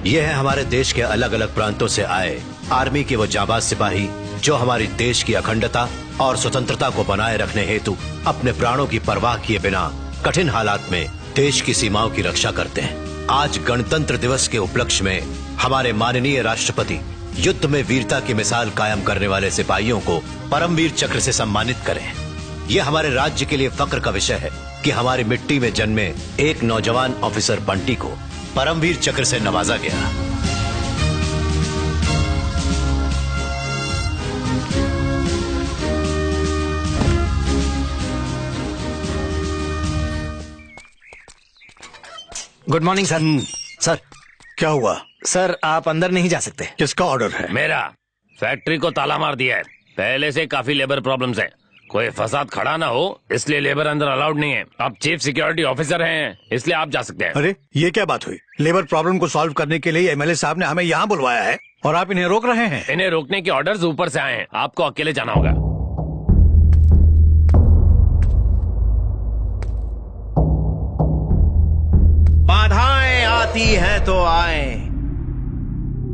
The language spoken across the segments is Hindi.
ये है हमारे देश के अलग अलग प्रांतों से आए आर्मी के वो जाबाज सिपाही जो हमारी देश की अखंडता और स्वतंत्रता को बनाए रखने हेतु अपने प्राणों की परवाह किए बिना कठिन हालात में देश की सीमाओं की रक्षा करते हैं। आज गणतंत्र दिवस के उपलक्ष्य में हमारे माननीय राष्ट्रपति युद्ध में वीरता की मिसाल कायम करने वाले सिपाहियों को परमवीर चक्र से सम्मानित करें। ये हमारे राज्य के लिए फक्र का विषय है कि हमारी मिट्टी में जन्मे एक नौजवान ऑफिसर बंटी को परमवीर चक्र से नवाजा गया। Good morning sir. सर क्या हुआ? सर आप अंदर नहीं जा सकते। किसका ऑर्डर है? मेरा। फैक्ट्री को ताला मार दिया है। पहले से काफी लेबर प्रॉब्लम्स है। कोई फसाद खड़ा ना हो इसलिए लेबर अंदर अलाउड नहीं है। आप चीफ सिक्योरिटी ऑफिसर हैं इसलिए आप जा सकते हैं। अरे ये क्या बात हुई? लेबर प्रॉब्लम को सॉल्व करने के लिए एमएलए साहब ने हमें यहाँ बुलवाया है और आप इन्हें रोक रहे हैं। इन्हें रोकने के ऑर्डर्स ऊपर से आए हैं। आपको अकेले जाना होगा। बाधाएं आती हैं तो आए,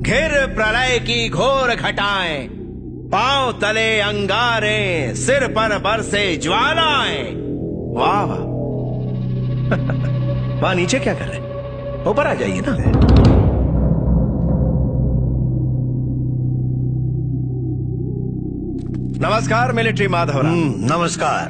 घिर प्रलय की घोर घटाएं, पांव तले अंगारें, सिर पर बरसे ज्वालाएं। वाह वाह। वहां नीचे क्या कर रहे? ऊपर आ जाइए ना। नमस्कार मिलिट्री माधवराव। नमस्कार।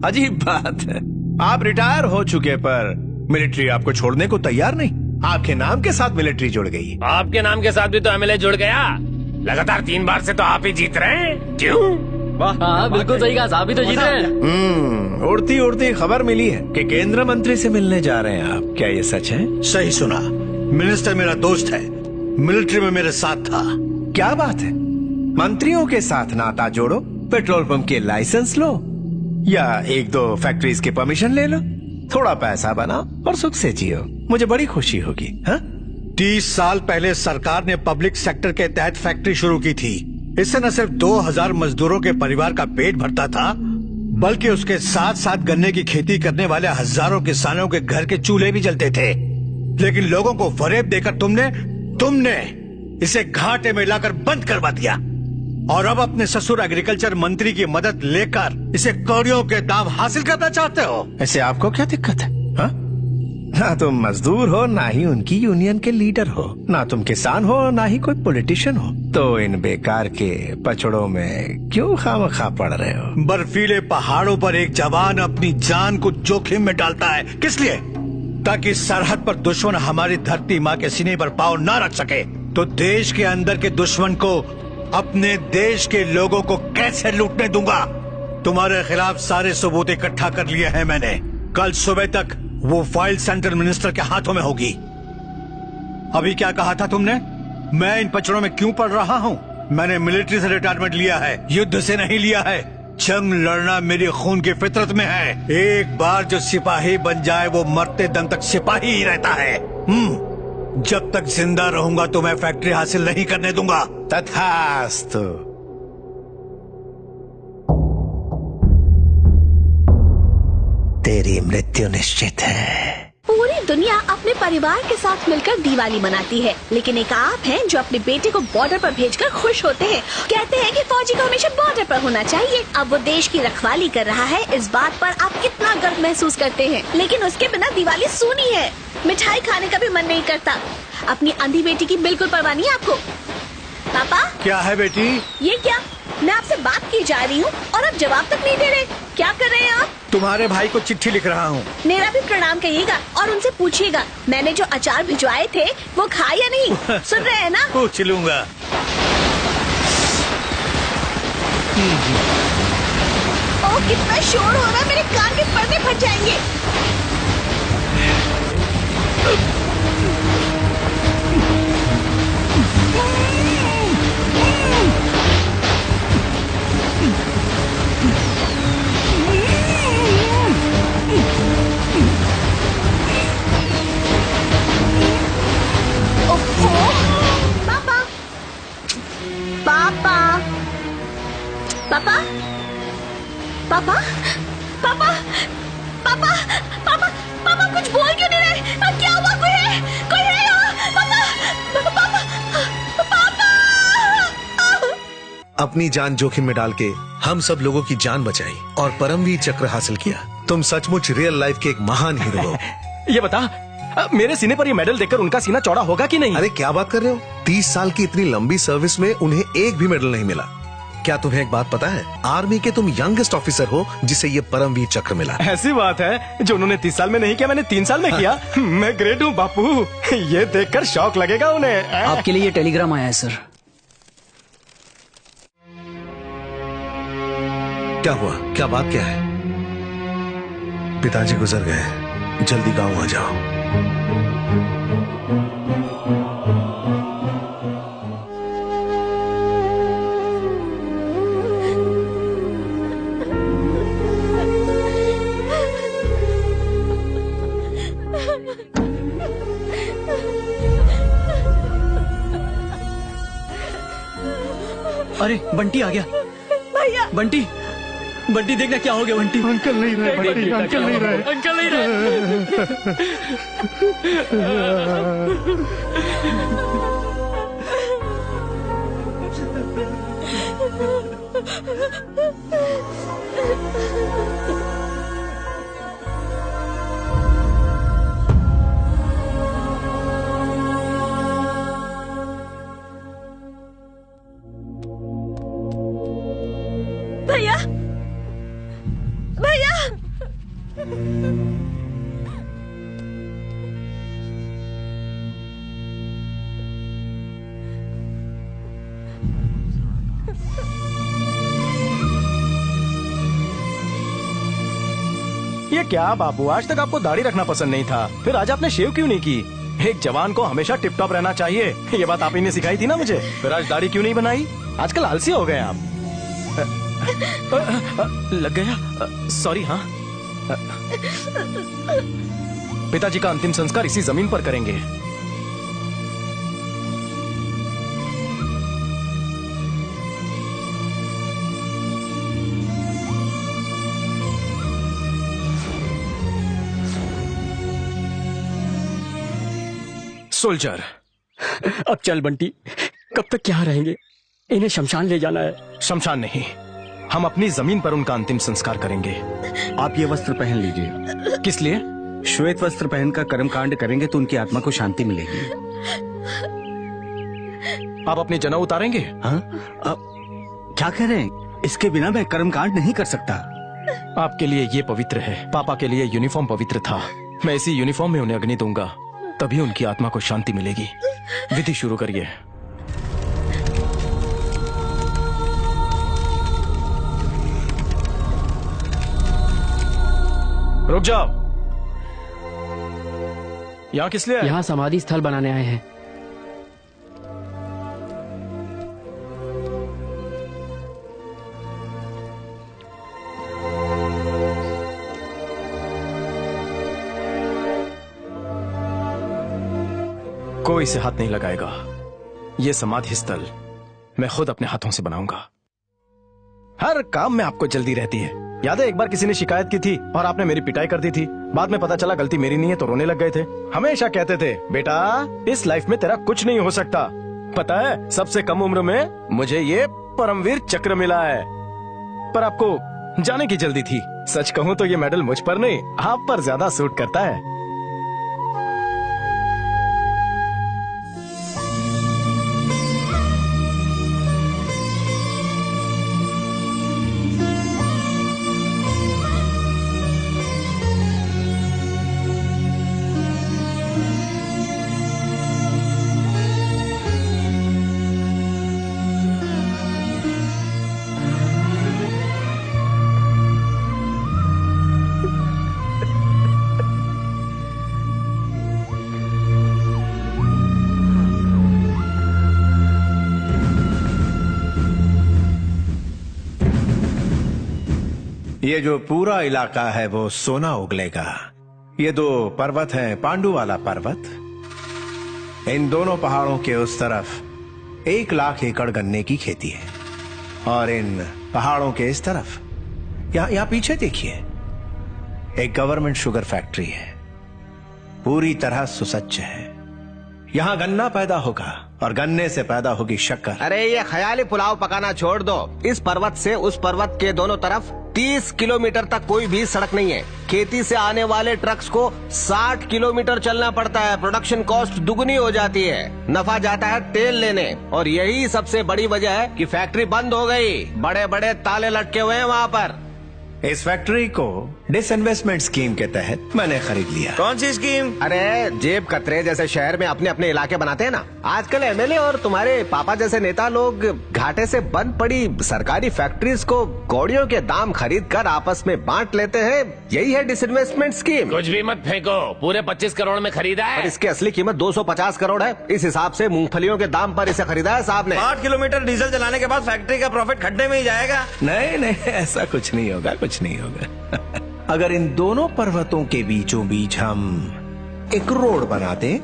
अजीब बात है, आप रिटायर हो चुके पर मिलिट्री आपको छोड़ने को तैयार नहीं। आपके नाम के साथ मिलिट्री जुड़ गई। आपके नाम के साथ भी तो एमएलए जुड़ गया। लगातार 3 बार से तो आप ही जीत रहे हैं। क्यों? हाँ बिल्कुल सही कहा, आप ही तो जीत रहे हैं। उड़ती उड़ती खबर मिली है कि केंद्र मंत्री से मिलने जा रहे हैं आप। क्या ये सच है? सही सुना। मिनिस्टर मेरा दोस्त है, मिलिट्री में मेरे साथ था। क्या बात है? मंत्रियों के साथ नाता जोड़ो, पेट्रोल पंप के लाइसेंस लो या 1-2 फैक्ट्रीज की परमिशन ले लो, थोड़ा पैसा बनाओ और सुख से जियो। मुझे बड़ी खुशी होगी। हाँ? 30 साल पहले सरकार ने पब्लिक सेक्टर के तहत फैक्ट्री शुरू की थी। इससे न सिर्फ 2000 मजदूरों के परिवार का पेट भरता था, बल्कि उसके साथ साथ गन्ने की खेती करने वाले हजारों किसानों के घर के चूल्हे भी जलते थे। लेकिन लोगों को फरेब देकर तुमने इसे घाटे में लाकर बंद करवा दिया और अब अपने ससुर एग्रीकल्चर मंत्री की मदद लेकर इसे कौड़ियों के दाम हासिल करना चाहते हो। ऐसे आपको क्या दिक्कत है? हा? ना तुम मजदूर हो, ना ही उनकी यूनियन के लीडर हो, ना तुम किसान हो, ना ही कोई पॉलिटिशियन हो, तो इन बेकार के पचड़ों में क्यों खामखा पड़ रहे हो? बर्फीले पहाड़ों पर एक जवान अपनी जान को जोखिम में डालता है, किस लिए? ताकि सरहद पर दुश्मन हमारी धरती माँ के सीने पर पांव न रख सके। तो देश के अंदर के दुश्मन को अपने देश के लोगों को कैसे लूटने दूंगा? तुम्हारे खिलाफ सारे सबूत इकट्ठा कर लिए हैं मैंने। कल सुबह तक वो फाइल सेंट्रल मिनिस्टर के हाथों में होगी। अभी क्या कहा था तुमने? मैं इन पचड़ों में क्यों पड़ रहा हूँ? मैंने मिलिट्री से रिटायरमेंट लिया है, युद्ध से नहीं लिया है। जंग लड़ना मेरी खून की फितरत में है। एक बार जो सिपाही बन जाए वो मरते दम तक सिपाही ही रहता है। जब तक जिंदा रहूंगा तो मैं फैक्ट्री हासिल नहीं करने दूंगा। तथास्तु। तेरी मृत्यु निश्चित है। पूरी दुनिया अपने परिवार के साथ मिलकर दिवाली मनाती है, लेकिन एक आप हैं जो अपने बेटे को बॉर्डर पर भेजकर खुश होते हैं। कहते हैं कि फौजी को हमेशा बॉर्डर पर होना चाहिए। अब वो देश की रखवाली कर रहा है, इस बात पर आप कितना गर्व महसूस करते हैं। लेकिन उसके बिना दिवाली सूनी है। मिठाई खाने का भी मन नहीं करता। अपनी अंधी बेटी की बिल्कुल परवाह नहीं आपको। पापा। क्या है बेटी? ये क्या? मैं आपसे बात की जा रही हूँ और आप जवाब तक नहीं दे रहे। क्या कर रहे हैं आप? तुम्हारे भाई को चिट्ठी लिख रहा हूँ। मेरा भी प्रणाम कहिएगा और उनसे पूछिएगा मैंने जो अचार भिजवाए थे वो खाए या नहीं। सुन रहे हैं ना? पूछ लूंगा। ओह कितना शोर हो रहा है, मेरे कान के पर्दे फट जाएंगे। पापा पापा पापा पापा पापा पापा पापा पापा कुछ बोल क्यों नहीं रहे? क्या हुआ? कोई है यहाँ? पापा अपनी जान जोखिम में डाल के हम सब लोगों की जान बचाई और परमवीर चक्र हासिल किया। तुम सचमुच रियल लाइफ के एक महान हीरो हो। ये बता, मेरे सीने पर ये मेडल देखकर उनका सीना चौड़ा होगा कि नहीं? अरे क्या बात कर रहे हो, 30 साल की इतनी लंबी सर्विस में उन्हें एक भी मेडल नहीं मिला। क्या तुम्हें एक बात पता है, आर्मी के तुम यंगेस्ट ऑफिसर हो जिसे ये परमवीर चक्र मिला। ऐसी बात है, जो उन्होंने 30 साल में नहीं किया मैंने 3 साल में किया। मैं ग्रेट हूँ बापू, ये देखकर शौक लगेगा उन्हें। आपके लिए ये टेलीग्राम आया है सर। क्या हुआ, क्या बात क्या है? पिताजी गुजर गए, जल्दी गांव आ जाओ। अरे बंटी आ गया। भैया बंटी, बंटी देखना क्या हो गया बंटी। अंकल नहीं रहे, बंटी, अंकल नहीं रहे। अंकल नहीं रहे। भैया भैया ये क्या बापू, आज तक आपको दाढ़ी रखना पसंद नहीं था, फिर आज आपने शेव क्यों नहीं की? एक जवान को हमेशा टिप टॉप रहना चाहिए, ये बात आप ही ने सिखाई थी ना मुझे। फिर आज दाढ़ी क्यों नहीं बनाई? आजकल आलसी हो गए आप। लग गया, सॉरी। हाँ, पिताजी का अंतिम संस्कार इसी जमीन पर करेंगे। सोल्जर, अब चल बंटी, कब तक क्या रहेंगे? इन्हें शमशान ले जाना है। शमशान नहीं, हम अपनी जमीन पर उनका अंतिम संस्कार करेंगे। आप ये वस्त्र पहन लीजिए। किस लिए? श्वेत वस्त्र पहनकर कर्म कांड करेंगे तो उनकी आत्मा को शांति मिलेगी। आप अपनी जनेऊ उतारेंगे? हाँ? क्या कह रहे हैं? इसके बिना मैं कर्म कांड नहीं कर सकता। आपके लिए ये पवित्र है, पापा के लिए यूनिफॉर्म पवित्र था। मैं इसी यूनिफॉर्म में उन्हें अग्नि दूंगा, तभी उनकी आत्मा को शांति मिलेगी। विधि शुरू करिए। रुक जाओ। यहाँ किस लिए आए? यहाँ समाधि स्थल बनाने आए हैं। कोई इसे हाथ नहीं लगाएगा। ये समाधि स्थल मैं खुद अपने हाथों से बनाऊंगा। हर काम में आपको जल्दी रहती है। याद है एक बार किसी ने शिकायत की थी और आपने मेरी पिटाई कर दी थी। बाद में पता चला गलती मेरी नहीं है तो रोने लग गए थे। हमेशा कहते थे, बेटा इस लाइफ में तेरा कुछ नहीं हो सकता। पता है सबसे कम उम्र में मुझे ये परमवीर चक्र मिला है। पर आपको जाने की जल्दी थी। सच कहूँ तो ये मेडल मुझ पर नहीं, आप पर ज्यादा सूट करता है। ये जो पूरा इलाका है वो सोना उगलेगा। ये 2 पर्वत हैं, पांडु वाला पर्वत। इन दोनों पहाड़ों के उस तरफ 1 लाख एकड़ गन्ने की खेती है और इन पहाड़ों के इस तरफ यहाँ पीछे देखिए, एक गवर्नमेंट शुगर फैक्ट्री है, पूरी तरह सुसज्ज है। यहाँ गन्ना पैदा होगा और गन्ने से पैदा होगी शक्कर। अरे ये ख्याली पुलाव पकाना छोड़ दो। इस पर्वत से उस पर्वत के दोनों तरफ 30 किलोमीटर तक कोई भी सड़क नहीं है। खेती से आने वाले ट्रक्स को 60 किलोमीटर चलना पड़ता है। प्रोडक्शन कॉस्ट दुगनी हो जाती है। नफा जाता है तेल लेने, और यही सबसे बड़ी वजह है कि फैक्ट्री बंद हो गई। बड़े बड़े ताले लटके हुए हैं वहाँ पर। इस फैक्ट्री को डिसइन्वेस्टमेंट स्कीम के तहत मैंने खरीद लिया। कौन सी स्कीम? अरे जेब कतरे जैसे शहर में अपने अपने इलाके बनाते हैं ना। आजकल एमएलए और तुम्हारे पापा जैसे नेता लोग घाटे से बंद पड़ी सरकारी फैक्ट्रीज को कौड़ियों के दाम खरीद कर आपस में बांट लेते हैं। यही है डिसइन्वेस्टमेंट स्कीम। कुछ भी मत फेंको, पूरे 25 करोड़ में खरीदा है। और इसकी असली कीमत 250 करोड़ है। इस हिसाब से मूंगफलियों के दाम पर इसे खरीदा है साहब ने। 8 किलोमीटर डीजल चलाने के बाद फैक्ट्री का प्रॉफिट खड्डे में ही जाएगा। नहीं नहीं, ऐसा कुछ नहीं होगा, कुछ नहीं होगा। अगर इन दोनों पर्वतों के बीचों बीच हम एक रोड बना दें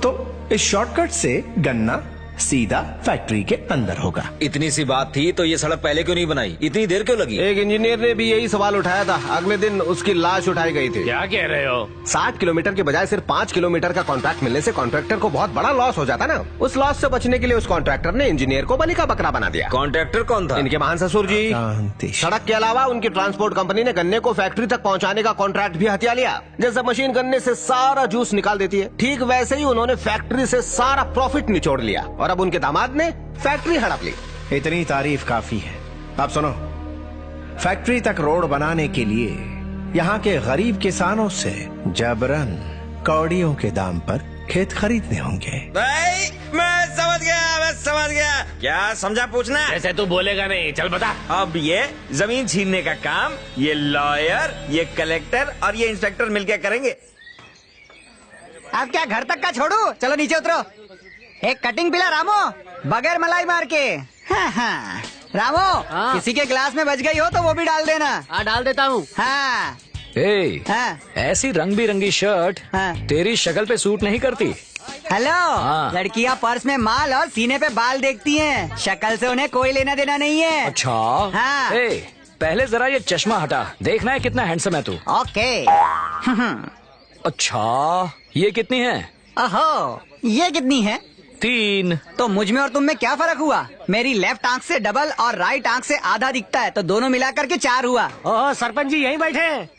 तो इस शॉर्टकट से गन्ना सीधा फैक्ट्री के अंदर होगा। इतनी सी बात थी तो ये सड़क पहले क्यों नहीं बनाई? इतनी देर क्यों लगी? एक इंजीनियर ने भी यही सवाल उठाया था। अगले दिन उसकी लाश उठाई गई थी। क्या कह रहे हो? 60 किलोमीटर के बजाय सिर्फ 5 किलोमीटर का कॉन्ट्रैक्ट मिलने से कॉन्ट्रैक्टर को बहुत बड़ा लॉस हो जाता ना। उस लॉस से बचने के लिए उस कॉन्ट्रैक्टर ने इंजीनियर को बलि का बकरा बना दिया। कॉन्ट्रैक्टर कौन था? इनके महान ससुर जी। सड़क के अलावा उनकी ट्रांसपोर्ट कंपनी ने गन्ने को फैक्ट्री तक पहुंचाने का कॉन्ट्रैक्ट भी हथिया लिया। जैसे मशीन गन्ने से सारा जूस निकाल देती है, ठीक वैसे ही उन्होंने फैक्ट्री से सारा प्रॉफिट निचोड़ लिया और अब उनके दामाद ने फैक्ट्री हड़प ली। इतनी तारीफ काफी है। अब सुनो, फैक्ट्री तक रोड बनाने के लिए यहाँ के गरीब किसानों से जबरन कौड़ियों के दाम पर खेत खरीदने होंगे। भाई मैं समझ गया। क्या समझा पूछना? ऐसे तू बोलेगा नहीं, चल बता। अब ये जमीन छीनने का काम ये लॉयर, ये कलेक्टर और ये इंस्पेक्टर मिलकर करेंगे। अब क्या घर तक का छोड़ू? चलो नीचे उतरो। एक कटिंग पिला रामो, बगैर मलाई मार के। हाँ। रामो, किसी के ग्लास में बच गई हो तो वो भी डाल देना। डाल देता हूँ। हाँ। ऐसी रंग बिरंगी शर्ट तेरी शक्ल पे सूट नहीं करती। हेलो, लड़कियाँ पर्स में माल और सीने पे बाल देखती हैं, शक्ल से उन्हें कोई लेना देना नहीं है। अच्छा। हाँ। पहले जरा ये चश्मा हटा, देखना है कितना हैंडसम है तू। ओके। अच्छा, ये कितनी है? ओहो, ये कितनी है? 3। तो मुझ में और तुम में क्या फर्क हुआ? मेरी लेफ्ट आंख से डबल और राइट आंख से आधा दिखता है, तो दोनों मिलाकर के 4 हुआ। ओह, सरपंच जी यहीं बैठे हैं।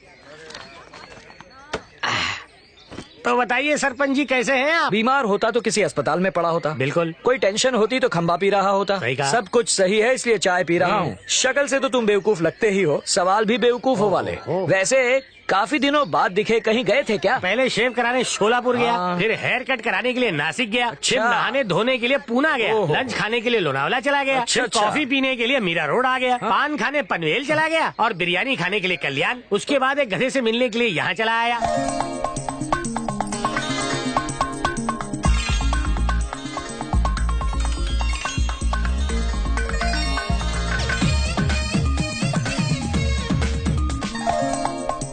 तो बताइए सरपंच जी, कैसे हैं आप? बीमार होता तो किसी अस्पताल में पड़ा होता। बिल्कुल। कोई टेंशन होती तो खंबा पी रहा होता। सब कुछ सही है, इसलिए चाय पी रहा हूँ। शक्ल से तो तुम बेवकूफ लगते ही हो, सवाल भी बेवकूफों वाले। वैसे काफी दिनों बाद दिखे, कहीं गए थे क्या? पहले शेव कराने शोलापुर गया, फिर हेयर कट कराने के लिए नासिक गया, फिर नहाने धोने के लिए पूना गया, लंच खाने के लिए लोनावला चला गया, फिर कॉफी पीने के लिए मीरा रोड आ गया, पान खाने पनवेल चला गया और बिरयानी खाने के लिए कल्याण। उसके बाद एक गधे से मिलने के लिए यहाँ चला आया।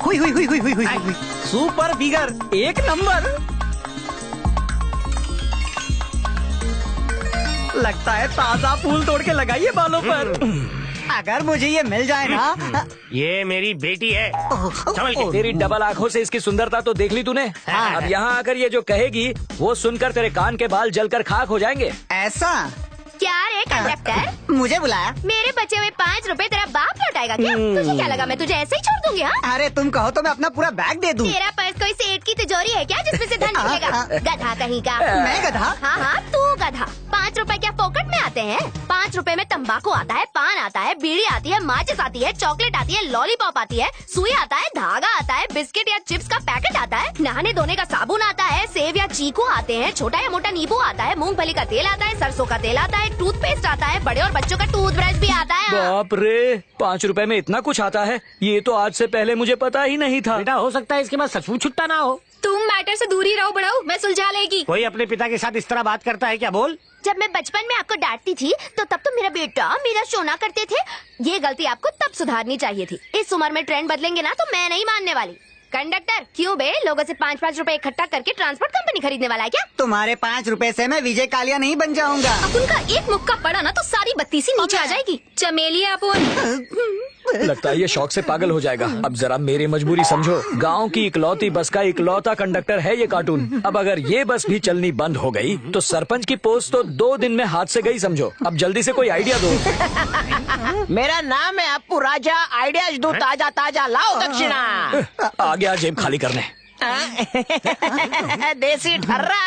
हुई। Super figure, 1 number. लगता है ताजा फूल तोड़ के लगाइए बालों पर। अगर मुझे ये मिल जाए ना। ये मेरी बेटी है। तेरी डबल आंखों से इसकी सुंदरता तो देख ली तूने। अब यहाँ आकर ये जो कहेगी वो सुनकर तेरे कान के बाल जलकर खाक हो जाएंगे। ऐसा क्या रे कंडक्टर? मुझे बुलाया? मेरे बचे हुए 5 रुपए तेरा बाप लौटाएगा क्या? तुझे क्या लगा मैं तुझे ऐसे ही छोड़ दूंगी? हाँ? अरे तुम कहो तो मैं अपना पूरा बैग दे दूं। तेरा पर्स कोई सेठ की तिजोरी है क्या जिसमें से धन निकलेगा? गधा कहीं का। मैं गधा? हाँ, तू गधा। 5 रुपए क्या फोकट में आते हैं? 5 रुपए में तंबाकू आता है, पान आता है, बीड़ी आती है, माचिस आती है, चॉकलेट आती है, लॉलीपॉप आती है, सुई आता है, धागा आता है, बिस्किट या चिप्स का पैकेट आता है, नहाने धोने का साबुन आता है, सेब या चीकू आते हैं, छोटा या मोटा नींबू आता है, मूंगफली का तेल आता है, सरसों का तेल आता है, टूथपेस्ट आता है, बड़े और बच्चों का टूथब्रश भी आता है। बाप रे, 5 रुपए में इतना कुछ आता है? ये तो आज से पहले मुझे पता ही नहीं था। बेटा, हो सकता है इसके बाद सचमुच छुट्टा ना हो। तुम मैटर से दूर ही रहो बड़ाऊ, मैं सुलझा लेगी। कोई अपने पिता के साथ इस तरह बात करता है क्या? बोल। जब मैं बचपन में आपको डांटती थी तो तब तो मेरा बेटा मेरा सोना करते थे। ये गलती आपको तब सुधारनी चाहिए थी। इस उम्र में ट्रेंड बदलेंगे ना तो मैं नहीं मानने वाली। कंडक्टर, क्यों बे लोगों से 5-5 रुपए इकट्ठा करके ट्रांसपोर्ट कंपनी खरीदने वाला है क्या? तुम्हारे 5 रुपए से मैं विजय कालिया नहीं बन जाऊंगा। अब उनका एक मुक्का पड़ा ना तो सारी बत्ती सी नीचे आ जाएगी। चमेली अपुन। लगता है ये शौक से पागल हो जाएगा। अब जरा मेरी मजबूरी समझो। गांव की इकलौती बस का इकलौता कंडक्टर है ये कार्टून। अब अगर ये बस भी चलनी बंद हो गई तो सरपंच की पोस्ट तो 2 दिन में हाथ से गई समझो। अब जल्दी से कोई आइडिया दो। मेरा नाम है अप्पू राजा, आइडियाज दो ताजा ताजा, लाओ दक्षिणा। आ गया जेब खाली करने। देसी ठर्रा।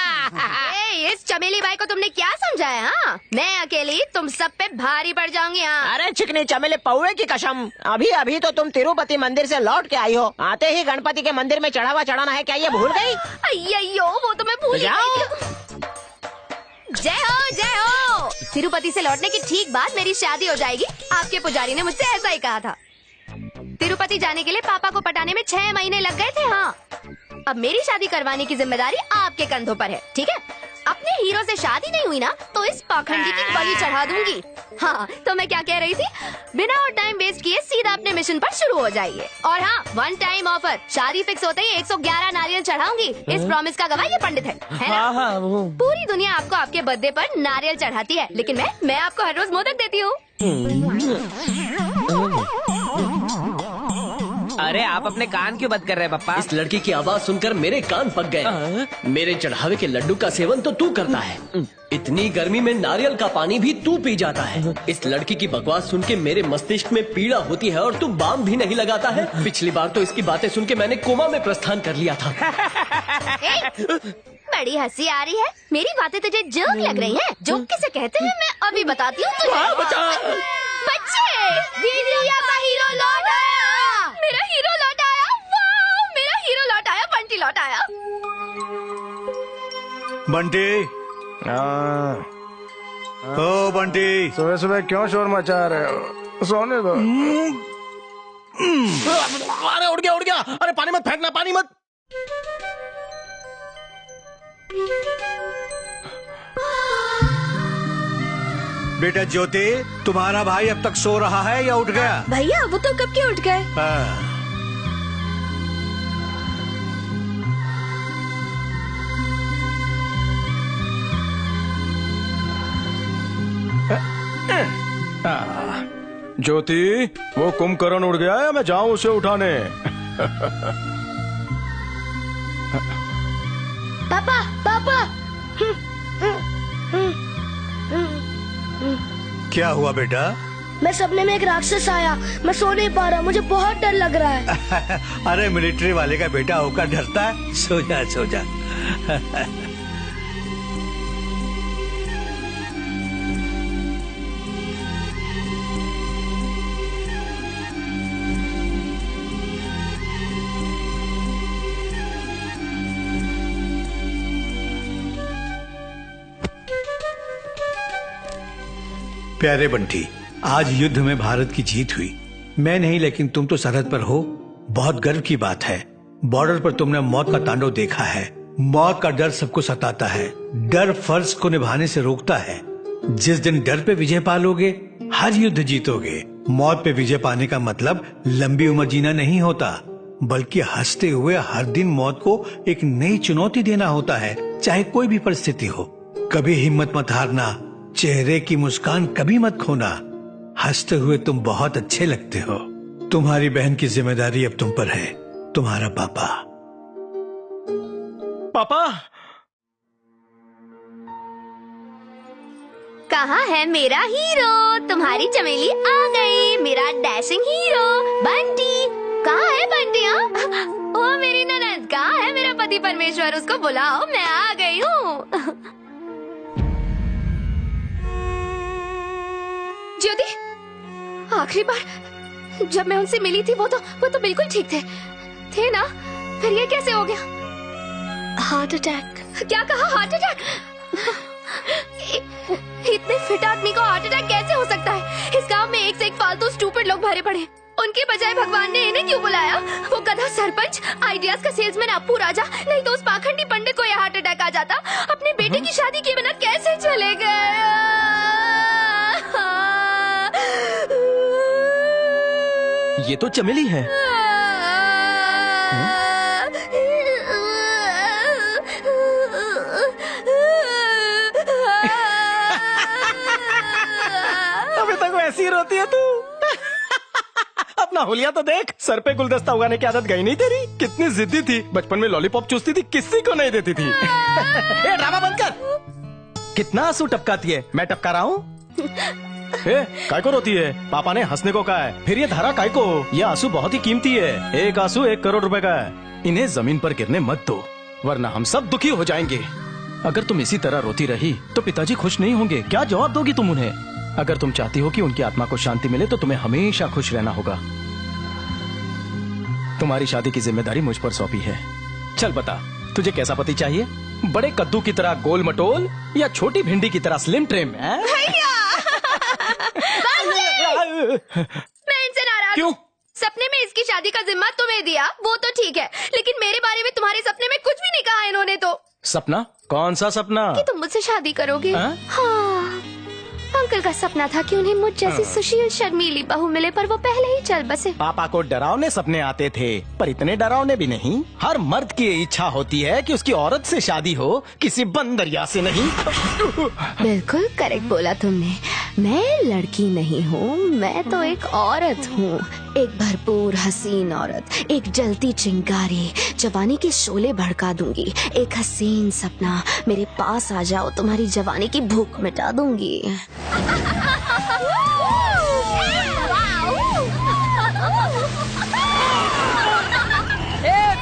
इस चमेली बाई को तुमने क्या समझाया? हाँ, मैं अकेली तुम सब पे भारी पड़ जाऊंगी। हाँ। अरे चिकनी चमेली पौवे की कसम, अभी अभी तो तुम तिरुपति मंदिर से लौट के आई हो, आते ही गणपति के मंदिर में चढ़ावा चढ़ाना है, क्या ये भूल गई? अय्यो, वो तो मैं भूल गई। जय हो जय हो। तिरुपति से लौटने की ठीक बाद मेरी शादी हो जाएगी। आपके पुजारी ने मुझसे ऐसा ही कहा था। तिरुपति जाने के लिए पापा को पटाने में 6 महीने लग गए थे। हाँ, अब मेरी शादी करवाने की जिम्मेदारी आपके कंधों पर है, ठीक है? अपने हीरो से शादी नहीं हुई ना तो इस पाखंडी की बलि चढ़ा दूंगी। हाँ, तो मैं क्या कह रही थी, बिना और टाइम वेस्ट किए सीधा अपने मिशन पर शुरू हो जाइए। और हाँ, 1 टाइम ऑफर, शादी फिक्स होते ही 111 नारियल चढ़ाऊंगी। इस प्रॉमिस का गवाह ये पंडित है ना? पूरी दुनिया आपको आपके बर्थडे पर नारियल चढ़ाती है, लेकिन मैं आपको हर रोज मोदक देती हूँ। अरे आप अपने कान क्यों बंद कर रहे हैं पप्पा? इस लड़की की आवाज सुनकर मेरे कान पक गए। मेरे चढ़ावे के लड्डू का सेवन तो तू करता है, इतनी गर्मी में नारियल का पानी भी तू पी जाता है। इस लड़की की बकवास सुन के मेरे मस्तिष्क में पीड़ा होती है और तू बाम भी नहीं लगाता है। पिछली बार तो इसकी बातें सुन के मैंने कोमा में प्रस्थान कर लिया था। बड़ी हंसी आ रही है। मेरी बातें तुझे जोक लग रही हैं? जोक किसे कहते हैं मैं अभी बताती हूँ तुझे। बच्चे, दीदिया का हीरो लौट आया। मेरा हीरो लौट आया। वाह, मेरा हीरो लौट आया। बंटी लौट आया। बंटी, ओ बंटी, सुबह सुबह क्यों शोर मचा रहे हो? सोने दो। अरे उड़ गया। अरे पानी मत फेंकना, पानी मत। बेटा ज्योति, तुम्हारा भाई अब तक सो रहा है या उठ गया? भैया वो तो कब के उठ गए। ज्योति, वो कुंभकर्ण उड़ गया है, मैं जाऊं उसे उठाने? पापा पापा। क्या हुआ बेटा? मैं सपने में एक राक्षस आया, मैं सो नहीं पा रहा, मुझे बहुत डर लग रहा है। अरे मिलिट्री वाले का बेटा होकर डरता है? सो जा सो जा। प्यारे बंटी, आज युद्ध में भारत की जीत हुई। मैं नहीं, लेकिन तुम तो सरहद पर हो। बहुत गर्व की बात है। बॉर्डर पर तुमने मौत का तांडव देखा है। मौत का डर सबको सताता है। डर फर्ज को निभाने से रोकता है। जिस दिन डर पे विजय पालोगे, हर युद्ध जीतोगे। मौत पे विजय पाने का मतलब लंबी उम्र जीना नहीं होता, बल्कि हंसते हुए हर दिन मौत को एक नई चुनौती देना होता है, चाहे कोई भी परिस्थिति हो। कभी हिम्मत मत हारना, चेहरे की मुस्कान कभी मत खोना। हंसते हुए तुम बहुत अच्छे लगते हो। तुम्हारी बहन की जिम्मेदारी अब तुम पर है। तुम्हारा पापा। पापा, कहाँ है मेरा हीरो? तुम्हारी चमेली आ गई, मेरा डैशिंग हीरो बंटी। कहाँ है बंटी? ओ मेरी ननद, कहाँ है मेरा पति परमेश्वर? उसको बुलाओ, मैं आ गई हूँ। ज्योति, आखिरी बार जब मैं उनसे मिली थी वो तो बिल्कुल ठीक थे ना? फिर ये कैसे हो गया? Heart attack. क्या कहा? Heart attack? इतने फिट आदमी को हार्ट अटैक कैसे हो सकता है? इस गांव में एक से एक फालतू स्टूपिड लोग भरे पड़े। उनके बजाय भगवान ने इन्हें क्यों बुलाया? वो गधा सरपंच, आइडियाज का सेल्समैन अप्पू राजा, नहीं तो उस पाखंडी पंडित को यह हार्ट अटैक आ जाता। अपने बेटे की शादी किए बिना कैसे चले गए? ये तो चमेली है। अभी तक वैसी रोती है तू। अपना होलिया तो देख, सर पे गुलदस्ता उगाने की आदत गई नहीं तेरी? कितनी जिद्दी थी, बचपन में लॉलीपॉप चूसती थी, किसी को नहीं देती थी। ए, ड्रामा बंद कर। कितना आंसू टपकाती है, मैं टपका रहा हूँ? काय को रोती है? पापा ने हंसने को कहा है, फिर ये धारा काय को? ये आंसू बहुत ही कीमती है, एक आंसू 1 करोड़ रुपए का है। इन्हें जमीन पर गिरने मत दो, वरना हम सब दुखी हो जाएंगे। अगर तुम इसी तरह रोती रही तो पिताजी खुश नहीं होंगे। क्या जवाब दोगी तुम उन्हें? अगर तुम चाहती हो कि उनकी आत्मा को शांति मिले तो तुम्हें हमेशा खुश रहना होगा। तुम्हारी शादी की जिम्मेदारी मुझ पर सौंपी है। चल बता, तुझे कैसा पति चाहिए? बड़े कद्दू की तरह गोल मटोल या छोटी भिंडी की तरह स्लिम ट्रिम? मैं इनसे नाराज क्यों? सपने में इसकी शादी का जिम्मा तुम्हें दिया, वो तो ठीक है, लेकिन मेरे बारे में तुम्हारे सपने में कुछ भी नहीं कहा इन्होंने तो। सपना? कौन सा सपना? कि तुम मुझसे शादी करोगे। हाँ, अंकल का सपना था कि उन्हें मुझ जैसी सुशील शर्मीली बहू मिले, पर वो पहले ही चल बसे। पापा को डरावने सपने आते थे, पर इतने डरावने भी नहीं। हर मर्द की इच्छा होती है कि उसकी औरत से शादी हो, किसी बंदरिया से नहीं। बिल्कुल करेक्ट बोला तुमने। मैं लड़की नहीं हूँ, मैं तो एक औरत हूँ, एक भरपूर हसीन औरत, एक जलती चिंगारी, जवानी के शोले भड़का दूंगी। एक हसीन सपना, मेरे पास आ जाओ, तुम्हारी जवानी की भूख मिटा दूंगी।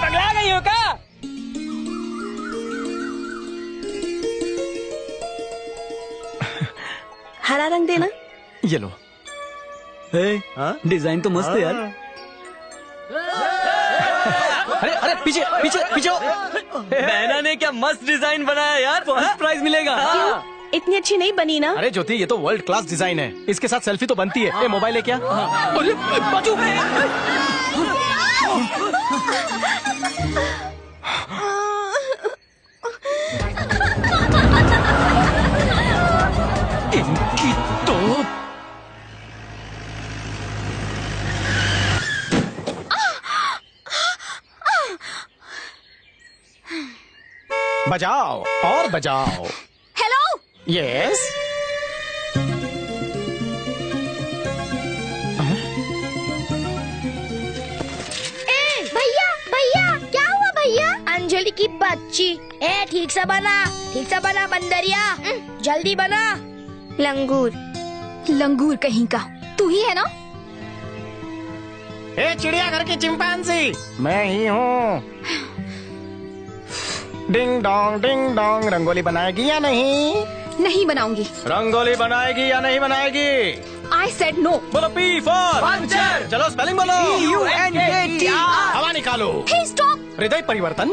पगला गई हो क्या? हरा रंग देना। ये लो। डिजाइन तो मस्त है यार। अरे अरे पीछे पीछे पीछे। बहना ने क्या मस्त डिजाइन बनाया यार, फर्स्ट प्राइज मिलेगा। इतनी अच्छी नहीं बनी ना। अरे ज्योति, ये तो वर्ल्ड क्लास डिजाइन है, इसके साथ सेल्फी तो बनती है। मोबाइल है क्या? अरे बाजू। इनकी तो बजाओ और बजाओ। हेलो। यस। भैया भैया क्या हुआ भैया? अंजलि की बच्ची। ए ठीक से बना बंदरिया, जल्दी बना। लंगूर कहीं का, तू ही है ना? ए चिड़ियाघर की चिंपांजी, मैं ही हूँ। डिंग डोंग रंगोली बनाएगी या नहीं? नहीं बनाऊंगी। रंगोली बनाएगी या नहीं बनाएगी? I said no। बोलो P for पंचर। चलो स्पेलिंग बोलो। PUNKT। हवा निकालो। Hey stop। हृदय परिवर्तन।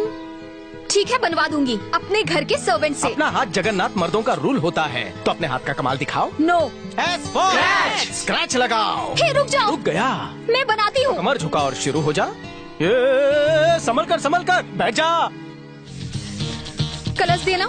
ठीक है, बनवा दूंगी अपने घर के सर्वेंट से। अपना हाथ जगन्नाथ मर्दों का रूल होता है, तो अपने हाथ का कमाल दिखाओ। नो। S for स्क्रैच लगाओ। हे रुक जाओ। रुक गया। मैं बनाती हूँ। कमर झुका और शुरू हो जा। ये संभल कर बैठ जा। कलश देना।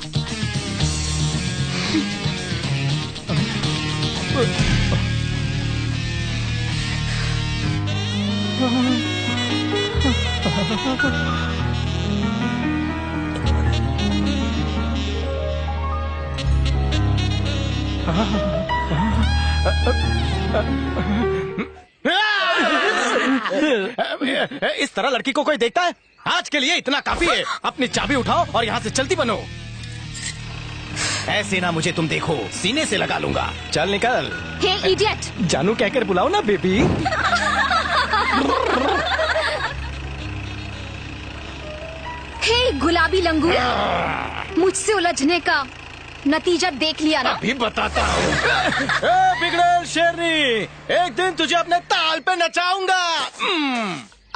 इस तरह लड़की को कोई देखता है? आज के लिए इतना काफी है। अपनी चाबी उठाओ और यहाँ से चलती बनो। ऐसे ना मुझे तुम देखो, सीने से लगा लूंगा। चल निकल। हे इडियट। जानू कहकर बुलाओ ना बेबी। हे गुलाबी लंगूर, मुझसे उलझने का नतीजा देख लिया ना? अभी बताता हूँ। बिगड़ेल शेरनी, एक दिन तुझे अपने ताल पे नचाऊंगा।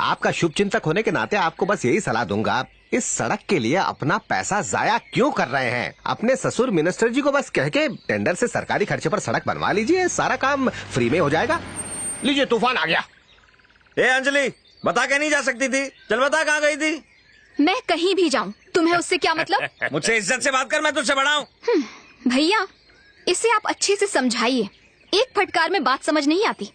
आपका शुभ चिंतक होने के नाते आपको बस यही सलाह दूंगा, इस सड़क के लिए अपना पैसा जाया क्यों कर रहे हैं? अपने ससुर मिनिस्टर जी को बस कह के टेंडर से सरकारी खर्चे पर सड़क बनवा लीजिए, सारा काम फ्री में हो जाएगा। लीजिए, तूफान आ गया। ए अंजलि, बता के नहीं जा सकती थी? चल बता, कहाँ गई थी? मैं कहीं भी जाऊँ, तुम्हें उससे क्या मतलब? मुझसे इज्जत से बात कर, मैं तुझसे बड़ा हूँ। भैया, इसे आप अच्छे से समझाइए, एक फटकार में बात समझ नहीं आती।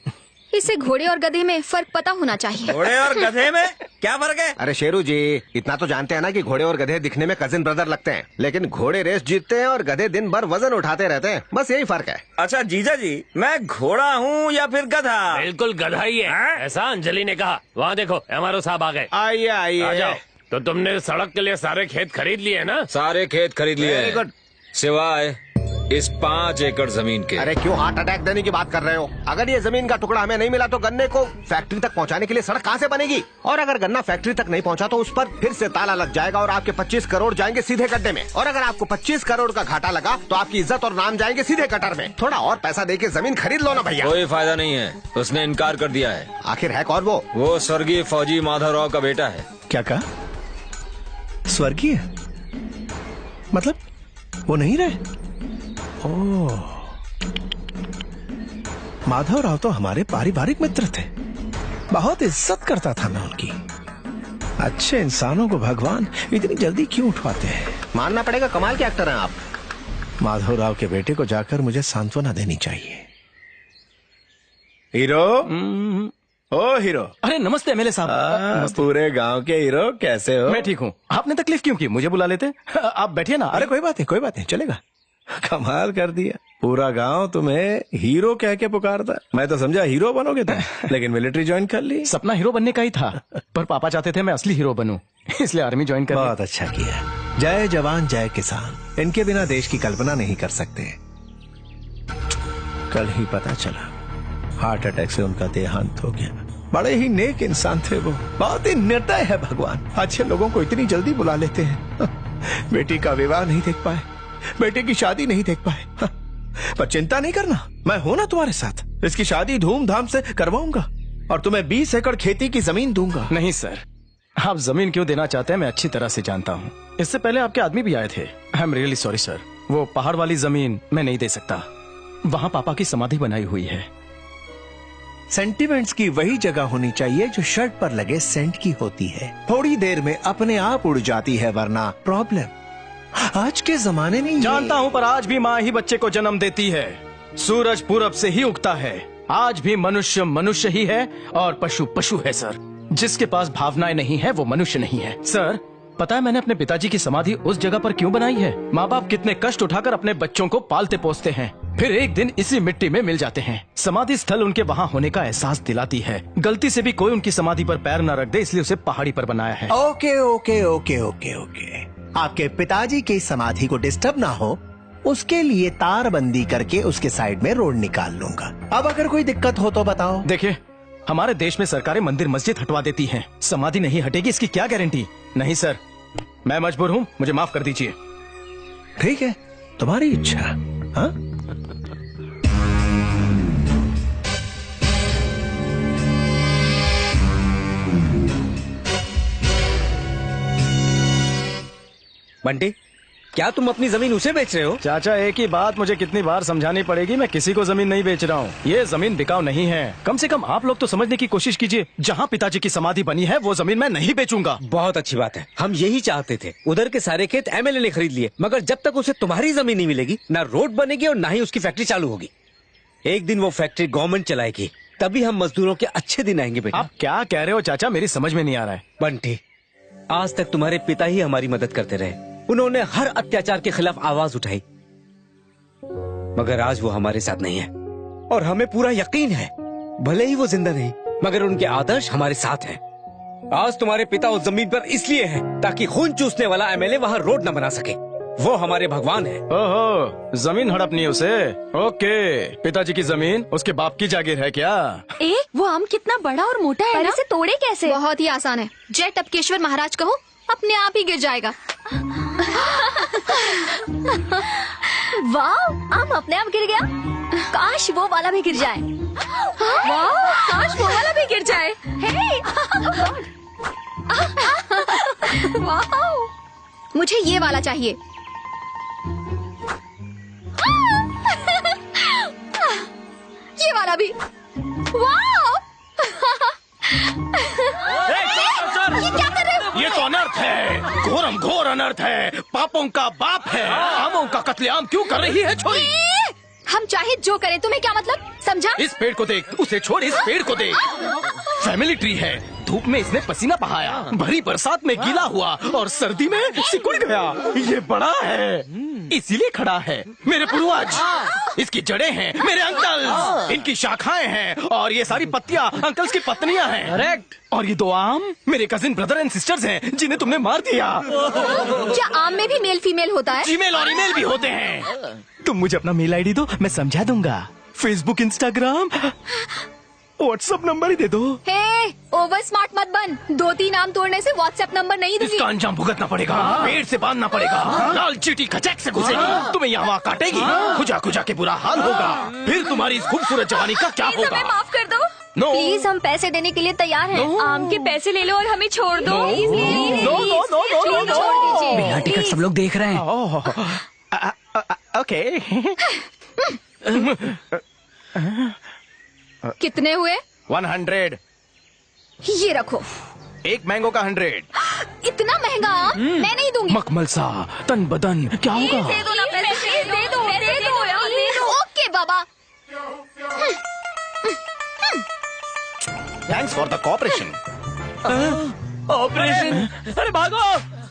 इसे घोड़े और गधे में फर्क पता होना चाहिए। घोड़े और गधे में क्या फर्क है? अरे शेरू जी, इतना तो जानते हैं ना कि घोड़े और गधे दिखने में कजिन ब्रदर लगते हैं, लेकिन घोड़े रेस जीतते हैं और गधे दिन भर वजन उठाते रहते हैं, बस यही फर्क है। अच्छा जीजा जी, मैं घोड़ा हूँ या फिर गधा? बिल्कुल गधा ही है, ऐसा अंजलि ने कहा। वहाँ देखो एमआरओ साहब आ गए। आइए आइए। आ जाओ। तो तुमने सड़क के लिए सारे खेत खरीद लिए ना? सारे खेत खरीद लिए Very good। सिवाय इस 5 एकड़ जमीन के। अरे क्यों हार्ट अटैक देने की बात कर रहे हो? अगर ये जमीन का टुकड़ा हमें नहीं मिला तो गन्ने को फैक्ट्री तक पहुंचाने के लिए सड़क कहां से बनेगी? और अगर गन्ना फैक्ट्री तक नहीं पहुंचा तो उस पर फिर से ताला लग जाएगा और आपके 25 करोड़ जाएंगे सीधे गड्ढे में। और अगर आपको 25 करोड़ का घाटा लगा तो आपकी इज्जत और नाम जाएंगे सीधे कटर में। थोड़ा और पैसा दे के जमीन खरीद लो ना भैया। कोई फायदा नहीं है, उसने इनकार कर दिया है। आखिर है कौन वो? वो स्वर्गीय फौजी माधवराव का बेटा है। क्या कहा? स्वर्गीय मतलब वो नहीं रहे? ओह, माधवराव तो हमारे पारिवारिक मित्र थे, बहुत इज्जत करता था मैं उनकी। अच्छे इंसानों को भगवान इतनी जल्दी क्यों उठवाते हैं? मानना पड़ेगा, कमाल के एक्टर हैं आप। माधवराव के बेटे को जाकर मुझे सांत्वना देनी चाहिए। हीरो, ओ हीरो। अरे नमस्ते एमएलए साहब। पूरे गांव के हीरो, कैसे हो? मैं ठीक हूँ। आपने तकलीफ क्यों की? मुझे बुला लेते। आप बैठिए ना। अरे कोई बात नहीं, चलेगा। कमाल कर दिया, पूरा गांव तुम्हें हीरो कह के पुकारता। मैं तो समझा हीरो बनोगे तुम, लेकिन मिलिट्री ज्वाइन कर ली। सपना हीरो बनने का ही था, पर पापा चाहते थे मैं असली हीरो बनूं, इसलिए आर्मी ज्वाइन कर। बहुत अच्छा किया। जय जवान जय किसान, इनके बिना देश की कल्पना नहीं कर सकते। कल ही पता चला हार्ट अटैक से उनका देहांत हो गया। बड़े ही नेक इंसान थे वो, बहुत ही निर्दय है भगवान। अच्छे लोगों को इतनी जल्दी बुला लेते हैं। बेटी का विवाह नहीं देख पाए, बेटे की शादी नहीं देख पाए, पर चिंता नहीं करना, मैं हूं ना तुम्हारे साथ। इसकी शादी धूमधाम से करवाऊंगा और तुम्हें 20 एकड़ खेती की जमीन दूंगा। नहीं सर, आप जमीन क्यों देना चाहते हैं मैं अच्छी तरह से जानता हूँ। इससे पहले आपके आदमी भी आए थे। I am really sorry sir, वो पहाड़ वाली जमीन मैं नहीं दे सकता। वहाँ पापा की समाधि बनाई हुई है। सेंटिमेंट्स की वही जगह होनी चाहिए जो शर्ट पर लगे सेंट की होती है। थोड़ी देर में अपने आप उड़ जाती है, वरना प्रॉब्लम। आज के जमाने में जानता हूँ, पर आज भी माँ ही बच्चे को जन्म देती है। सूरज पूरब से ही उगता है। आज भी मनुष्य मनुष्य ही है और पशु पशु है सर। जिसके पास भावनाएं नहीं है वो मनुष्य नहीं है। सर पता है मैंने अपने पिताजी की समाधि उस जगह पर क्यों बनाई है? माँ बाप कितने कष्ट उठाकर अपने बच्चों को पालते पोसते हैं, फिर एक दिन इसी मिट्टी में मिल जाते हैं। समाधि स्थल उनके वहाँ होने का एहसास दिलाती है। गलती से भी कोई उनकी समाधि पर पैर न रख दे, इसलिए उसे पहाड़ी पर बनाया है। Okay okay okay okay okay. आपके पिताजी की समाधि को डिस्टर्ब ना हो, उसके लिए तारबंदी करके उसके साइड में रोड निकाल लूंगा। अब अगर कोई दिक्कत हो तो बताओ। देखिए, हमारे देश में सरकारें मंदिर मस्जिद हटवा देती हैं, समाधि नहीं हटेगी इसकी क्या गारंटी? नहीं सर, मैं मजबूर हूँ, मुझे माफ कर दीजिए। ठीक है, तुम्हारी इच्छा। हाँ? बंटी, क्या तुम अपनी जमीन उसे बेच रहे हो? चाचा एक ही बात मुझे कितनी बार समझानी पड़ेगी, मैं किसी को जमीन नहीं बेच रहा हूँ। ये जमीन बिकाऊ नहीं है। कम से कम आप लोग तो समझने की कोशिश कीजिए, जहाँ पिताजी की समाधि बनी है वो जमीन मैं नहीं बेचूंगा। बहुत अच्छी बात है, हम यही चाहते थे। उधर के सारे खेत एमएलए ने खरीद लिए, मगर जब तक उसे तुम्हारी जमीन नहीं मिलेगी, ना रोड बनेगी और ना ही उसकी फैक्ट्री चालू होगी। एक दिन वो फैक्ट्री गवर्नमेंट चलाएगी, तभी हम मजदूरों के अच्छे दिन आएंगे। बेटा आप क्या कह रहे हो चाचा, मेरी समझ में नहीं आ रहा है। बंटी, आज तक तुम्हारे पिता ही हमारी मदद करते रहे। उन्होंने हर अत्याचार के खिलाफ आवाज उठाई, मगर आज वो हमारे साथ नहीं है और हमें पूरा यकीन है, भले ही वो जिंदा नहीं, मगर उनके आदर्श हमारे साथ हैं। आज तुम्हारे पिता उस जमीन पर इसलिए हैं ताकि खून चूसने वाला एमएलए वहाँ रोड न बना सके। वो हमारे भगवान है। ओहो, जमीन हड़पनी है उसे? ओके, पिताजी की जमीन उसके बाप की जागीर है क्या? वो आम कितना बड़ा और मोटा है ना? इसे तोड़े कैसे? बहुत ही आसान है, जय टपकेश्वर महाराज कहो, अपने आप ही गिर जाएगा। वाह, आम अपने आप गिर गया। काश वो वाला भी गिर जाए। वाह, काश वो वाला भी गिर जाए। हे! वाह, मुझे ये वाला चाहिए। ये वाला भी। वाह! ये क्या कर रहे हो? ये तो अनर्थ है, घोरम घोर अनर्थ है, पापों का बाप है। आमों का कत्लेआम क्यों कर रही है छोरी? हम चाहे जो करें, तुम्हें क्या मतलब? समझा? इस पेड़ को देख, उसे छोड़, इस पेड़ को देख। फैमिली ट्री है, धूप में इसने पसीना बहाया, भरी बरसात में गीला हुआ और सर्दी में सिकुड़ गया। ये बड़ा है, इसीलिए खड़ा है। मेरे पूर्वज, इसकी जड़ें हैं मेरे अंकल, इनकी शाखाएं हैं और ये सारी पत्तियां अंकल्स की पत्नियां हैं। करेक्ट। और ये 2 आम मेरे कजिन ब्रदर एंड सिस्टर्स हैं जिन्हें तुमने मार दिया। क्या आम में भी मेल फीमेल होता है? फीमेल और ईमेल भी होते हैं। तुम मुझे अपना मेल आईडी दो, मैं समझा दूंगा। फेसबुक, इंस्टाग्राम, व्हाट्सएप नंबर ही दे दो। हे, ओवर स्मार्ट मत बन। 2-3 आम तोड़ने से व्हाट्सएप नंबर नहीं दूंगी। इसका अंजाम भुगतना पड़ेगा, पेड़ से बांधना पड़ेगा, लाल चीटी खचक से घुसेगी, तुम्हें यहाँ वहाँ काटेगी, खुजा खुजा के बुरा हाल होगा। फिर तुम्हारी इस खूबसूरत जवानी का क्या होगा? हमें माफ कर दो। No. प्लीज, हम पैसे देने के लिए तैयार हैं। No. आम के पैसे ले लो और हमें छोड़ दो। Please, please, No, no, no, no, no, no. छोड़ दीजिए। बिना टिकट सब लोग देख रहे हैं। ओके। कितने हुए? 100। ये रखो। एक मैंगो का 100। इतना महंगा आम मैं नहीं दूंगी। मखमल सा तन बदन क्या होगा? दे दो ना पैसे, दे दो यार, दे दो। ओके बाबा। Thanks for the cooperation. Operation? अरे भागो,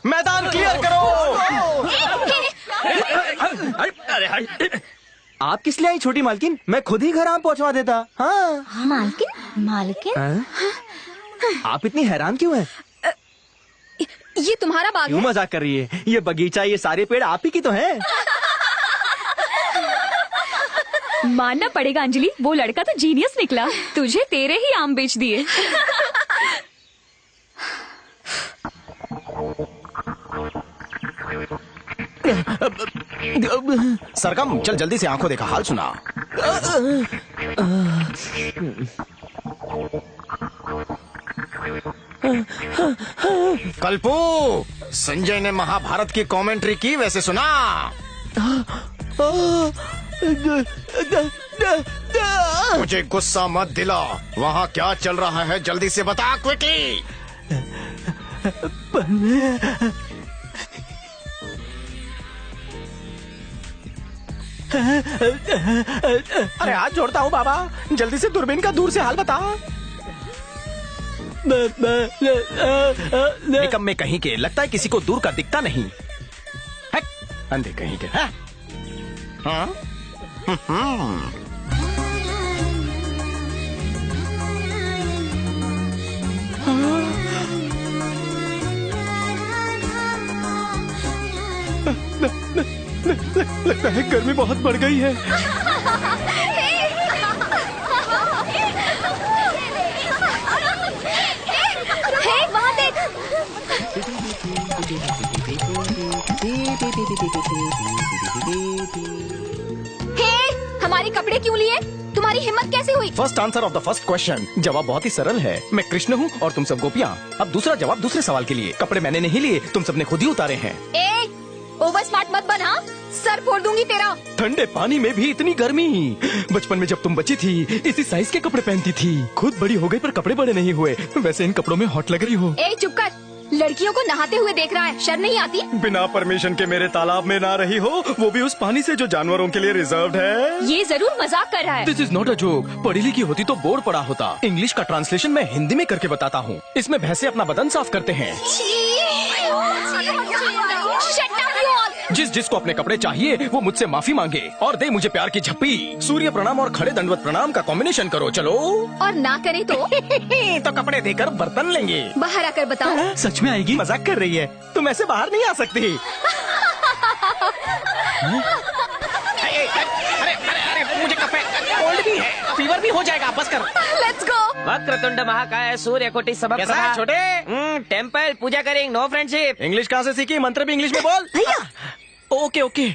मैदान क्लियर करो। अरे हट। आप किस लिए आई छोटी मालकिन? मैं खुद ही घर आम पहुंचवा देता। हाँ। मालकिन? आप इतनी हैरान क्यों हैं? ये तुम्हारा बाग क्यों है? मजाक कर रही है? ये बगीचा, ये सारे पेड़ आप ही की तो हैं। मानना पड़ेगा अंजलि, वो लड़का तो जीनियस निकला। तुझे तेरे ही आम बेच दिए। सरगम, चल जल्दी से आंखों देखा हाल सुना। कल्पू, संजय ने महाभारत की कमेंट्री की, वैसे सुना? मुझे गुस्सा मत दिला, वहाँ क्या चल रहा है जल्दी से बता, क्विकली। अरे हाथ जोड़ता हूँ बाबा, जल्दी से दूरबीन का दूर से हाल बता। निकम में कहीं के, लगता है किसी को दूर का दिखता नहीं। अंधे कहीं के। हाँ? लगता है गर्मी बहुत बढ़ गई है। वहाँ देख। हमारे कपड़े क्यों लिए? तुम्हारी हिम्मत कैसे हुई? First answer of the first question. जवाब बहुत ही सरल है, मैं कृष्ण हूँ और तुम सब गोपियाँ। अब दूसरा जवाब दूसरे सवाल के लिए। कपड़े मैंने नहीं लिए, तुम सबने खुद ही उतारे हैं। ओवर स्मार्ट मत बन, हाँ? सर फोड़ दूंगी तेरा। ठंडे पानी में भी इतनी गर्मी। बचपन में जब तुम बची थी इसी साइज के कपड़े पहनती थी। खुद बड़ी हो गई पर कपड़े बड़े नहीं हुए। वैसे इन कपड़ों में हॉट लग रही हो। चुप कर, लड़कियों को नहाते हुए देख रहा है, शर्म नहीं आती? बिना परमिशन के मेरे तालाब में ना रही हो, वो भी उस पानी से जो जानवरों के लिए रिजर्व्ड है। ये जरूर मजाक कर रहा है। This is not a joke. पढ़ी लिखी होती तो बोर्ड पढ़ा होता। इंग्लिश का ट्रांसलेशन मैं हिंदी में करके बताता हूँ। इसमें भैंसे अपना बदन साफ करते हैं। जिस जिसको अपने कपड़े चाहिए वो मुझसे माफी मांगे और दे मुझे प्यार की झप्पी। सूर्य प्रणाम और खड़े दंडवत प्रणाम का कॉम्बिनेशन करो, चलो। और ना करे तो? तो कपड़े देकर बर्तन लेंगे। बाहर आकर बताओ। सच में आएगी? मजाक कर रही है, तुम ऐसे बाहर नहीं आ सकती। अरे मुझे कफे, कोल्ड भी है, फीवर भी हो जाएगा, बस कर। Let's go. वक्रतुंड महाकाय सूर्य कोटि समप्रभा। छोटे टेम्पल पूजा करेंगे, नो फ्रेंडशिप। इंग्लिश कहाँ से सीखी? मंत्र भी इंग्लिश में बोल। Okay okay.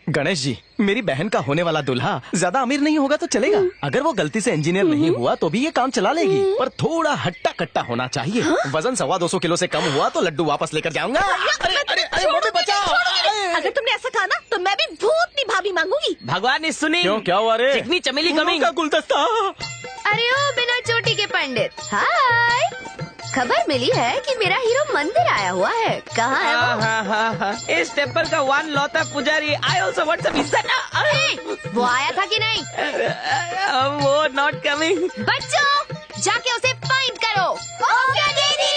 गणेश जी, मेरी बहन का होने वाला दूल्हा ज्यादा अमीर नहीं होगा तो चलेगा। अगर वो गलती से इंजीनियर नहीं हुआ तो भी ये काम चला लेगी, पर थोड़ा हट्टा कट्टा होना चाहिए। वजन 225 किलो से कम हुआ तो लड्डू वापस लेकर जाऊंगा। अरे मम्मी बचाओ। अगर तुमने ऐसा कहा ना तो मैं भी भूतनी भाभी मांगूंगी। भगवान ने सुनी। क्यों, क्या हुआ रे? चिकनी चमेली कमी का गुलदस्ता। अरे ओ बिना चोटी के पंडित, हाय। खबर मिली है कि मेरा हीरो मंदिर आया हुआ है। कहाँ है वो? इस टेम्पल का वन लौता पुजारी। I also want some visit. वो आया था कि नहीं? वो नॉट कमिंग। बच्चों, जाके उसे फाइंड करो। ओके दीदी।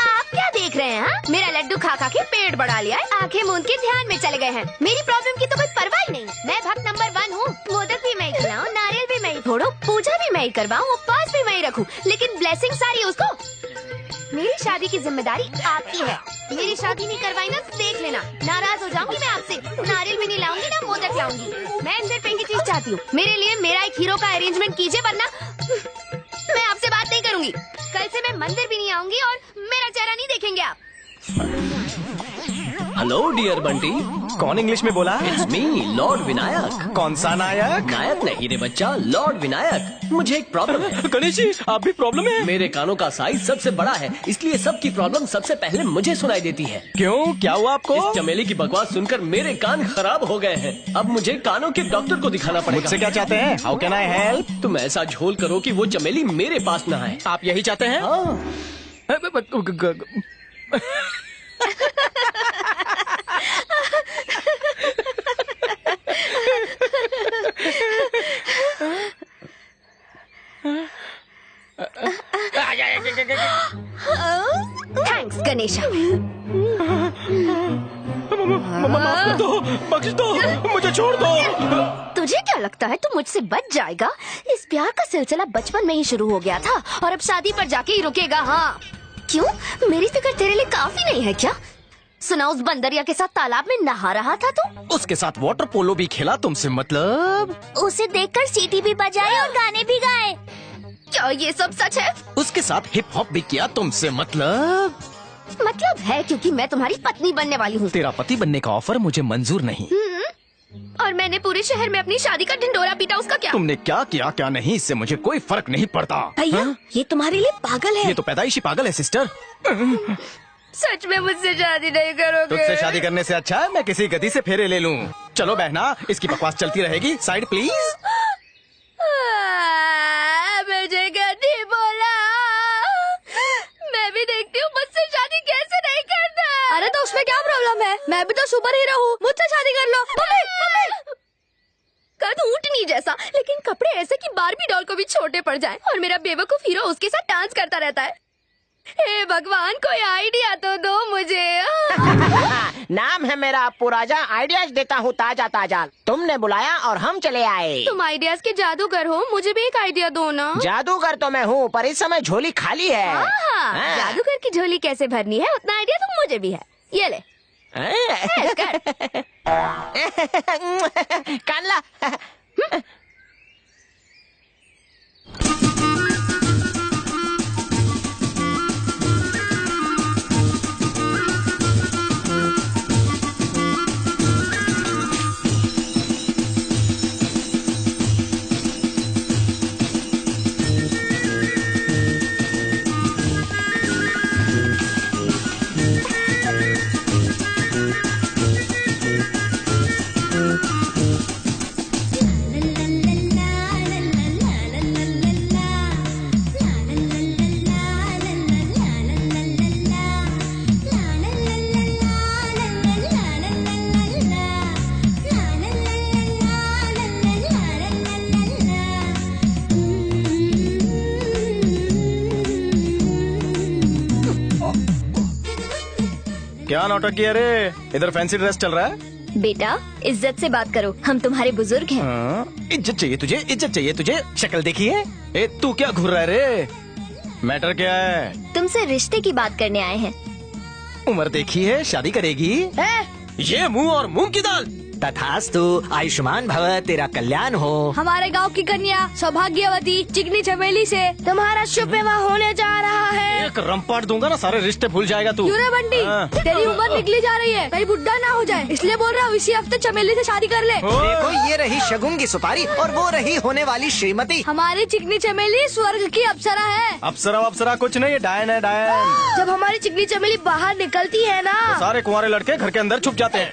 आप क्या देख रहे हैं? हाँ? मेरा लड्डू खा खा के पेट बढ़ा लिया है, आंखें मूंद के ध्यान में चले गए हैं। मेरी प्रॉब्लम की तो कोई परवाह ही नहीं। मैं भक्त नंबर 1 हूँ। मोदक भी मैं ही खिलाऊं, नारियल भी मैं ही फोड़ूं, पूजा भी मैं ही करवाऊं, उपवास भी मैं ही रखूं, लेकिन ब्लेसिंग सारी उसको। मेरी शादी की जिम्मेदारी आपकी है। मेरी शादी नहीं करवाई ना, देख लेना, नाराज हो जाऊंगी मैं आपसे। नारियल भी नहीं लाऊंगी ना मोदक लाऊंगी। मैं सिर्फ एक ही चीज चाहती हूँ, मेरे लिए मेरा एक हीरो का अरेंजमेंट कीजिए, वरना मैं आपसे बात नहीं करूंगी। कल से मैं मंदिर भी नहीं आऊंगी और मेरा चेहरा नहीं देखेंगे आप। Hello dear Bunty. कौन इंग्लिश में बोला? It's me, lord Vinayak. कौन सा नायक? नायक नहीं रे बच्चा, लॉर्ड विनायक। मुझे एक प्रॉब्लम है। गणेश जी, आप भी प्रॉब्लम है? मेरे कानों का साइज सबसे बड़ा है, इसलिए सबकी प्रॉब्लम सबसे पहले मुझे सुनाई देती है। क्यों, क्या हुआ आपको? इस चमेली की बकवास सुनकर मेरे कान खराब हो गए हैं। अब मुझे कानों के डॉक्टर को दिखाना पड़ेगा। मुझसे क्या चाहते हैं? How can I help? तुम ऐसा झोल करो कि वो चमेली मेरे पास न आए। आप यही चाहते हैं? हाँ। थैंक्स गणेशा। माफ दो, बख्श दो, मुझे छोड़ दो। तुझे क्या लगता है तू मुझसे बच जाएगा? इस प्यार का सिलसिला बचपन में ही शुरू हो गया था और अब शादी पर जाके ही रुकेगा। हाँ क्यों, मेरी फिक्र तेरे लिए काफी नहीं है क्या? सुना उस बंदरिया के साथ तालाब में नहा रहा था तू? उसके साथ वाटर पोलो भी खेला तुमसे मतलब? उसे देखकर सीटी भी बजाई और गाने भी गाए। क्या ये सब सच है? उसके साथ हिप हॉप भी किया तुमसे मतलब? मतलब है, क्योंकि मैं तुम्हारी पत्नी बनने वाली हूँ। तेरा पति बनने का ऑफर मुझे मंजूर नहीं। और मैंने पूरे शहर में अपनी शादी का ढिंढोरा पीटा, उसका क्या? तुमने क्या किया क्या नहीं, इससे मुझे कोई फर्क नहीं पड़ता। भैया, ये तुम्हारे लिए पागल है। ये तो पैदाइशी पागल है सिस्टर। सच में मुझसे शादी नहीं करोगे? तुझसे शादी करने से अच्छा है मैं किसी गधी से फेरे ले लूं। चलो बहना, इसकी बकवास चलती रहेगी, साइड प्लीज। मुझे गधी बोला। मैं भी देखती हूँ मुझसे शादी कैसे नहीं करता। अरे तो उसमें क्या प्रॉब्लम है? मैं भी तो सुपर हीरो हूँ, मुझसे शादी कर लो। कद ऊँटनी जैसा, लेकिन कपड़े ऐसे कि बारबी डॉल को भी छोटे पड़ जाएं और मेरा बेवकूफ हीरो उसके साथ डांस करता रहता है। हे भगवान, कोई आइडिया तो दो मुझे। नाम है मेरा अप्पू राजा, आइडियाज देता हूँ ताजा ताजा। तुमने बुलाया और हम चले आए। तुम आइडियाज के जादूगर हो, मुझे भी एक आइडिया दो ना। जादूगर तो मैं हूँ, पर इस समय झोली खाली है। हाँ। जादूगर की झोली कैसे भरनी है उतना आइडिया तो मुझे भी है। ये ले। कानला। क्या नौटंकी है रे? इधर फैंसी ड्रेस चल रहा है? बेटा इज्जत से बात करो, हम तुम्हारे बुजुर्ग हैं। इज्जत चाहिए तुझे, इज्जत चाहिए तुझे। शक्ल देखी है? ए तू क्या घूर रहा है रे? मैटर क्या है? तुमसे रिश्ते की बात करने आए हैं। उम्र देखी है, शादी करेगी? ये मुंह और मूंग की दाल। तथास्तु, आयुष्मान भव, तेरा कल्याण हो। हमारे गांव की कन्या सौभाग्यवती चिकनी चमेली से तुम्हारा शुभ विवाह होने जा रहा है। एक रंपाट दूंगा ना, सारे रिश्ते भूल जाएगा तू। क्यों रे बंटी, तेरी उम्र निकली जा रही है, कहीं बुढ़ा ना हो जाए, इसलिए बोल रहा हूँ इसी हफ्ते चमेली से शादी कर ले। देखो, ये रही शगुन की सुपारी और वो रही होने वाली श्रीमती। हमारी चिकनी चमेली स्वर्ग की अप्सरा है। अप्सरा कुछ नहीं, डायन है डायन। जब हमारी चिकनी चमेली बाहर निकलती है ना, तो सारे कुंवारे लड़के घर के अंदर छुप जाते हैं।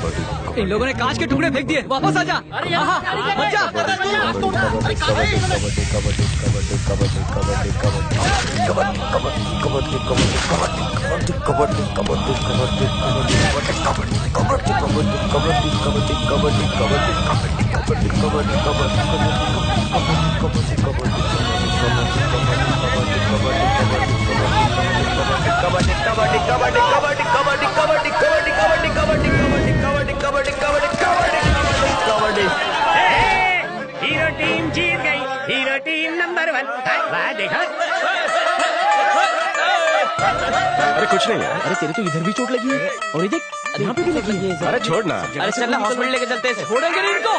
इन लोगों ने कांच के टुकड़े फेंक दिए, वापस आ जा। मत जा। हीरो टीम जीत गई, हीरो टीम नंबर 1। वाह देखा। अरे कुछ नहीं यार। अरे तेरे तो इधर भी चोट लगी है और इधर यहाँ पे भी लगी है। अरे छोड़ ना। अरे चल हॉस्पिटल लेके चलते हैं, छोड़ेंगे नहीं इनको।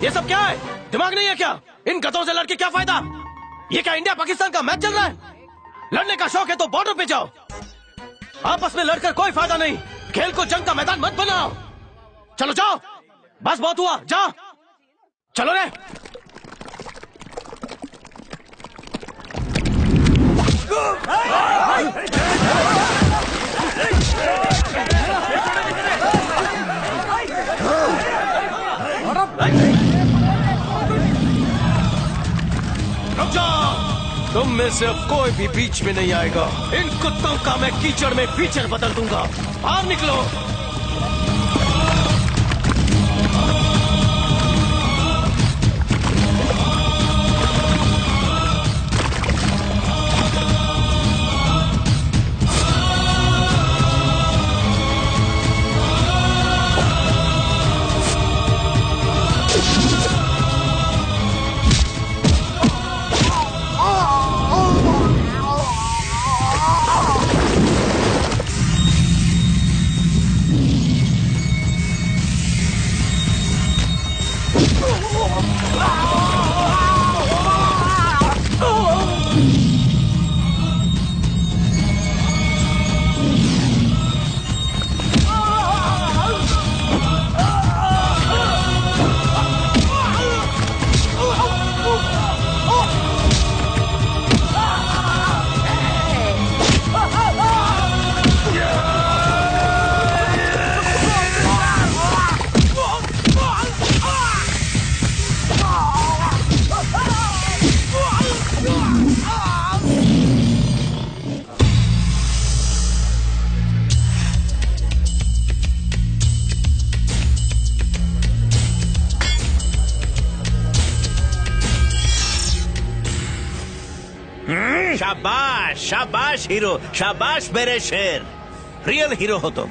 ये सब क्या है? दिमाग नहीं है क्या? इन गधों से लड़के क्या फायदा? ये क्या इंडिया पाकिस्तान का मैच चल रहा है? लड़ने का शौक है तो बॉर्डर पे जाओ। आपस में लड़कर कोई फायदा नहीं। खेल को जंग का मैदान मत बनाओ। चलो जाओ, बस बहुत हुआ, जा चलो रे। रुक जाओ, तुम में से अब कोई भी बीच में नहीं आएगा। इन कुत्तों का मैं कीचड़ में फीचर बदल दूंगा। बाहर निकलो। शाबाश शाबाश हीरो, शाबाश मेरे शेर। रियल हीरो हो तुम।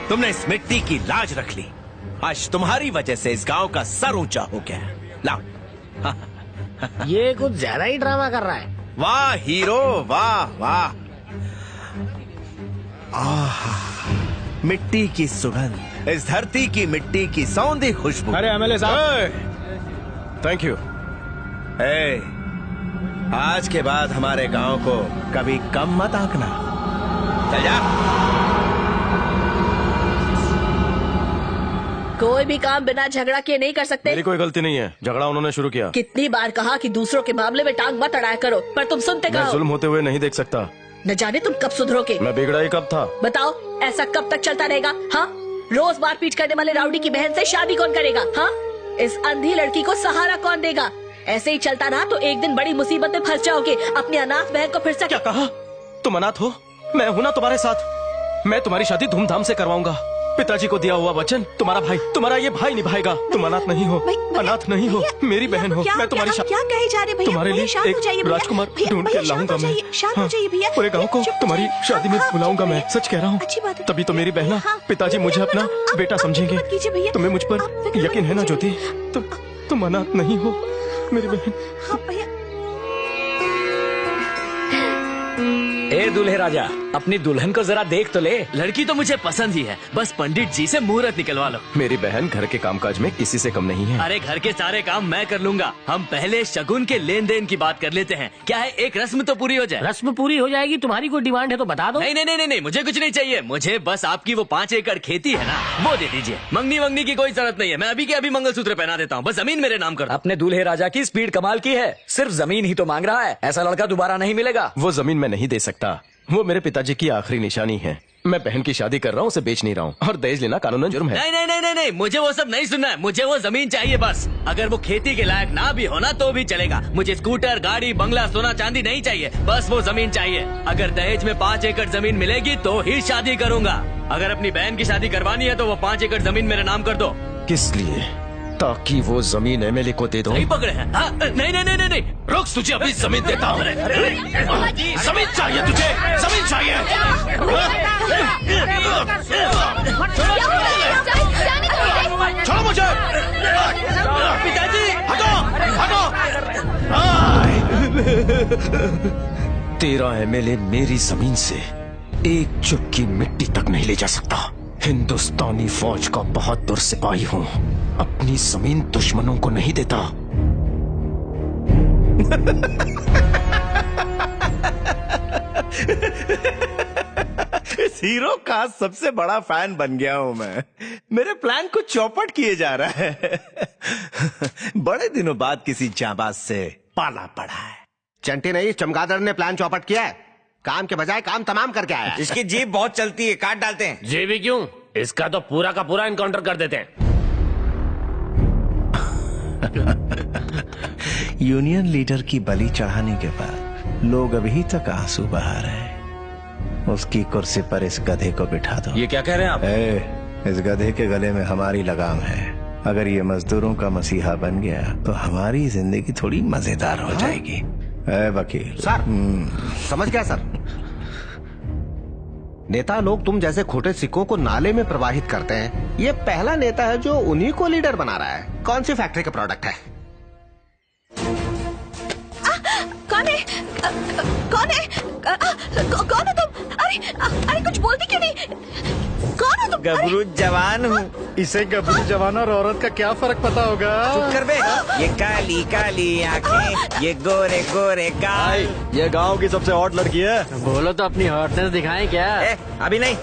तुमने इस मिट्टी की लाज रख ली। आज तुम्हारी वजह से इस गांव का सर ऊंचा हो गया। लाओ। ये कुछ ज्यादा ही ड्रामा कर रहा है। वाह हीरो, वाह वाह। मिट्टी की सुगंध, इस धरती की मिट्टी की सौंधी खुशबू। अरे एमएलए साहब, थैंक यू। आज के बाद हमारे गांव को कभी कम मत आंकना। चल जा। कोई भी काम बिना झगड़ा किए नहीं कर सकते। मेरी कोई गलती नहीं है, झगड़ा उन्होंने शुरू किया। कितनी बार कहा कि दूसरों के मामले में टांग मत अड़ाया करो, पर तुम सुनते मैं कहो। जुल्म होते हुए नहीं देख सकता। न जाने तुम कब सुधरोगे। मैं बिगड़ा ही कब था? बताओ, ऐसा कब तक चलता रहेगा? हाँ, रोज मारपीट करने वाले राउडी की बहन से शादी कौन करेगा? हाँ, इस अंधी लड़की को सहारा कौन देगा? ऐसे ही चलता रहा तो एक दिन बड़ी मुसीबत में फंस जाओगे। अपनी अनाथ बहन को फिर से क्या कहा? तुम अनाथ हो? मैं हूं ना तुम्हारे साथ। मैं तुम्हारी शादी धूमधाम से करवाऊंगा। पिताजी को दिया हुआ वचन तुम्हारा भाई, तुम्हारा ये भाई निभाएगा। तुम अनाथ नहीं हो, अनाथ नहीं हो, मेरी बहन हो। मैं तुम्हारी क्या कहे जा रहे भैया? तुम्हारे लिए एक राजकुमार ढूंढ के लाऊंगा मैं। पूरे गांव को तुम्हारी शादी में बुलाऊंगा मैं। सच कह रहा हूँ। तभी तो मेरी बहना, पिताजी मुझे अपना बेटा समझेंगे। तुम्हें मुझ पर यकीन है ना ज्योति? तुम अनाथ नहीं हो मेरी बहन। ए दूल्हे राजा, अपनी दुल्हन को जरा देख तो ले। लड़की तो मुझे पसंद ही है, बस पंडित जी से मुहूर्त निकलवा लो। मेरी बहन घर के कामकाज में किसी से कम नहीं है। अरे घर के सारे काम मैं कर लूंगा। हम पहले शगुन के लेन देन की बात कर लेते हैं। क्या है, एक रस्म तो पूरी हो जाए। रस्म पूरी हो जाएगी, तुम्हारी कोई डिमांड है तो बता दो। नहीं नहीं नहीं नहीं, मुझे कुछ नहीं चाहिए। मुझे बस आपकी वो 5 एकड़ खेती है ना, वो दे दीजिए। मंगनी वंगनी की कोई जरूरत नहीं है, मैं अभी के अभी मंगलसूत्र पहना देता हूँ। बस जमीन मेरे नाम कर। अपने दूल्हे राजा की स्पीड कमाल की है, सिर्फ जमीन ही तो मांग रहा है। ऐसा लड़का दोबारा नहीं मिलेगा। वो जमीन मैं नहीं दे सकता, वो मेरे पिताजी की आखिरी निशानी है। मैं बहन की शादी कर रहा हूँ, उसे बेच नहीं रहा हूँ, और दहेज लेना कानूनन जुर्म है। नहीं नहीं नहीं नहीं नहीं, मुझे वो सब नहीं सुनना है। मुझे वो जमीन चाहिए बस। अगर वो खेती के लायक ना भी होना तो भी चलेगा। मुझे स्कूटर, गाड़ी, बंगला, सोना चांदी नहीं चाहिए, बस वो जमीन चाहिए। अगर दहेज में 5 एकड़ जमीन मिलेगी तो ही शादी करूंगा। अगर अपनी बहन की शादी करवानी है तो वो 5 एकड़ जमीन मेरे नाम कर दो। किस लिए? ताकि वो जमीन एमएलए को दे दो। नहीं पकड़े हैं? हाँ? नहीं नहीं नहीं नहीं, रुक, तुझे अभी जमीन देता हूँ। जमीन चाहिए तुझे, जमीन चाहिए। छोड़ो मुझे। पिताजी हटो, हटो। तेरा एमएलए मेरी जमीन से एक चुटकी मिट्टी तक नहीं ले जा सकता। हिंदुस्तानी फौज का बहादुर सिपाही हूँ, अपनी जमीन दुश्मनों को नहीं देता। इस हीरो का सबसे बड़ा फैन बन गया हूँ मैं। मेरे प्लान को चौपट किए जा रहा है। बड़े दिनों बाद किसी जाबाज से पाला पड़ा है। चंटी नहीं, चमगादड़ ने प्लान चौपट किया है। काम के बजाय काम तमाम करके आया है। इसकी जीप बहुत चलती है, काट डालते हैं। जी भी क्यों, इसका तो पूरा का पूरा इनकाउंटर कर देते हैं। यूनियन लीडर की बलि चढ़ाने के बाद लोग अभी तक आंसू बहा रहे हैं। उसकी कुर्सी पर इस गधे को बिठा दो। ये क्या कह रहे हैं आप? इस गधे के गले में हमारी लगाम है। अगर ये मजदूरों का मसीहा बन गया तो हमारी जिंदगी थोड़ी मजेदार हो जाएगी। वकील सर, समझ गया सर। नेता लोग तुम जैसे खोटे सिक्कों को नाले में प्रवाहित करते हैं। ये पहला नेता है जो उन्हीं को लीडर बना रहा है। कौन सी फैक्ट्री का प्रोडक्ट है? कौन है? कौन है? कौन हो तुम? अरे कुछ बोलती क्यों नहीं? कौन हो तुम? गबरू जवान हूँ। इसे गबरू जवान और औरत का क्या फर्क पता होगा? चुप कर बे। ये काली काली आंखें, ये गोरे गोरे गाल। ये गांव की सबसे हॉट लड़की है। बोलो तो अपनी हॉटनेस दिखाएं क्या? अभी नहीं।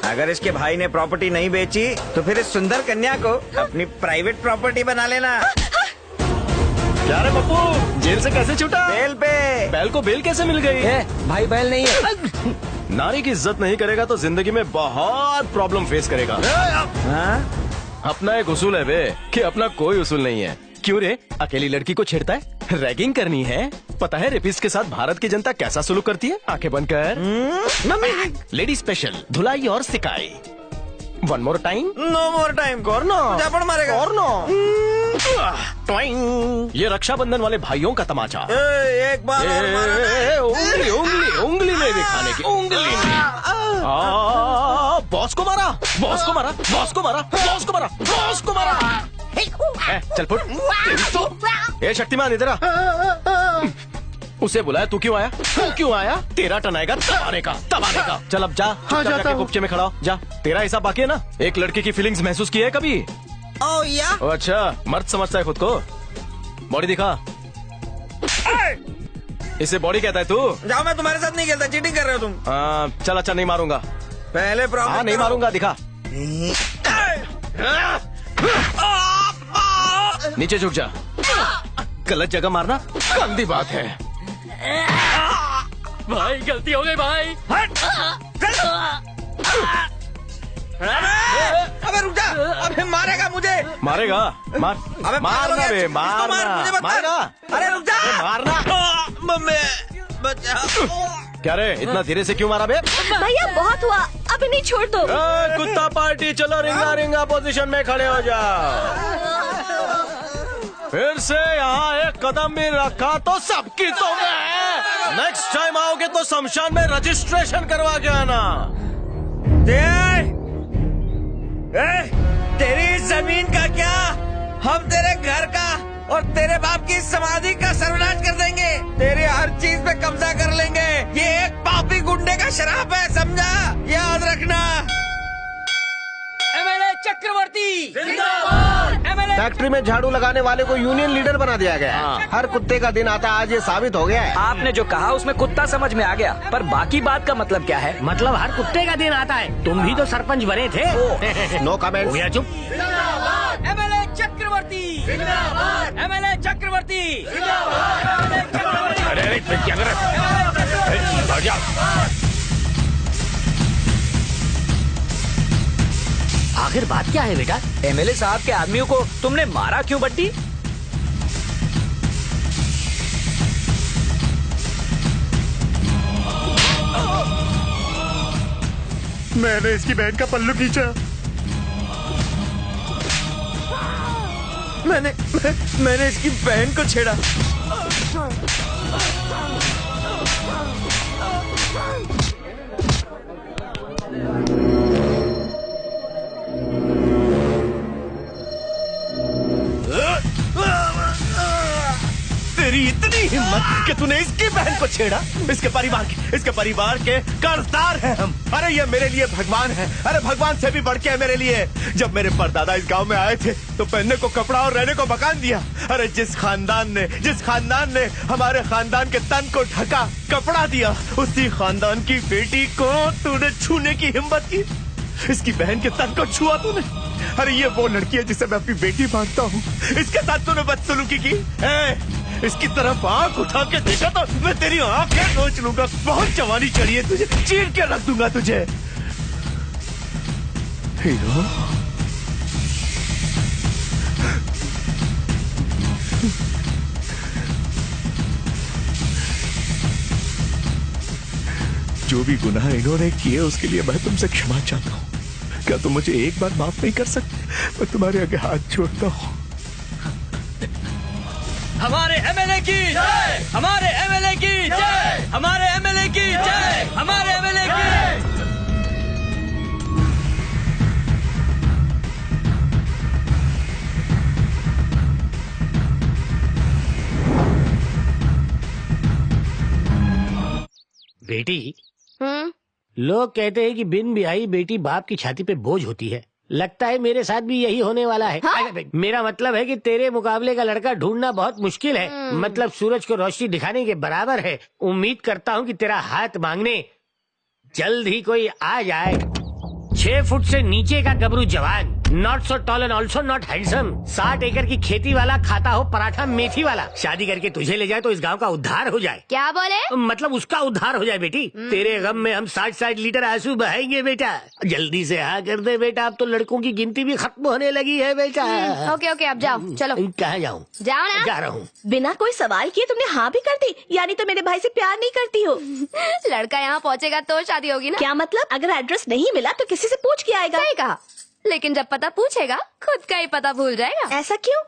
अगर इसके भाई ने प्रॉपर्टी नहीं बेची तो फिर इस सुंदर कन्या को अपनी प्राइवेट प्रॉपर्टी बना लेना। क्या रे पप्पू, जेल से कैसे छूटा? बेल पे। बैल को बेल कैसे मिल गई? भाई बैल नहीं है। नारी की इज्जत नहीं करेगा तो जिंदगी में बहुत प्रॉब्लम फेस करेगा। अपना एक उसूल है बे कि अपना कोई उसूल नहीं है। क्यों रे, अकेली लड़की को छेड़ता है? रैगिंग करनी है? पता है रेपिस्ट के साथ भारत की जनता कैसा सलूक करती है? आंखें बंद कर। लेडी स्पेशल धुलाई और सिकाई। One more time. No more time. कॉर्नो झापड़ मारेगा। ये रक्षाबंधन वाले भाइयों का तमाचा। एक बार और मारा ना। उंगली उंगली उंगली में दिखाने की। उंगली में। बॉस को मारा, बॉस को मारा, बॉस को मारा, बॉस को मारा, बॉस को मारा। चल फुट। ए शक्तिमान इधर आ। उसे बुलाया, तू क्यों आया? तू क्यों आया? तेरा टन आएगा तबाने का, तबाने का। चल अब जा। हाँ, जाके कुप्चे में खड़ा हो, जा। तेरा हिसाब बाकी है ना? एक लड़की की फीलिंग्स महसूस की है कभी? ओ या। अच्छा, मर्द समझता है खुद को। बॉडी दिखा। इसे बॉडी कहता है तू? जाओ, मैं तुम्हारे साथ नहीं खेलता। चीटिंग कर रहे हो तुम। चल अच्छा, नहीं मारूंगा। पहले प्रॉब्लम। हाँ, नहीं मारूंगा, दिखा। नीचे झुक जा। गलत जगह मारना गंदी बात है। भाई गलती हो गई भाई। अबे रुक जा। अबे मारेगा मुझे। मारेगा? मार। अबे मारना बे, मारना। मारेगा। अरे रुक जा। मारना। मम्मी बचा। क्या रे, इतना धीरे से क्यों मारा बे? भैया बहुत हुआ, अभी नहीं, छोड़ दो। कुत्ता पार्टी, चलो रिंगा रिंगा पोजीशन में खड़े हो जाओ। फिर से यहाँ एक कदम भी रखा तो सबकी तो मैं। नेक्स्ट टाइम आओगे तो शमशान में रजिस्ट्रेशन करवा के आना। तेरी जमीन का क्या, हम तेरे घर का और तेरे बाप की समाधि का सर्वनाश कर देंगे। तेरी हर चीज पे कब्जा कर लेंगे। ये एक पापी गुंडे का शराब है, समझा? याद रखना। एमएलए चक्रवर्ती फैक्ट्री में झाड़ू लगाने वाले को यूनियन लीडर बना दिया गया। हर कुत्ते का दिन आता, आज ये साबित हो गया है। आपने जो कहा उसमें कुत्ता समझ में आ गया, पर बाकी बात का मतलब क्या है? मतलब हर कुत्ते का दिन आता है। तुम भी तो सरपंच बने थे। No comment. हो गया चुप। MLA Chakravarti, MLA Chakravarti. अरे क्या कर रहे हो? आखिर बात क्या है बेटा? एमएलए साहब के आदमियों को तुमने मारा क्यों बट्टी? मैंने इसकी बहन का पल्लू खींचा। मैंने इसकी बहन को छेड़ा। तेरी इतनी हिम्मत कि तूने इसकी बहन को छेड़ा। इसके परिवार के कर्जदार हैं हम। अरे ये मेरे लिए भगवान है। अरे भगवान से भी बढ़ के है मेरे लिए। जब मेरे परदादा इस गांव में आए थे तो पहनने को कपड़ा और रहने को मकान दिया। अरे जिस खानदान ने हमारे खानदान के तन को ढका, कपड़ा दिया, उसी खानदान की बेटी को तूने छूने की हिम्मत की। इसकी बहन के तन को छुआ तूने। अरे ये वो लड़की है जिसे मैं अपनी बेटी मानता हूँ। इसके साथ तूने बदसलूकी की। इसकी तरफ आंख उठा के देखा तो मैं तेरी आंखें नोच लूंगा। बहुत जवानी चढ़ी है तुझे, चीर के रख दूंगा तुझे। हीरो, जो भी गुनाह इन्होंने किए उसके लिए मैं तुमसे क्षमा चाहता हूँ। क्या तुम मुझे एक बार माफ नहीं कर सकते? मैं तुम्हारे आगे हाथ जोड़ता हूँ। हमारे एमएलए की जय, हमारे एमएलए की जय, हमारे एमएलए की जय, हमारे एमएलए की। बेटी, लोग कहते हैं कि बिन ब्याही बेटी बाप की छाती पे बोझ होती है। लगता है मेरे साथ भी यही होने वाला है। हाँ? मेरा मतलब है कि तेरे मुकाबले का लड़का ढूंढना बहुत मुश्किल है। मतलब सूरज को रोशनी दिखाने के बराबर है। उम्मीद करता हूँ कि तेरा हाथ मांगने जल्द ही कोई आ जाए। 6 फुट से नीचे का गबरू जवान, not so tall and also not handsome, 60 एकड़ की खेती वाला, खाता हो पराठा मेथी वाला, शादी करके तुझे ले जाए तो इस गांव का उद्धार हो जाए। क्या बोले? मतलब उसका उद्धार हो जाए बेटी। तेरे गम में हम 60 लीटर आंसू बहाएंगे बेटा। जल्दी से हाँ कर दे बेटा, अब तो लड़कों की गिनती भी खत्म होने लगी है बेटा। ओके ओके, अब जाओ। चलो। कहाँ जाऊँ? जाओ ना। जा रहा हूँ। बिना कोई सवाल किए तुमने हाँ भी कर दी, यानी तो मेरे भाई से प्यार नहीं करती हो। लड़का यहाँ पहुँचेगा तो शादी होगी ना। क्या मतलब? अगर एड्रेस नहीं मिला तो किसी से पूछ के आएगा। सही कहा, लेकिन जब पता पूछेगा खुद का ही पता भूल जाएगा। ऐसा क्यों?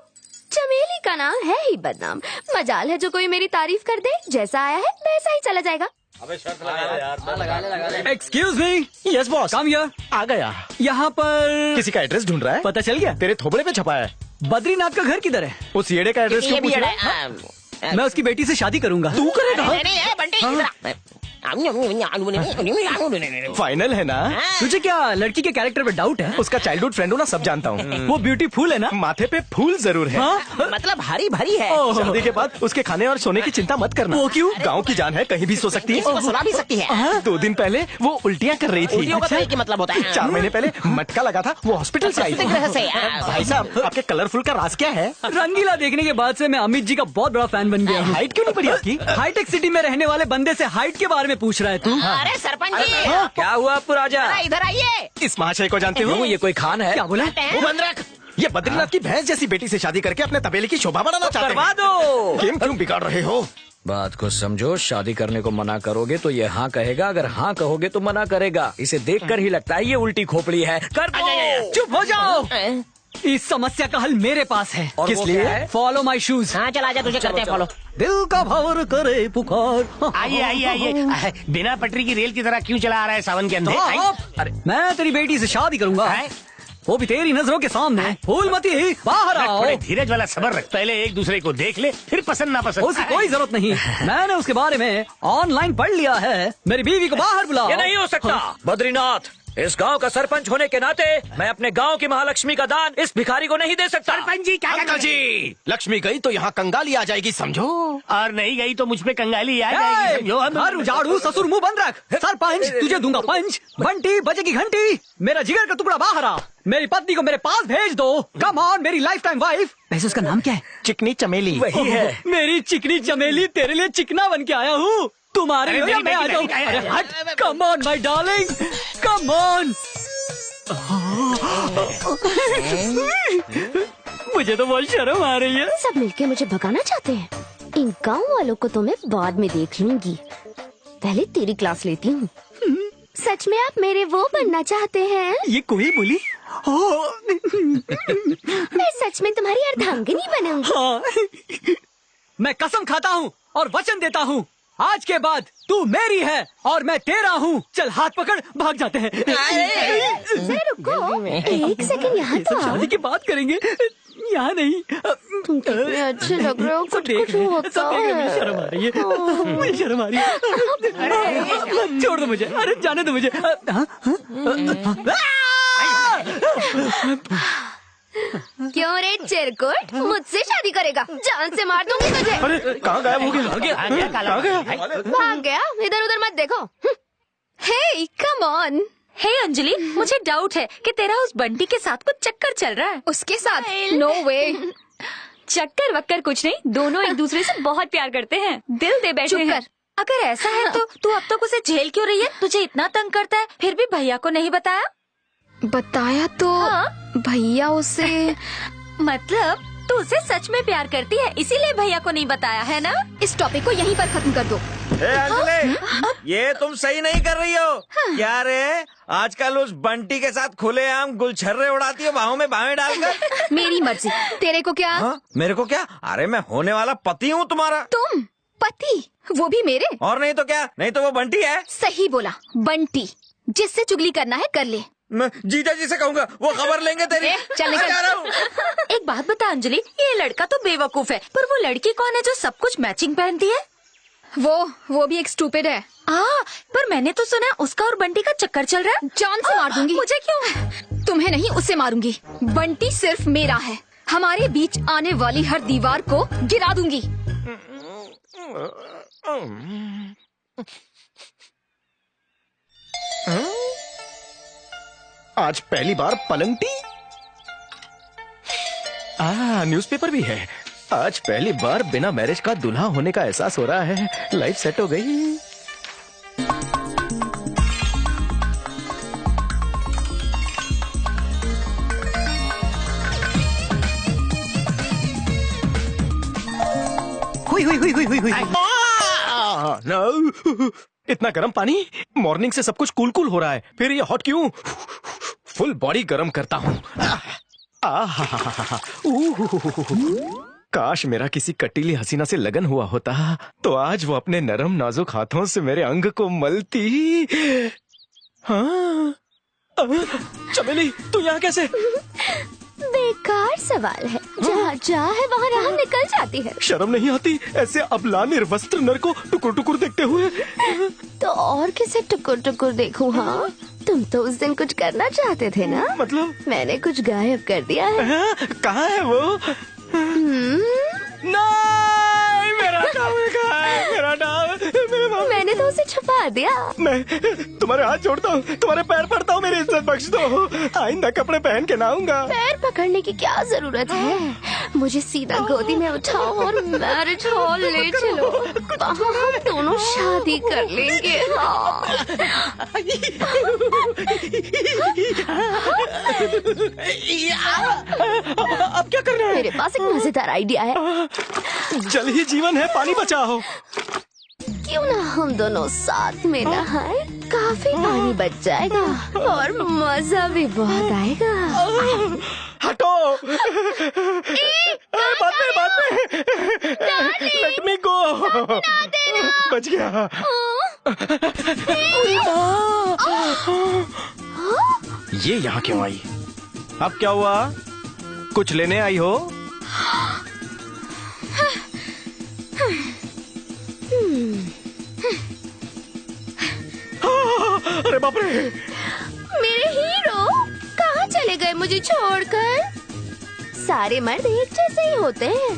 चमेली का नाम है ही बदनाम। मजाल है जो कोई मेरी तारीफ कर दे, जैसा आया है वैसा ही चला जाएगा। Excuse me. Yes boss. Come here. आ गया। यहाँ पर किसी का एड्रेस ढूंढ रहा है? पता चल गया? तेरे थोबड़े पे छपा है। बद्रीनाथ का घर किधर है? उस येड़े का एड्रेस क्यों पूछ रहा है? मैं उसकी बेटी से शादी करूंगा। तू करेगा? बंटी, फाइनल है ना? तुझे क्या लड़की के कैरेक्टर पे डाउट है? उसका चाइल्डहुड फ्रेंड हूँ ना, सब जानता हूँ। वो ब्यूटीफुल है ना? माथे पे फूल जरूर है। मतलब हरी भरी है। शादी के बाद उसके खाने और सोने की चिंता मत करना। वो क्यों? गाँव की जान है, कहीं भी सो सकती है, सुला भी सकती है। 2 दिन पहले वो उल्टियाँ कर रही थी। अच्छा? मतलब होता है 4 महीने पहले मटका लगा था, वो हॉस्पिटल से आई थी। भाई साहब, आपके कलरफुल का राज क्या है? रंगीला देखने के बाद से मैं अमित जी का बहुत बड़ा फैन बन गया हूँ। हाइट क्यों नहीं बढ़ी आपकी? हाईटेक सिटी में रहने वाले बंदे से हाइट के बारे में पूछ रहा है तू? अरे सरपंच जी, क्या हुआ आपको राजा? इधर आइए। इस महाशय को जानते हो? ये कोई खान है? क्या बोला? वो बंद रख। ये बद्रीनाथ की भैंस जैसी बेटी से शादी करके अपने तबेले की शोभा बढ़ाना चाहते हैं। करवा दो। गेम क्यों बिगाड़ रहे हो? बात को समझो, शादी करने को मना करोगे तो ये हाँ कहेगा, अगर हाँ कहोगे तो मना करेगा। इसे देखकर ही लगता है ये उल्टी खोपड़ी है। कर दो। चुप हो जाओ। इस समस्या का हल मेरे पास है। किस लिए? Follow my shoes. हाँ चल आजा, तुझे करते हैं फॉलो। दिल का भंवर करे पुकार। आइए आइए आइए। बिना पटरी की रेल की तरह क्यों चला आ रहा है सावन के अंदर? अरे मैं तेरी बेटी से शादी करूंगा। वो भी तेरी नजरों के सामने। फूलमती बाहर आओ। थोड़े धीरज वाला सबर रख, पहले एक दूसरे को देख ले, फिर पसंद ना पसंद। उसकी कोई जरूरत नहीं, मैंने उसके बारे में ऑनलाइन पढ़ लिया है। मेरी बीवी को बाहर बुलाओ। ये नहीं हो सकता बद्रीनाथ। इस गांव का सरपंच होने के नाते मैं अपने गांव की महालक्ष्मी का दान इस भिखारी को नहीं दे सकता। सरपंच जी क्या अंकल जी, लक्ष्मी गई तो यहाँ कंगाली आ जाएगी, समझो। और नहीं गई तो मुझ पे कंगाली आ जाएगी, समझो। हर उजाड़ू ससुर मुंह बंद रख। सरपंच तुझे दूंगा पंच। बंटी बजेगी घंटी। मेरा जिगर का टुकड़ा बाहर आ। मेरी पत्नी को मेरे पास भेज दो। कम ऑन, मेरी लाइफ टाइम वाइफ। वैसे उसका नाम क्या है? चिकनी चमेली। वही है। मेरी चिकनी चमेली, तेरे लिए चिकना बन के आया हूँ। तुम्हारे लिए मैं आ जाऊँ। अरे हट, come on my darling, come on. मुझे तो बहुत शर्म आ रही है। सब मिलके मुझे भगाना चाहते हैं। इन गांव वालों को तो मैं बाद में देख लूंगी, पहले तेरी क्लास लेती हूँ। सच में आप मेरे वो बनना चाहते हैं? ये कोई बोली? मैं सच में तुम्हारी अर्धांगिनी बनूंगी। हाँ। मैं कसम खाता हूँ और वचन देता हूँ, आज के बाद तू मेरी है और मैं तेरा हूँ। चल हाथ पकड़, भाग जाते हैं। जरा रुको, एक सेकंड यहाँ तो आओ। शादी की बात करेंगे, यहाँ नहीं। तुम कितने अच्छे लग रहे हो। कुछ होता है। शर्म आ रही है, मुझे शर्म आ रही है। छोड़ दो मुझे, अरे जाने दो मुझे। क्यों रे चिरकुट, मुझसे शादी करेगा? जान से मार दूंगी तुझे। अरे कहाँ गायब हो गया? कहाँ गया? भाग गया, इधर उधर मत देखो। हे कम ऑन। हे अंजलि, मुझे डाउट है कि तेरा उस बंटी के साथ कुछ चक्कर चल रहा है। उसके साथ? नो वे। चक्कर वक्कर कुछ नहीं, दोनों एक दूसरे से बहुत प्यार करते हैं, दिल दे बैठे हैं। अगर ऐसा है तो तू अब तक उसे झेल क्यों रही है? तुझे इतना तंग करता है, फिर भी भैया को नहीं बताया? बताया तो भैया उसे मतलब तू उसे सच में प्यार करती है, इसीलिए भैया को नहीं बताया है ना? इस टॉपिक को यहीं पर खत्म कर दो। अंजलि, ये तुम सही नहीं कर रही हो। क्या रे, आजकल उस बंटी के साथ खुलेआम गुलछर्रे उड़ाती हो, बाहों में बाहें डालकर। मेरी मर्जी, तेरे को क्या? मेरे को क्या? अरे मैं होने वाला पति हूँ तुम्हारा। तुम पति? वो भी मेरे? और नहीं तो क्या, नहीं तो वो बंटी है। सही बोला, बंटी। जिससे चुगली करना है कर ले। मैं जीजा जी से कहूँगा, वो खबर लेंगे तेरी। चल निकल। जा रहा हूँ। एक बात बता अंजलि, ये लड़का तो बेवकूफ है, पर वो लड़की कौन है जो सब कुछ मैचिंग पहनती है? वो भी एक स्टूपिड है। पर मैंने तो सुना उसका और बंटी का चक्कर चल रहा है। जान से मार दूंगी। मुझे क्यों? तुम्हें नहीं, उसे मारूंगी। बंटी सिर्फ मेरा है, हमारे बीच आने वाली हर दीवार को गिरा दूंगी। आज पहली बार पलंगटी। न्यूज़पेपर भी है। आज पहली बार बिना मैरिज का दूल्हा होने का एहसास हो रहा है। लाइफ सेट हो गई। हुई। इतना गर्म पानी? मॉर्निंग से सब कुछ कूल कूल हो रहा है, फिर ये हॉट क्यों? फुल बॉडी गर्म करता हूँ। काश मेरा किसी कटीली हसीना से लगन हुआ होता तो आज वो अपने नरम नाजुक हाथों से मेरे अंग को मलती। हाँ, चमेली तू यहाँ कैसे? बेकार सवाल है, जहाँ जा है वहाँ राह निकल जाती है। शर्म नहीं आती ऐसे अबला निर्वस्त्र नर को टुकुर टुकुर देखते हुए? तो और किसे टुकुर टुकुर देखूं? हाँ, तुम तो उस दिन कुछ करना चाहते थे ना? मतलब? मैंने कुछ गायब कर दिया है। कहाँ है वो? नहीं, मेरा डाव कहाँ है? मेरा डाव मैंने तो उसे छुपा दिया। मैं तुम्हारे हाथ जोड़ता हूँ, तुम्हारे पैर पड़ता हूँ, मेरी इज्जत बख्श दो। आइंदा कपड़े पहन के ना आऊंगा। पैर पकड़ने की क्या जरूरत है? मुझे सीधा गोदी में उठाओ और मैरिज हॉल ले चलो, वहाँ हम दोनों शादी कर लेंगे। अब क्या करना है? मेरे पास एक मजेदार आइडिया है। जल ही जीवन है, पानी बचाओ। क्यों ना हम दोनों साथ में नहाएं? काफी पानी बच जाएगा और मजा भी बहुत आएगा। हटो। बात में लेट मी गो। बच गया। ये यहाँ क्यों आई? अब क्या हुआ? कुछ लेने आई हो? अरे बाप रे! मेरे हीरो कहाँ चले गए मुझे छोड़कर? सारे मर्द एक जैसे ही होते हैं,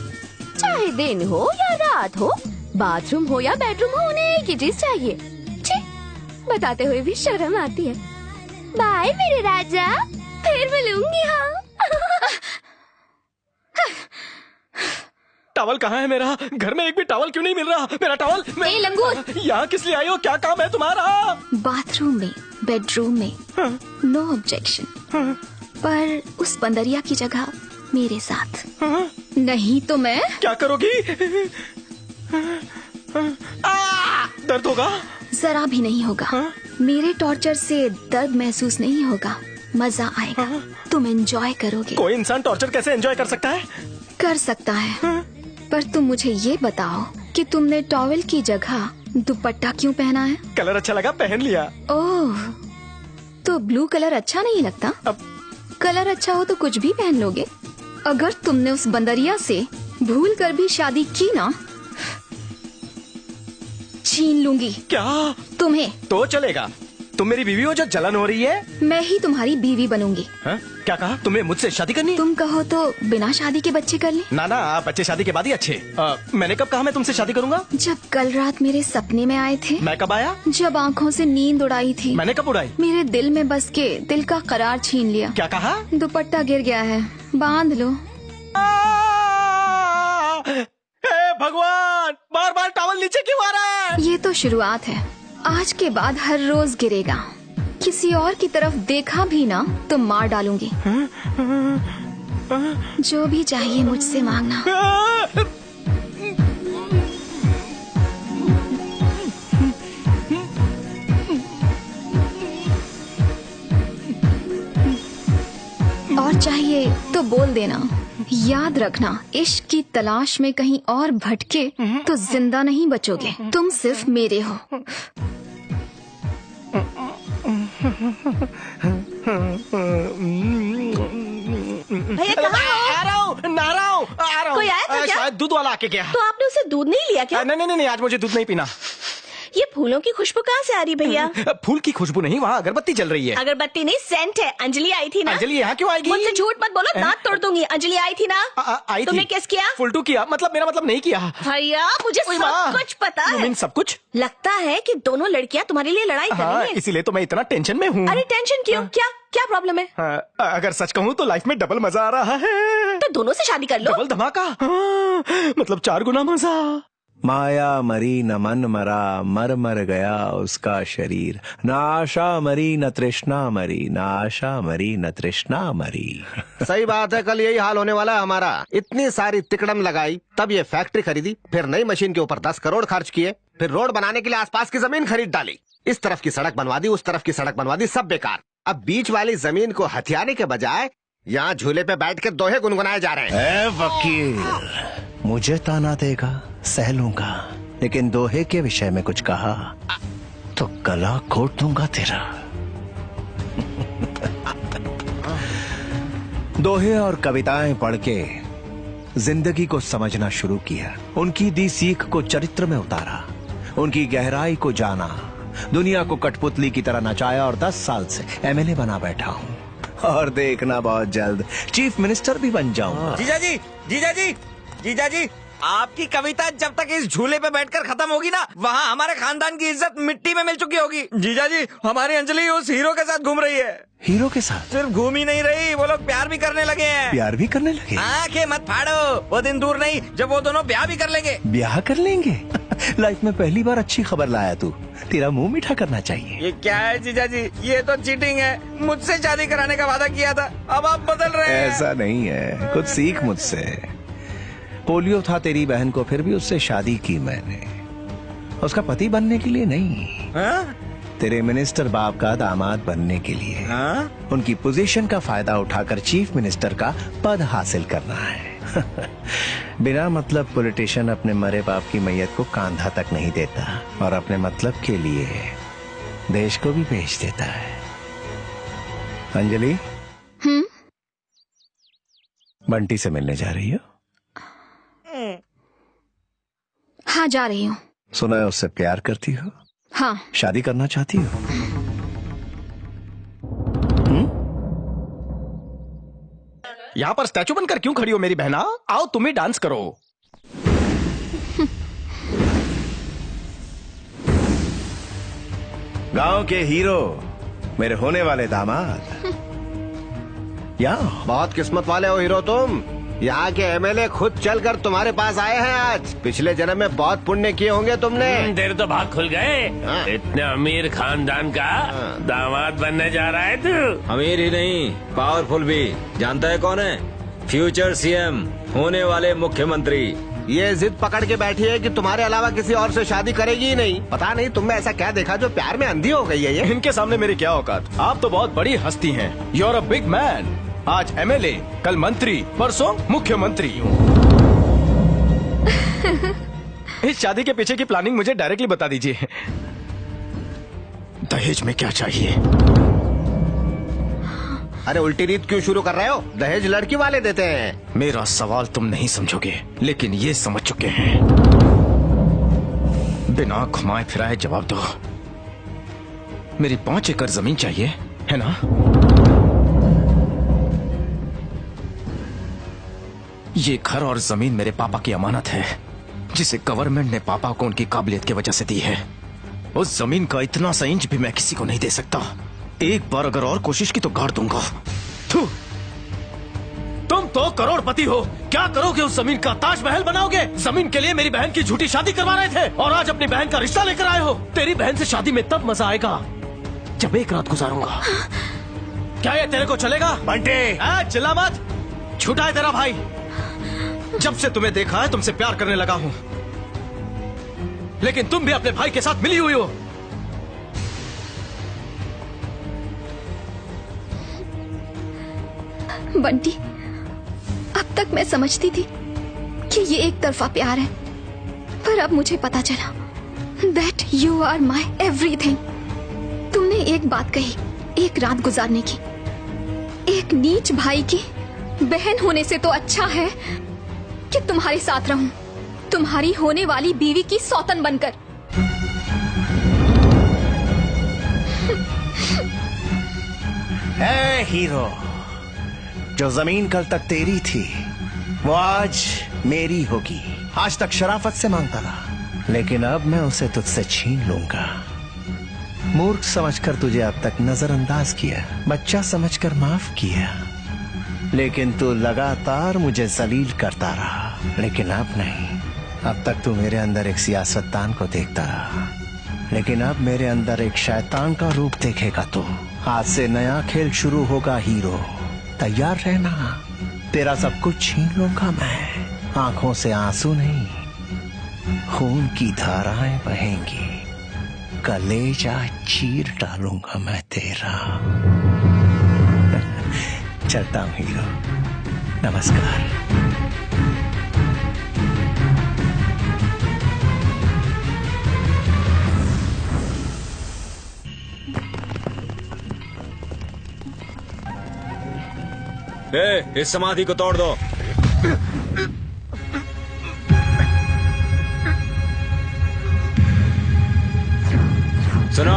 चाहे दिन हो या रात हो, बाथरूम हो या बेडरूम हो, उन्हें एक ही चीज चाहिए। छी, बताते हुए भी शर्म आती है। बाय मेरे राजा, फिर मिलूंगी। हाँ। टॉवल कहाँ है मेरा? घर में एक भी टॉवल क्यों नहीं मिल रहा? मेरा टॉवल! ए लंगूर! यहाँ किस लिए आई हो? क्या काम है तुम्हारा? बाथरूम में, बेडरूम में, नो ऑब्जेक्शन। पर उस बंदरिया की जगह मेरे साथ। नहीं तो मैं क्या करोगी? दर्द होगा? जरा भी नहीं होगा। मेरे टॉर्चर से दर्द महसूस नहीं होगा, मजा आएगा। तुम एंजॉय करोगे। कोई इंसान टॉर्चर कैसे एंजॉय कर सकता है? कर सकता है, पर तुम मुझे ये बताओ कि तुमने टॉवेल की जगह दुपट्टा क्यों पहना है? कलर अच्छा लगा, पहन लिया। ओह, तो ब्लू कलर अच्छा नहीं लगता? कलर अच्छा हो तो कुछ भी पहन लोगे। अगर तुमने उस बंदरिया से भूल कर भी शादी की ना, छीन लूंगी। क्या? तुम्हें तो चलेगा। तुम मेरी बीवी हो जो जलन हो रही है? मैं ही तुम्हारी बीवी बनूंगी। हा? क्या कहा? तुम्हें मुझसे शादी करनी? तुम कहो तो बिना शादी के बच्चे कर ले। ना ना, बच्चे शादी के बाद ही अच्छे। मैंने कब कहा मैं तुमसे शादी करूंगा? जब कल रात मेरे सपने में आए थे। मैं कब आया? जब आँखों से नींद उड़ाई थी। मैंने कब उड़ाई? मेरे दिल में बस के दिल का करार छीन लिया। क्या कहा? दुपट्टा गिर गया है, बांध लो। भगवान, बार बार टॉवल नीचे क्यों आ रहा है? ये तो शुरुआत है, आज के बाद हर रोज गिरेगा। किसी और की तरफ देखा भी ना तो मार डालूंगी। जो भी चाहिए मुझसे मांगना। और चाहिए तो बोल देना। याद रखना, इश्क की तलाश में कहीं और भटके तो जिंदा नहीं बचोगे। तुम सिर्फ मेरे हो। भैया कहाँ हो? आ रहा हूँ। कोई आया था क्या? शायद दूध वाला आके गया। तो आपने उसे दूध नहीं लिया क्या? नहीं, आज मुझे दूध नहीं पीना। ये फूलों की खुशबू कहाँ से आ रही भैया? फूल की खुशबू नहीं, वहाँ अगरबत्ती जल रही है। अगरबत्ती नहीं, सेंट है। अंजलि आई थी ना? अंजलि यहाँ क्यों आएगी? मुझसे झूठ मत बोलो, दांत तोड़ दूंगी। अंजलि आई थी ना? आई तुमने थी। किस किया? फुलटू किया। मतलब मेरा मतलब नहीं किया। भैया मुझे सब कुछ पता है। सब कुछ? लगता है कि दोनों लड़कियाँ तुम्हारे लिए लड़ाई कर रही हैं। इसीलिए तो मैं इतना टेंशन में हूँ। अरे टेंशन क्यों? क्या प्रॉब्लम है? अगर सच कहूँ तो लाइफ में डबल मजा आ रहा है। तो दोनों से शादी कर लो। डबल धमाका। मतलब 4 गुना मजा। माया मरी न मन मरा, मर मर गया उसका शरीर। न आशा मरी न तृष्णा मरी, न आशा मरी न तृष्णा मरी। सही बात है, कल यही हाल होने वाला है हमारा। इतनी सारी तिकड़म लगाई, तब ये फैक्ट्री खरीदी, फिर नई मशीन के ऊपर 10 करोड़ खर्च किए, फिर रोड बनाने के लिए आसपास की जमीन खरीद डाली। इस तरफ की सड़क बनवा दी, उस तरफ की सड़क बनवा दी, सब बेकार। अब बीच वाली जमीन को हथियाने के बजाय यहाँ झूले पे बैठ के दोहे गुनगुनाए जा रहे हैं। वकील, मुझे ताना देगा, सह लूंगा, लेकिन दोहे के विषय में कुछ कहा तो गला घोट दूंगा तेरा। दोहे और कविताएं पढ़ के जिंदगी को समझना शुरू किया, उनकी दी सीख को चरित्र में उतारा, उनकी गहराई को जाना, दुनिया को कठपुतली की तरह नचाया और 10 साल से एमएलए बना बैठा हूँ। और देखना बहुत जल्द चीफ मिनिस्टर भी बन जाऊंगा। जीजा जी, आपकी कविता जब तक इस झूले पे बैठकर खत्म होगी ना, वहाँ हमारे खानदान की इज्जत मिट्टी में मिल चुकी होगी। जीजा जी, हमारी अंजलि उस हीरो के साथ घूम रही है। हीरो के साथ? सिर्फ घूम ही नहीं रही, वो लोग प्यार भी करने लगे हैं। प्यार भी करने लगे? आंखें मत फाड़ो, वो दिन दूर नहीं जब वो दोनों ब्याह भी कर लेंगे। ब्याह कर लेंगे? लाइफ में पहली बार अच्छी खबर लाया तू। तेरा मुंह मीठा करना चाहिए। ये क्या है जीजा जी? ये तो चीटिंग है। मुझसे शादी कराने का वादा किया था, अब आप बदल रहे हैं। ऐसा नहीं है, कुछ सीख मुझसे। पोलियो था तेरी बहन को, फिर भी उससे शादी की मैंने, उसका पति बनने के लिए नहीं। तेरे मिनिस्टर बाप का दामाद बनने के लिए। उनकी पोजीशन का फायदा उठाकर चीफ मिनिस्टर का पद हासिल करना है। बिना मतलब पॉलिटिशियन अपने मरे बाप की मैयत को कांधा तक नहीं देता, और अपने मतलब के लिए देश को भी बेच देता है। अंजलि, बंटी से मिलने जा रही हो? हाँ जा रही हूँ। सुना है उससे प्यार करती हो? हाँ। शादी करना चाहती हो? यहाँ पर स्टैचू बनकर क्यों खड़ी हो मेरी बहना? आओ तुम ही डांस करो। गांव के हीरो, मेरे होने वाले दामाद। बहुत किस्मत वाले हो हीरो तुम। यहाँ के एमएलए खुद चलकर तुम्हारे पास आए हैं आज। पिछले जन्म में बहुत पुण्य किए होंगे तुमने। तेरे तो भाग खुल गए। इतने अमीर खानदान का दामाद बनने जा रहा है तू। अमीर ही नहीं, पावरफुल भी। जानता है कौन है? फ्यूचर सीएम, होने वाले मुख्यमंत्री। ये जिद पकड़ के बैठी है कि तुम्हारे अलावा किसी और से शादी करेगी ही नहीं। पता नहीं तुम में ऐसा क्या देखा जो प्यार में अंधी हो गई है ये। इनके सामने मेरी क्या औकात? आप तो बहुत बड़ी हस्ती हैं। You are a big man. आज एमएलए, कल मंत्री, परसों मुख्यमंत्री। इस शादी के पीछे की प्लानिंग मुझे डायरेक्टली बता दीजिए। दहेज में क्या चाहिए? अरे उल्टी रीत क्यों शुरू कर रहे हो? दहेज लड़की वाले देते हैं। मेरा सवाल तुम नहीं समझोगे, लेकिन ये समझ चुके हैं। बिना घुमाए फिराए जवाब दो। मेरी 5 एकड़ जमीन चाहिए, है ना? ये घर और जमीन मेरे पापा की अमानत है, जिसे गवर्नमेंट ने पापा को उनकी काबिलियत की वजह से दी है। उस जमीन का इतना सा इंच भी मैं किसी को नहीं दे सकता। एक बार अगर और कोशिश की तो गाड़ दूंगा। तुम तो करोड़पति हो, क्या करोगे उस जमीन का? ताजमहल बनाओगे? जमीन के लिए मेरी बहन की झूठी शादी करवा रहे थे और आज अपनी बहन का रिश्ता लेकर आए हो। तेरी बहन से शादी में तब मजा आएगा जब एक रात गुजारूंगा। क्या ये तेरे को चलेगा? बंटे चिल्ला मत, झूठा है तेरा भाई। जब से तुम्हें देखा है तुमसे प्यार करने लगा हूं, लेकिन तुम भी अपने भाई के साथ मिली हुई हो। बंटी, अब तक मैं समझती थी कि ये एक तरफा प्यार है, पर अब मुझे पता चला that you are my everything। तुमने एक बात कही, एक रात गुजारने की। एक नीच भाई की बहन होने से तो अच्छा है कि तुम्हारे साथ रहूं, तुम्हारी होने वाली बीवी की सौतन बनकर। ए हीरो, जो जमीन कल तक तेरी थी वो आज मेरी होगी। आज तक शराफत से मांगता रहा, लेकिन अब मैं उसे तुझसे छीन लूंगा। मूर्ख समझकर तुझे अब तक नजरअंदाज किया, बच्चा समझकर माफ किया, लेकिन तू लगातार मुझे जलील करता रहा। लेकिन अब नहीं, अब तक तू मेरे अंदर एक सियासतदान को देखता रहा, लेकिन अब मेरे अंदर एक शैतान का रूप देखेगा तू। आज से नया खेल शुरू होगा हीरो, तैयार रहना। तेरा सब कुछ छीन लूंगा मैं। आंखों से आंसू नहीं, खून की धाराएं बहेंगी। कलेजा चीर डालूंगा मैं तेरा। चलता हूँ हीरो, नमस्कार। इस समाधि को तोड़ दो। सुनो,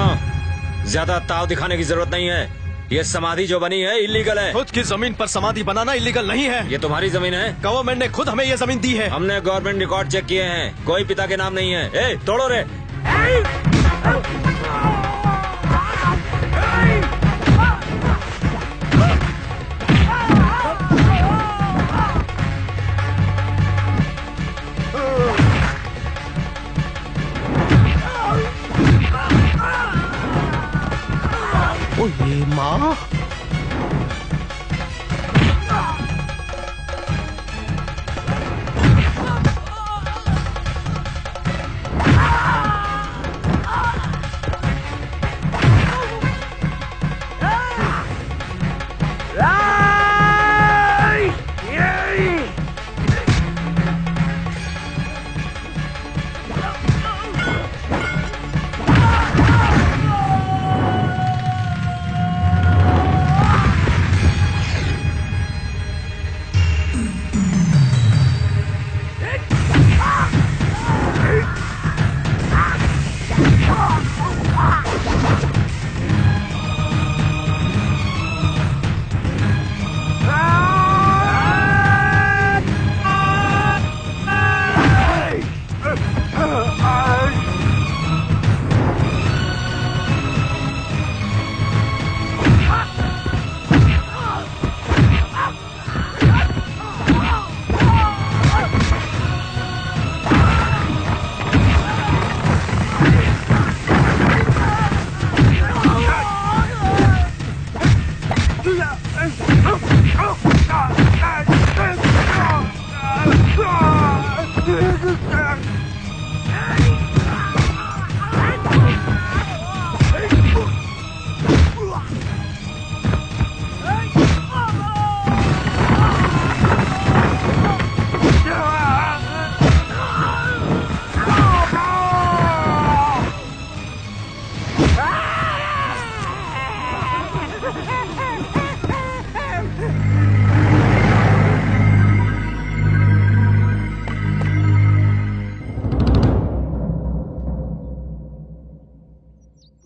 ज्यादा ताव दिखाने की जरूरत नहीं है। ये समाधि जो बनी है इलीगल है। खुद की जमीन पर समाधि बनाना इलीगल नहीं है। ये तुम्हारी जमीन है। गवर्नमेंट ने खुद हमें ये जमीन दी है। हमने गवर्नमेंट रिकॉर्ड चेक किए हैं, कोई पिता के नाम नहीं है। ए, तोड़ो रे। ये माँ,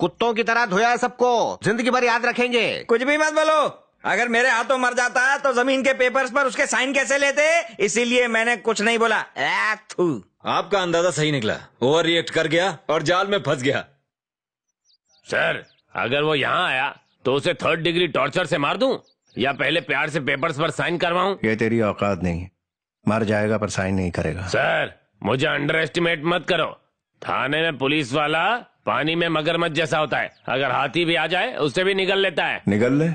कुत्तों की तरह धोया है सबको, जिंदगी भर याद रखेंगे। कुछ भी मत बोलो। अगर मेरे हाथों मर जाता है तो जमीन के पेपर्स पर उसके साइन कैसे लेते? इसीलिए मैंने कुछ नहीं बोला। आपका अंदाजा सही निकला, ओवर रिएक्ट कर गया और जाल में फंस गया। सर, अगर वो यहाँ आया तो उसे 3rd डिग्री टॉर्चर से मार दूं या पहले प्यार से पेपर्स पर साइन करवाऊं? ये तेरी औकात नहीं, मर जाएगा पर साइन नहीं करेगा। सर, मुझे अंडर एस्टिमेट मत करो। थाने में पुलिस वाला पानी में मगरमच्छ जैसा होता है, अगर हाथी भी आ जाए उससे भी निकल लेता है। निकल ले।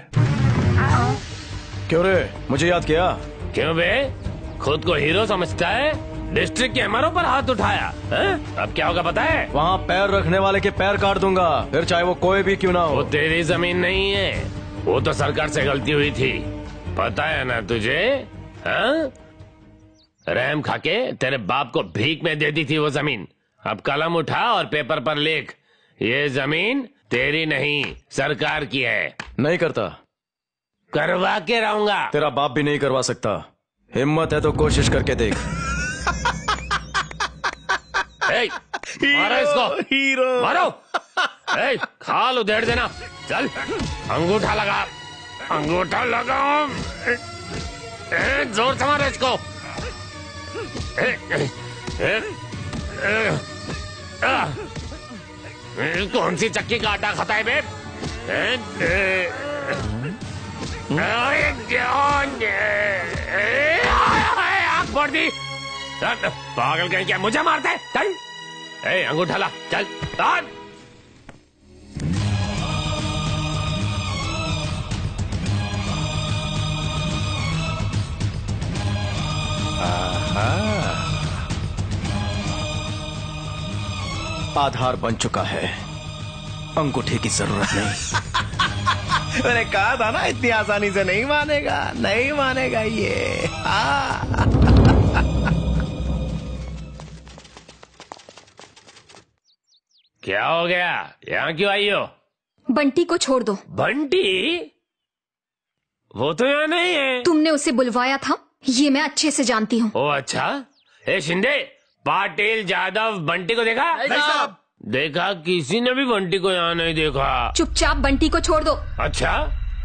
क्यों रे, मुझे याद किया? क्यों बे, खुद को हीरो समझता है? डिस्ट्रिक्ट के एमआरओ पर हाथ उठाया है? अब क्या होगा पता है? वहाँ पैर रखने वाले के पैर काट दूंगा, फिर चाहे वो कोई भी क्यों ना हो। वो तेरी जमीन नहीं है, वो तो सरकार से गलती हुई थी, पता है ना तुझे? हाँ? रहम खाके तेरे बाप को भीख में दे दी थी वो जमीन। अब कलम उठा और पेपर पर लिख, ये जमीन तेरी नहीं सरकार की है। नहीं करता। करवा के रहूंगा। तेरा बाप भी नहीं करवा सकता। हिम्मत है तो कोशिश करके देख। मारो इसको, हीरो मारो। खाल उधेड़ देना। चल, अंगूठा लगा, अंगूठा लगाओ। जोर से मारो इसको। कौन सी चक्की का आटा खाता है बे? आग फोड़ दी। पागल कहीं क्या मुझे मारता है? चल, अंगूठा ला, चल। आधार बन चुका है, अंगूठे की जरूरत नहीं। मैंने कहा था ना, इतनी आसानी से नहीं मानेगा, नहीं मानेगा ये। क्या हो गया? यहाँ क्यों आई हो? बंटी को छोड़ दो। बंटी? वो तो यहाँ नहीं है। तुमने उसे बुलवाया था, ये मैं अच्छे से जानती हूँ। ओ अच्छा। ए शिंदे, पाटिल जादव बंटी को देखा? नहीं साहब। देखा? किसी ने भी बंटी को यहाँ नहीं देखा। चुपचाप बंटी को छोड़ दो। अच्छा,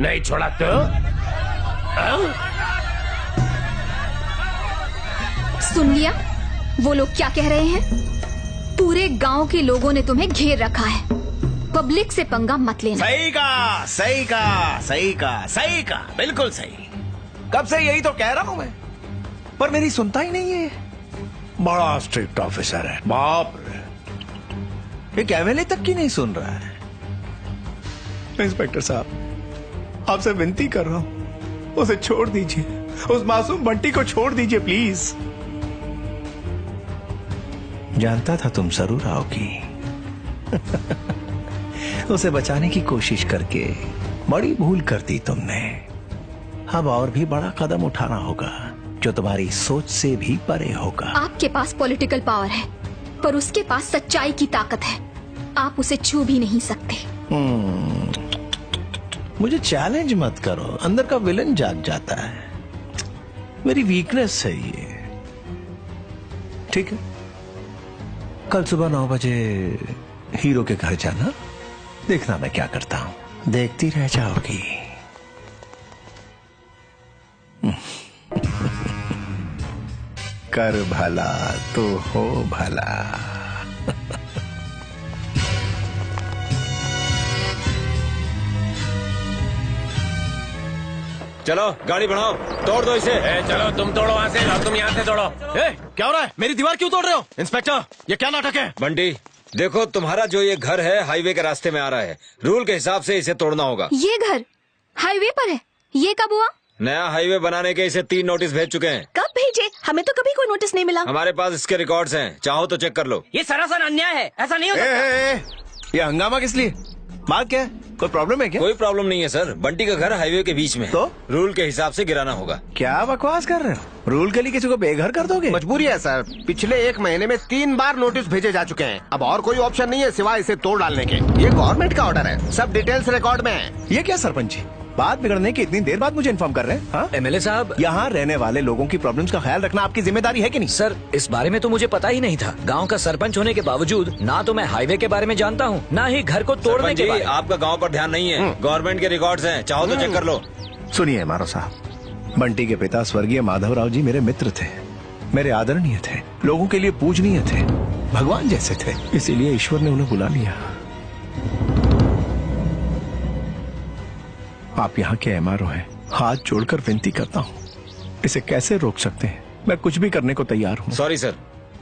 नहीं छोड़ा तो? सुन लिया वो लोग क्या कह रहे हैं? पूरे गांव के लोगों ने तुम्हें घेर रखा है, पब्लिक से पंगा मत लेना। सही का, सही का, सही का, सही का, बिल्कुल सही। कब से यही तो कह रहा हूं मैं, पर मेरी सुनता ही नहीं है। बड़ा स्ट्रिक्ट ऑफिसर है, बाप रे। एक एमएलए तक की नहीं सुन रहा है। इंस्पेक्टर साहब, आपसे विनती कर रहा हूं, उसे छोड़ दीजिए, उस मासूम बंटी को छोड़ दीजिए प्लीज। जानता था तुम जरूर आओगी। उसे बचाने की कोशिश करके बड़ी भूल कर दी तुमने। अब और भी बड़ा कदम उठाना होगा, जो तुम्हारी सोच से भी परे होगा। आपके पास पॉलिटिकल पावर है, पर उसके पास सच्चाई की ताकत है। आप उसे छू भी नहीं सकते। मुझे चैलेंज मत करो, अंदर का विलन जाग जाता है। मेरी वीकनेस है ये। ठीक है, कल सुबह 9 बजे हीरो के घर जाना, देखना मैं क्या करता हूं। देखती रह जाओगी। कर भला तो हो भला। चलो गाड़ी बढ़ाओ, तोड़ दो इसे। चलो तुम तोड़ो वहाँ से और तुम यहाँ से तोड़ो। क्या हो रहा है? मेरी दीवार क्यों तोड़ रहे हो? इंस्पेक्टर, ये क्या नाटक है? बंटी देखो, तुम्हारा जो ये घर है हाईवे के रास्ते में आ रहा है, रूल के हिसाब से इसे तोड़ना होगा। ये घर हाईवे पर है? ये कब हुआ? नया हाईवे बनाने के इसे 3 नोटिस भेज चुके हैं। कब भेजे? हमें तो कभी कोई नोटिस नहीं मिला। हमारे पास इसके रिकॉर्ड्स हैं, चाहो तो चेक कर लो। ये सरासर अन्याय है, ऐसा नहीं हो सकता। ये हंगामा किस लिए? बात क्या है? कोई प्रॉब्लम है क्या? कोई प्रॉब्लम नहीं है सर, बंटी का घर हाईवे के बीच में है। तो रूल के हिसाब से गिराना होगा। क्या बकवास कर रहे हो? रूल के लिए किसी को बेघर कर दोगे? मजबूरी है सर, पिछले 1 महीने में 3 बार नोटिस भेजे जा चुके हैं। अब और कोई ऑप्शन नहीं है सिवाय इसे तोड़ डालने के। ये गवर्नमेंट का ऑर्डर है, सब डिटेल्स रिकॉर्ड में है। ये क्या सरपंच जी, बात बिगड़ने की इतनी देर बाद मुझे इन्फॉर्म कर रहे हैं? हाँ? एमएलए साहब, यहाँ रहने वाले लोगों की प्रॉब्लम्स का ख्याल रखना आपकी जिम्मेदारी है कि नहीं? सर, इस बारे में तो मुझे पता ही नहीं था। गांव का सरपंच होने के बावजूद ना तो मैं हाईवे के बारे में जानता हूँ, ना ही घर को तोड़ने के बारे में। आपका गाँव पर ध्यान नहीं है। गवर्नमेंट के रिकॉर्ड्स हैं, चाहो तो चेक कर लो। सुनिए मारो साहब, बंटी के पिता स्वर्गीय माधवराव जी मेरे मित्र थे, मेरे आदरणीय थे, लोगों के लिए पूजनीय थे, भगवान जैसे थे। इसीलिए ईश्वर ने उन्हें बुला लिया। आप यहाँ के एमआरओ हैं, हाथ जोड़कर विनती करता हूँ, इसे कैसे रोक सकते हैं? मैं कुछ भी करने को तैयार हूँ। सॉरी सर,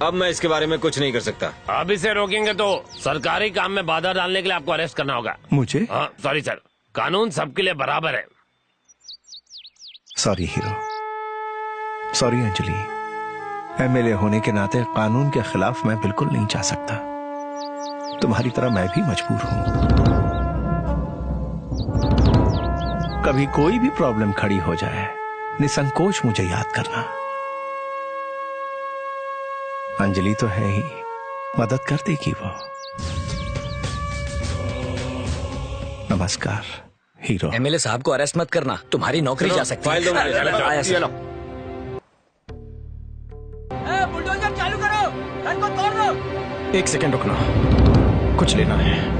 अब मैं इसके बारे में कुछ नहीं कर सकता। अब इसे रोकेंगे तो सरकारी काम में बाधा डालने के लिए आपको अरेस्ट करना होगा। मुझे? सॉरी सर, कानून सबके लिए बराबर है। Sorry hero, sorry Anjali. MLA होने के नाते कानून के खिलाफ मैं बिल्कुल नहीं जा सकता। तुम्हारी तरह मैं भी मजबूर हूं। कभी कोई भी प्रॉब्लम खड़ी हो जाए, निसंकोच मुझे याद करना। अंजलि तो है ही, मदद कर देगी वो। नमस्कार हीरो। एमएलए साहब को अरेस्ट मत करना, तुम्हारी नौकरी जा सकती है। बुलडोजर चालू करो, घर को तोड़ दो। 1 सेकंड रुकना, कुछ लेना है।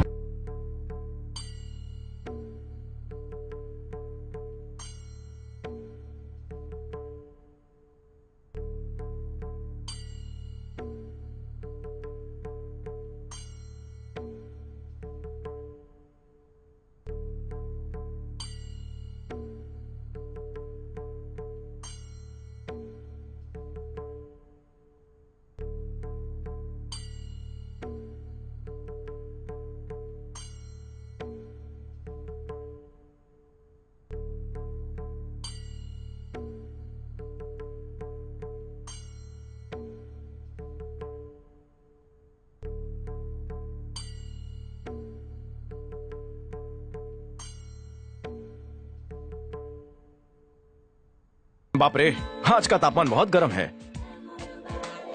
बाप रे, आज का तापमान बहुत गर्म है।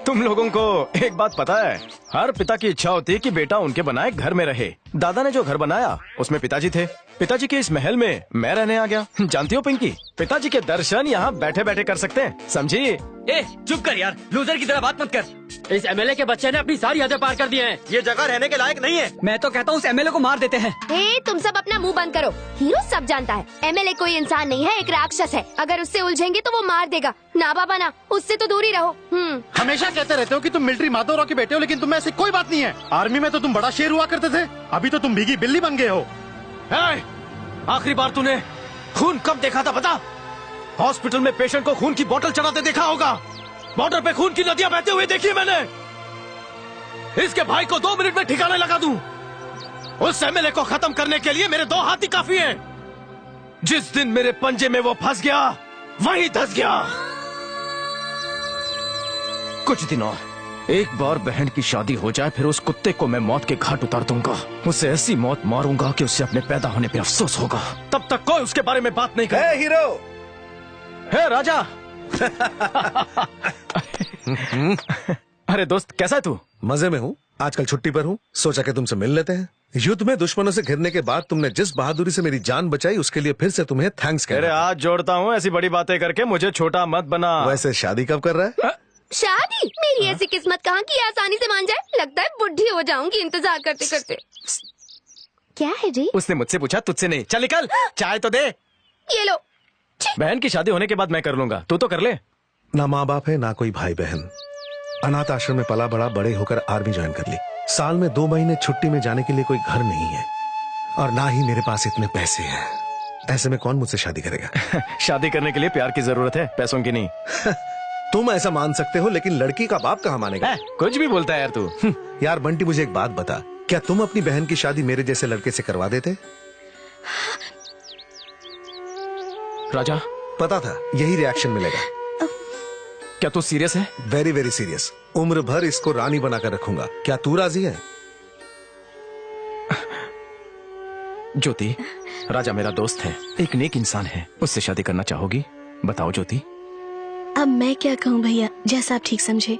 तुम लोगों को एक बात पता है, हर पिता की इच्छा होती है कि बेटा उनके बनाए घर में रहे। दादा ने जो घर बनाया उसमें पिताजी थे। पिताजी के इस महल में मैं रहने आ गया। जानती हो पिंकी, पिताजी के दर्शन यहाँ बैठे बैठे कर सकते हैं, समझी? ए, चुप कर यार, लूजर की तरह बात मत कर। इस एमएलए के बच्चे ने अपनी सारी हदें पार कर दी हैं। ये जगह रहने के लायक नहीं है। मैं तो कहता हूँ उस एमएलए को मार देते हैं। तुम सब अपना मुंह बंद करो। हीरो सब जानता है, एमएलए कोई इंसान नहीं है, एक राक्षस है। अगर उससे उलझेंगे तो वो मार देगा। ना बाबा ना, उससे तो दूर ही रहो। हमेशा कहते रहते हो कि तुम मिलिट्री माधवराव के बेटे हो, लेकिन तुम में ऐसी कोई बात नहीं है। आर्मी में तो तुम बड़ा शेर हुआ करते थे, अभी तो तुम भीगी बिल्ली बन गए हो। आखिरी बार तूने खून कब देखा था पता? हॉस्पिटल में पेशेंट को खून की बोतल चढ़ाते देखा होगा। बॉर्डर पे खून की नदियां बहते हुए देखी मैंने। इसके भाई को 2 मिनट में ठिकाने लगा दूं। उस एमएलए को खत्म करने के लिए मेरे 2 हाथ ही काफी हैं। जिस दिन मेरे पंजे में वो फंस गया, वही धंस गया। कुछ दिन और, एक बार बहन की शादी हो जाए, फिर उस कुत्ते को मैं मौत के घाट उतार दूंगा। उसे ऐसी मौत मारूंगा कि उससे अपने पैदा होने पे अफसोस होगा। तब तक कोई उसके बारे में बात नहीं करे। हीरो, हे राजा। अरे दोस्त, कैसा है तू? मजे में हूँ, आजकल छुट्टी पर हूँ, सोचा कि तुमसे मिल लेते हैं। युद्ध में दुश्मनों से घिरने के बाद तुमने जिस बहादुरी से मेरी जान बचाई, उसके लिए फिर से तुम्हें थैंक्स कहना। अरे हाथ जोड़ता हूँ, ऐसी बड़ी बातें करके मुझे छोटा मत बना। वैसे शादी कब कर रहा है? शादी? मेरी ऐसी किस्मत कहाँ की आसानी से मान जाए। लगता है बुढ़ी हो जाऊंगी इंतजार करते करते। क्या है जी? उसने मुझसे पूछा, तुझसे नहीं। चल निकल, चाय तो दे। ये लो। बहन की शादी होने के बाद मैं कर लूंगा, तू तो कर ले। ना माँ बाप है, ना कोई भाई बहन, अनाथ आश्रम में पला बड़ा, बड़े होकर आर्मी ज्वाइन कर ली। साल में 2 महीने छुट्टी में जाने के लिए कोई घर नहीं है, और ना ही मेरे पास इतने पैसे हैं। ऐसे में कौन मुझसे शादी करेगा? शादी करने के लिए प्यार की जरूरत है, पैसों की नहीं। तुम ऐसा मान सकते हो, लेकिन लड़की का बाप कहाँ मानेगा? कुछ भी बोलता है यार तू। यार बंटी, मुझे एक बात बता, क्या तुम अपनी बहन की शादी मेरे जैसे लड़के से करवा देते? राजा, पता था यही रिएक्शन मिलेगा। क्या तू सीरियस है? Very very serious. उम्र भर इसको रानी बनाकर रखूंगा। क्या तू राजी है? ज्योति, राजा मेरा दोस्त है, एक नेक इंसान है, उससे शादी करना चाहोगी? बताओ ज्योति। अब मैं क्या कहूँ भैया, जैसा आप ठीक समझे।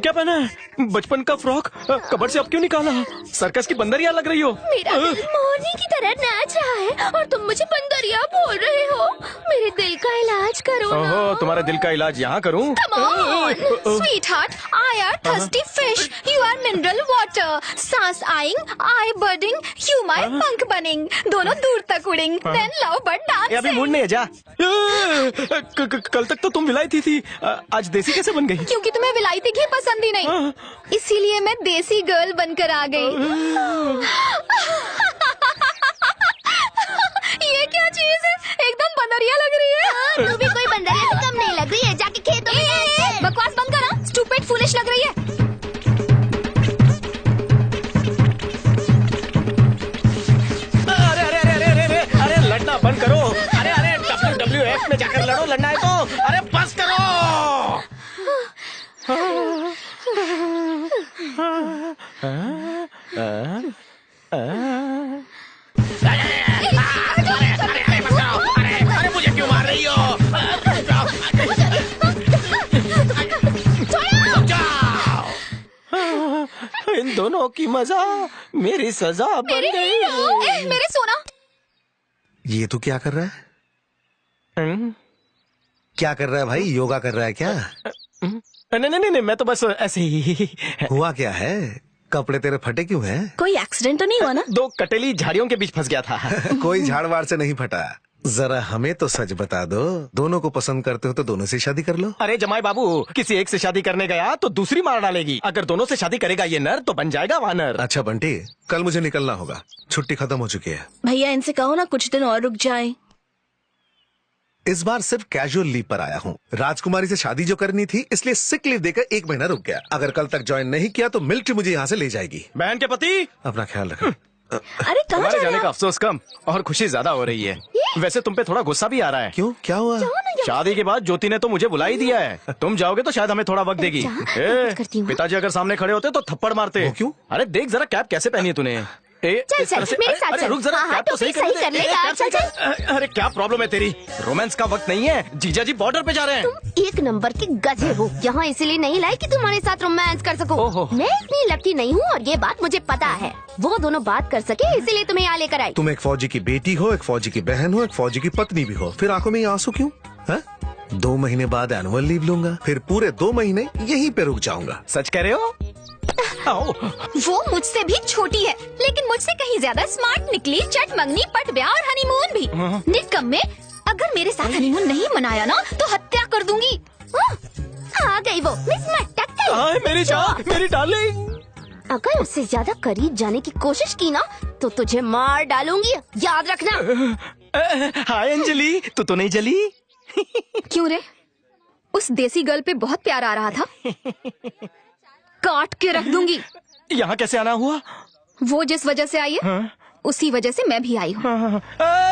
क्या पहना है? बचपन का फ्रॉक कबर्ड से अब क्यों निकाला? सर्कस की बंदरिया लग रही हो। मेरा दिल मोरनी की तरह नाच रहा है और तुम मुझे बंदरिया बोल रहे हो। मेरे दिल का इलाज करो ना। ओहो, तुम्हारे दिल का इलाज यहाँ करूँ? Come on, sweetheart. I are thirsty fish. You are mineral water. सांस eyeing, I budding, you my पंख बनिंग. दोनों दूर तक उड़ेंग. Then love bird dance. अभी मूड नहीं है जा। कल तक तो तुम विलायती थी, आज देसी कैसे बन गई? क्योंकि तुम्हें विलायती घी पसंद ही नहीं, इसीलिए मैं देसी गर्ल बनकर आ गई। ये क्या चीज है? एकदम बंदरिया लग रही है। तू भी कोई बंदरिया से कम नहीं लग रही है। जाके खेतों में बकवास बंद करा। स्टूपिड फूलिश लग रही है। अरे लड़ना बंद करो। अरे WWF में जाकर लड़ो, लड़ना है तो। अरे बस करो। अरे मुझे क्यों मार रही हो? इन दोनों की मजा मेरी सजा बन गई। मेरे सोना, ये तू क्या कर रहा है? क्या कर रहा है भाई? योगा कर रहा है क्या? नहीं, मैं तो बस ऐसे ही। हुआ क्या है? कपड़े तेरे फटे क्यों हैं? कोई एक्सीडेंट तो नहीं हुआ ना? दो कटेली झाड़ियों के बीच फंस गया था। कोई झाड़वाड़ से नहीं फटा। जरा हमें तो सच बता दो, दोनों को पसंद करते हो तो दोनों से शादी कर लो। अरे जमाई बाबू, किसी एक से शादी करने गया तो दूसरी मार डालेगी। अगर दोनों से शादी करेगा ये नर तो बन जाएगा वानर। अच्छा बंटी, कल मुझे निकलना होगा, छुट्टी खत्म हो चुकी है। भैया इनसे कहो ना कुछ दिन और रुक जाए। इस बार सिर्फ कैजुअल लीव पर आया हूँ। राजकुमारी से शादी जो करनी थी इसलिए सिक लीव देकर 1 महीना रुक गया। अगर कल तक ज्वाइन नहीं किया तो मिलिट्री मुझे यहाँ से ले जाएगी। बहन के पति, अपना ख्याल रखना। अरे कहाँ जाने का अफसोस कम और खुशी ज्यादा हो रही है। वैसे तुम पे थोड़ा गुस्सा भी आ रहा है। क्यों, क्या हुआ? शादी के बाद ज्योति ने तो मुझे बुला ही दिया है। तुम जाओगे तो शायद हमें थोड़ा वक्त देगी। पिताजी अगर सामने खड़े होते तो थप्पड़ मारते। क्यों? अरे देख जरा कैप कैसे पहनी है तूने। चल मेरे साथ चल। रुक जरा, हाँ, तो सही कर लेगा। चल चल। अरे क्या प्रॉब्लम है तेरी? रोमांस का वक्त नहीं है, जीजा जी बॉर्डर पे जा रहे हैं। तुम 1 नंबर के गधे हो। यहाँ इसीलिए नहीं लाई कि तुम्हारे साथ रोमांस कर सको। मैं इतनी लकी नहीं हूँ और ये बात मुझे पता है। वो दोनों बात कर सके इसीलिए तुम्हें यहाँ लेकर आई। तुम एक फौजी की बेटी हो, एक फौजी की बहन हो, एक फौजी की पत्नी भी हो, फिर आंखों में ये आंसू क्यों? 2 महीने बाद एनुअल लीव लूंगा, फिर पूरे 2 महीने यहीं पे रुक जाऊंगा। सच कह रहे हो? वो मुझसे भी छोटी है लेकिन मुझसे कहीं ज्यादा स्मार्ट निकली। चट मंगनी, पट ब्याह और हनीमून भी। निकम्मे, अगर मेरे साथ हनीमून नहीं मनाया ना तो हत्या कर दूंगी। आ गई वो मिस मटक। मेरी जान, मेरी डार्लिंग। अगर उससे ज्यादा करीब जाने की कोशिश की ना तो तुझे मार डालूंगी, याद रखना। हाय अंजलि, तू तो नहीं जली? क्यों रे? उस देसी गर्ल पे बहुत प्यार आ रहा था। काट के रख दूंगी। यहाँ कैसे आना हुआ? वो जिस वजह से आई है उसी वजह से मैं भी आई हूँ।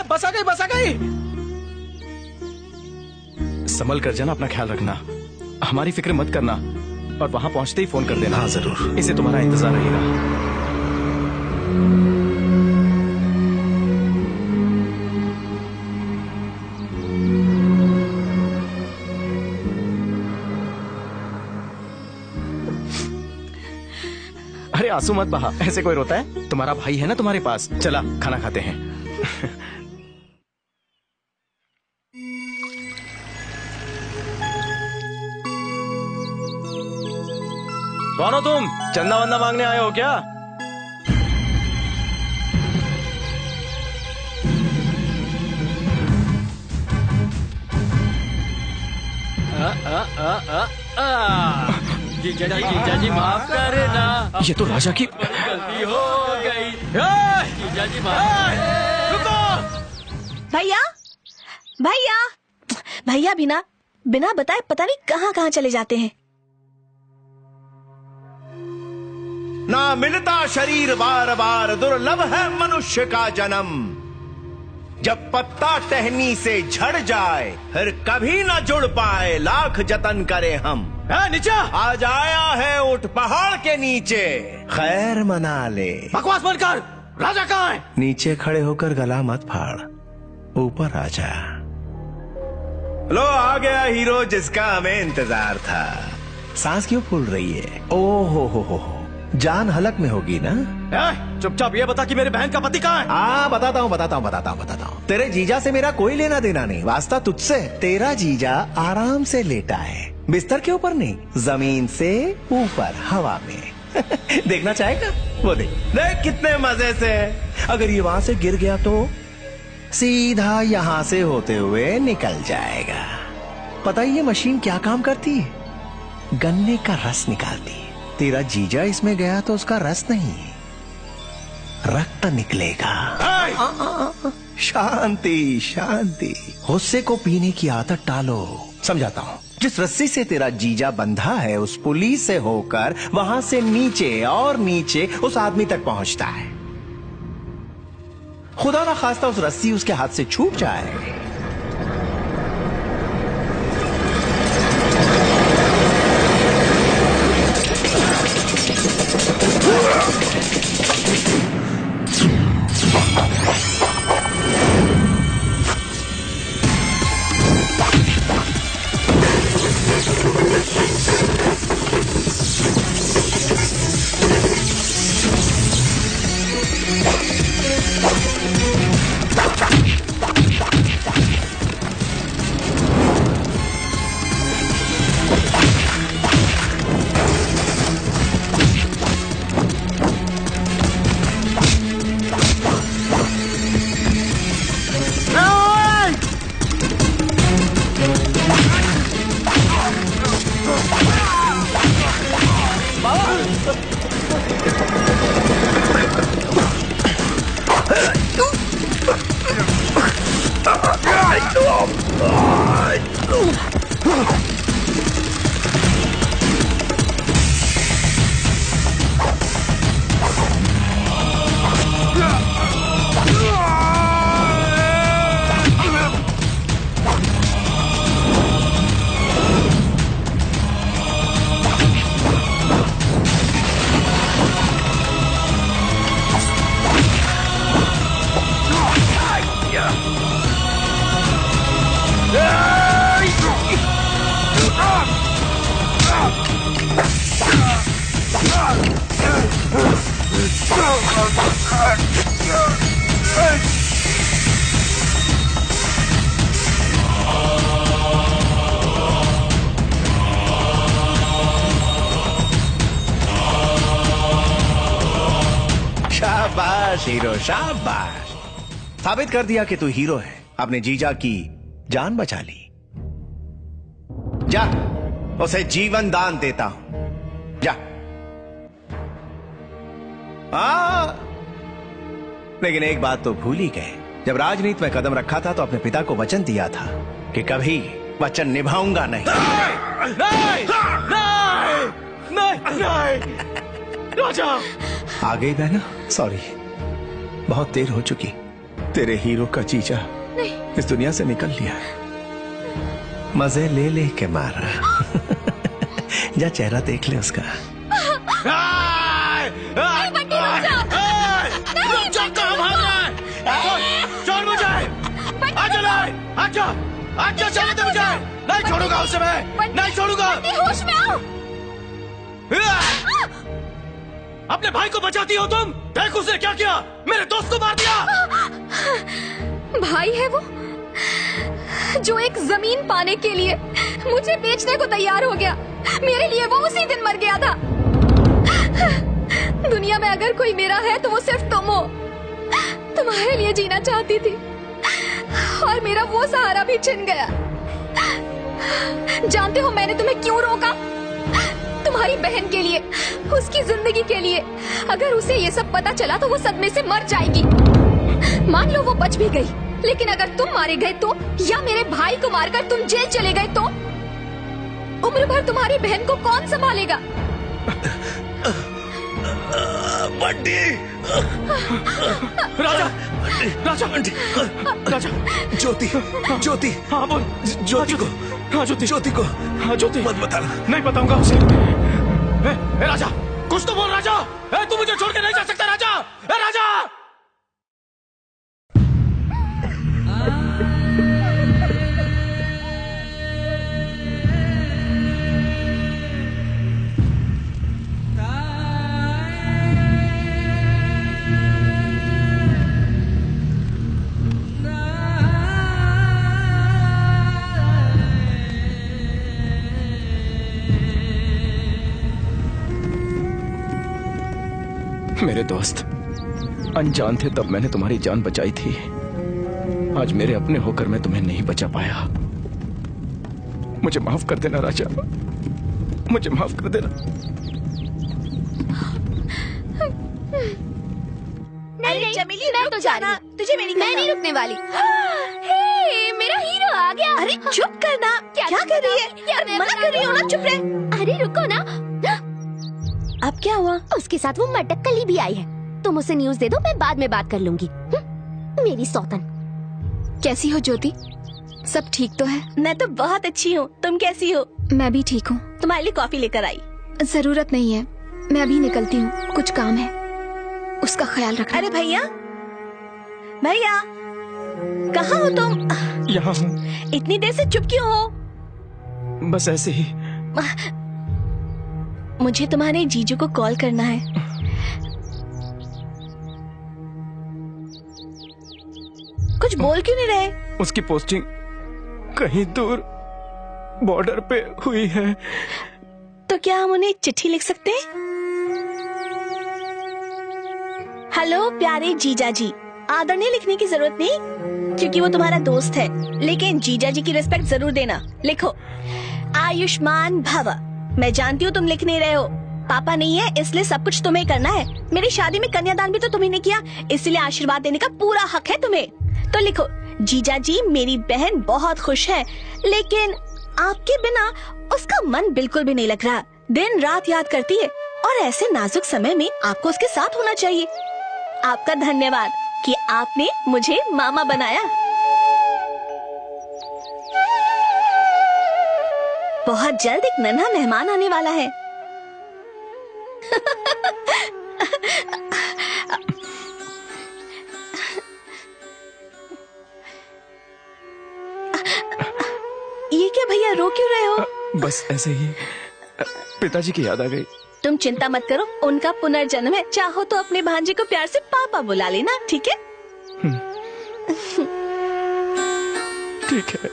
बस आ गई, बस आ गई। संभल कर जाना, अपना ख्याल रखना, हमारी फिक्र मत करना और वहाँ पहुँचते ही फोन कर देना। हाँ जरूर, इसे तुम्हारा इंतजार रहेगा। अरे आंसू मत बहा, ऐसे कोई रोता है? तुम्हारा भाई है ना तुम्हारे पास। चला खाना खाते हैं। कौन हो तुम? चंदा वंदा मांगने आए हो क्या? जीजा जी माफ करना। ये तो राजा की गलती हो गई। जीजा जी भैया, भैया, भैया बिना बताए पता नहीं कहाँ कहाँ चले जाते हैं। ना मिलता शरीर बार बार, दुर्लभ है मनुष्य का जन्म। जब पत्ता टहनी से झड़ जाए फिर कभी न जुड़ पाए, लाख जतन करे हम। नीचे आज आया है ऊंट पहाड़ के नीचे, खैर मना ले। बकवास बंद कर। राजा कहाँ है? नीचे खड़े होकर गला मत फाड़, ऊपर आ जा। लो आ गया हीरो जिसका हमें इंतजार था। सांस क्यों फूल रही है? ओ हो, जान हलक में होगी ना? चुपचाप ये बता कि मेरे बहन का पति कहाँ है? हाँ बताता हूँ। तेरे जीजा से मेरा कोई लेना देना नहीं, वास्ता तुझसे। तेरा जीजा आराम से लेटा है, बिस्तर के ऊपर नहीं, जमीन से ऊपर हवा में। देखना चाहेगा? वो देख कितने मजे से। अगर ये वहां से गिर गया तो सीधा यहाँ से होते हुए निकल जाएगा। पता है ये मशीन क्या काम करती है? गन्ने का रस निकालती है। तेरा जीजा इसमें गया तो उसका रस नहीं, रक्त निकलेगा। शांति शांति, गुस्से को पीने की आदत टालो। समझाता हूँ। जिस रस्सी से तेरा जीजा बंधा है उस पुली से होकर वहां से नीचे और नीचे उस आदमी तक पहुंचता है। खुदा ना खास्ता उस रस्सी उसके हाथ से छूट जाए, शाबाश हीरो, शाबाश। साबित कर दिया कि तू हीरो है। अपने जीजा की जान बचा ली। जा, उसे जीवन दान देता हूं। जा। लेकिन एक बात तो भूल ही गए। जब राजनीति में कदम रखा था तो अपने पिता को वचन दिया था कि कभी वचन निभाऊंगा नहीं। नहीं, नहीं, नहीं, राजा। आ गई बहना, सॉरी, बहुत देर हो चुकी। तेरे हीरो का जीजा इस दुनिया से निकल लिया। मजे ले ले के मारा। जा चेहरा देख ले उसका। नहीं छोड़ूंगा उसे मैं, नहीं छोड़ूंगा। होश में आओ। अपने भाई को बचाती हो तुम? देख उसने क्या किया, मेरे दोस्त को मार दिया। भाई है वो जो एक जमीन पाने के लिए मुझे बेचने को तैयार हो गया। मेरे लिए वो उसी दिन मर गया था। दुनिया में अगर कोई मेरा है तो वो सिर्फ तुम हो। तुम्हारे लिए जीना चाहती थी और मेरा वो सहारा भी छिन गया। जानते हो मैंने तुम्हें क्यों रोका? तुम्हारी बहन के लिए, उसकी जिंदगी के लिए। अगर उसे ये सब पता चला तो वो सदमे से मर जाएगी। मान लो वो बच भी गई, लेकिन अगर तुम मारे गए तो, या मेरे भाई को मारकर तुम जेल चले गए तो उम्र भर तुम्हारी बहन को कौन संभालेगा? बंटी। राजा, राजा, बंटी, राजा। ज्योति, ज्योति। हाँ बोल। ज्योति को, हाँ ज्योति, ज्योति को, हाँ ज्योति। मत बताना। नहीं बताऊंगा उसे। ए राजा, कुछ तो बोल राजा। तू मुझे छोड़ के नहीं जा सकता राजा। राजा। मेरे दोस्त, अनजान थे तब मैंने तुम्हारी जान बचाई थी। आज मेरे अपने होकर मैं तुम्हें नहीं बचा पाया। मुझे माफ कर देना राजा, मुझे माफ कर देना। नहीं चमेली, मैं तो जा रही हूँ। तुझे मेरी मैं नहीं रुकने वाली। हे, मेरा हीरो आ गया। अरे चुप करना, क्या कर रही है? यार मना कर रही हो ना, चुप रह। अरे रुको ना। अब क्या हुआ? उसके साथ वो मटक कली भी आई है। तुम उसे न्यूज़ दे दो, मैं बाद में बात कर लूंगी। मेरी सौतन। कैसी हो ज्योति? सब ठीक तो है? मैं तो बहुत अच्छी हूँ, तुम कैसी हो? मैं भी ठीक हूँ। तुम्हारे लिए कॉफी लेकर आई। जरूरत नहीं है, मैं अभी निकलती हूँ, कुछ काम है, उसका ख्याल रखना। अरे भैया, भैया कहाँ हो तुम? यहाँ हूँ। इतनी देर से चुप क्यों हो? बस ऐसे ही। मुझे तुम्हारे जीजू को कॉल करना है। कुछ बोल क्यों नहीं रहे? उसकी पोस्टिंग कहीं दूर बॉर्डर पे हुई है। तो क्या हम उन्हें चिट्ठी लिख सकते हैं? हेलो प्यारे जीजा जी, आदर नहीं लिखने की जरूरत नहीं, क्योंकि वो तुम्हारा दोस्त है, लेकिन जीजा जी की रिस्पेक्ट जरूर देना। लिखो, आयुष्मान भव। मैं जानती हूँ तुम लिख नहीं रहे हो, पापा नहीं है इसलिए सब कुछ तुम्हें करना है। मेरी शादी में कन्यादान भी तो तुम्ही ने किया, इसलिए आशीर्वाद देने का पूरा हक है तुम्हें। तो लिखो, जीजा जी मेरी बहन बहुत खुश है, लेकिन आपके बिना उसका मन बिल्कुल भी नहीं लग रहा। दिन रात याद करती है और ऐसे नाजुक समय में आपको उसके साथ होना चाहिए। आपका धन्यवाद कि आपने मुझे मामा बनाया। बहुत जल्द एक नन्हा मेहमान आने वाला है। ये क्या भैया, रो क्यों रहे हो? बस ऐसे ही पिताजी की याद आ गई। तुम चिंता मत करो, उनका पुनर्जन्म है। चाहो तो अपने भांजे को प्यार से पापा बुला लेना, ठीक है? ठीक है।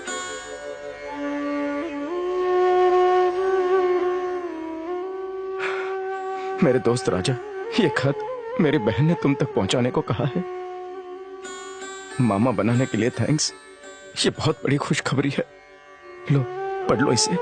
मेरे दोस्त राजा, ये खत मेरी बहन ने तुम तक पहुंचाने को कहा है। मामा बनाने के लिए थैंक्स। ये बहुत बड़ी खुशखबरी है। लो, पढ़ लो इसे।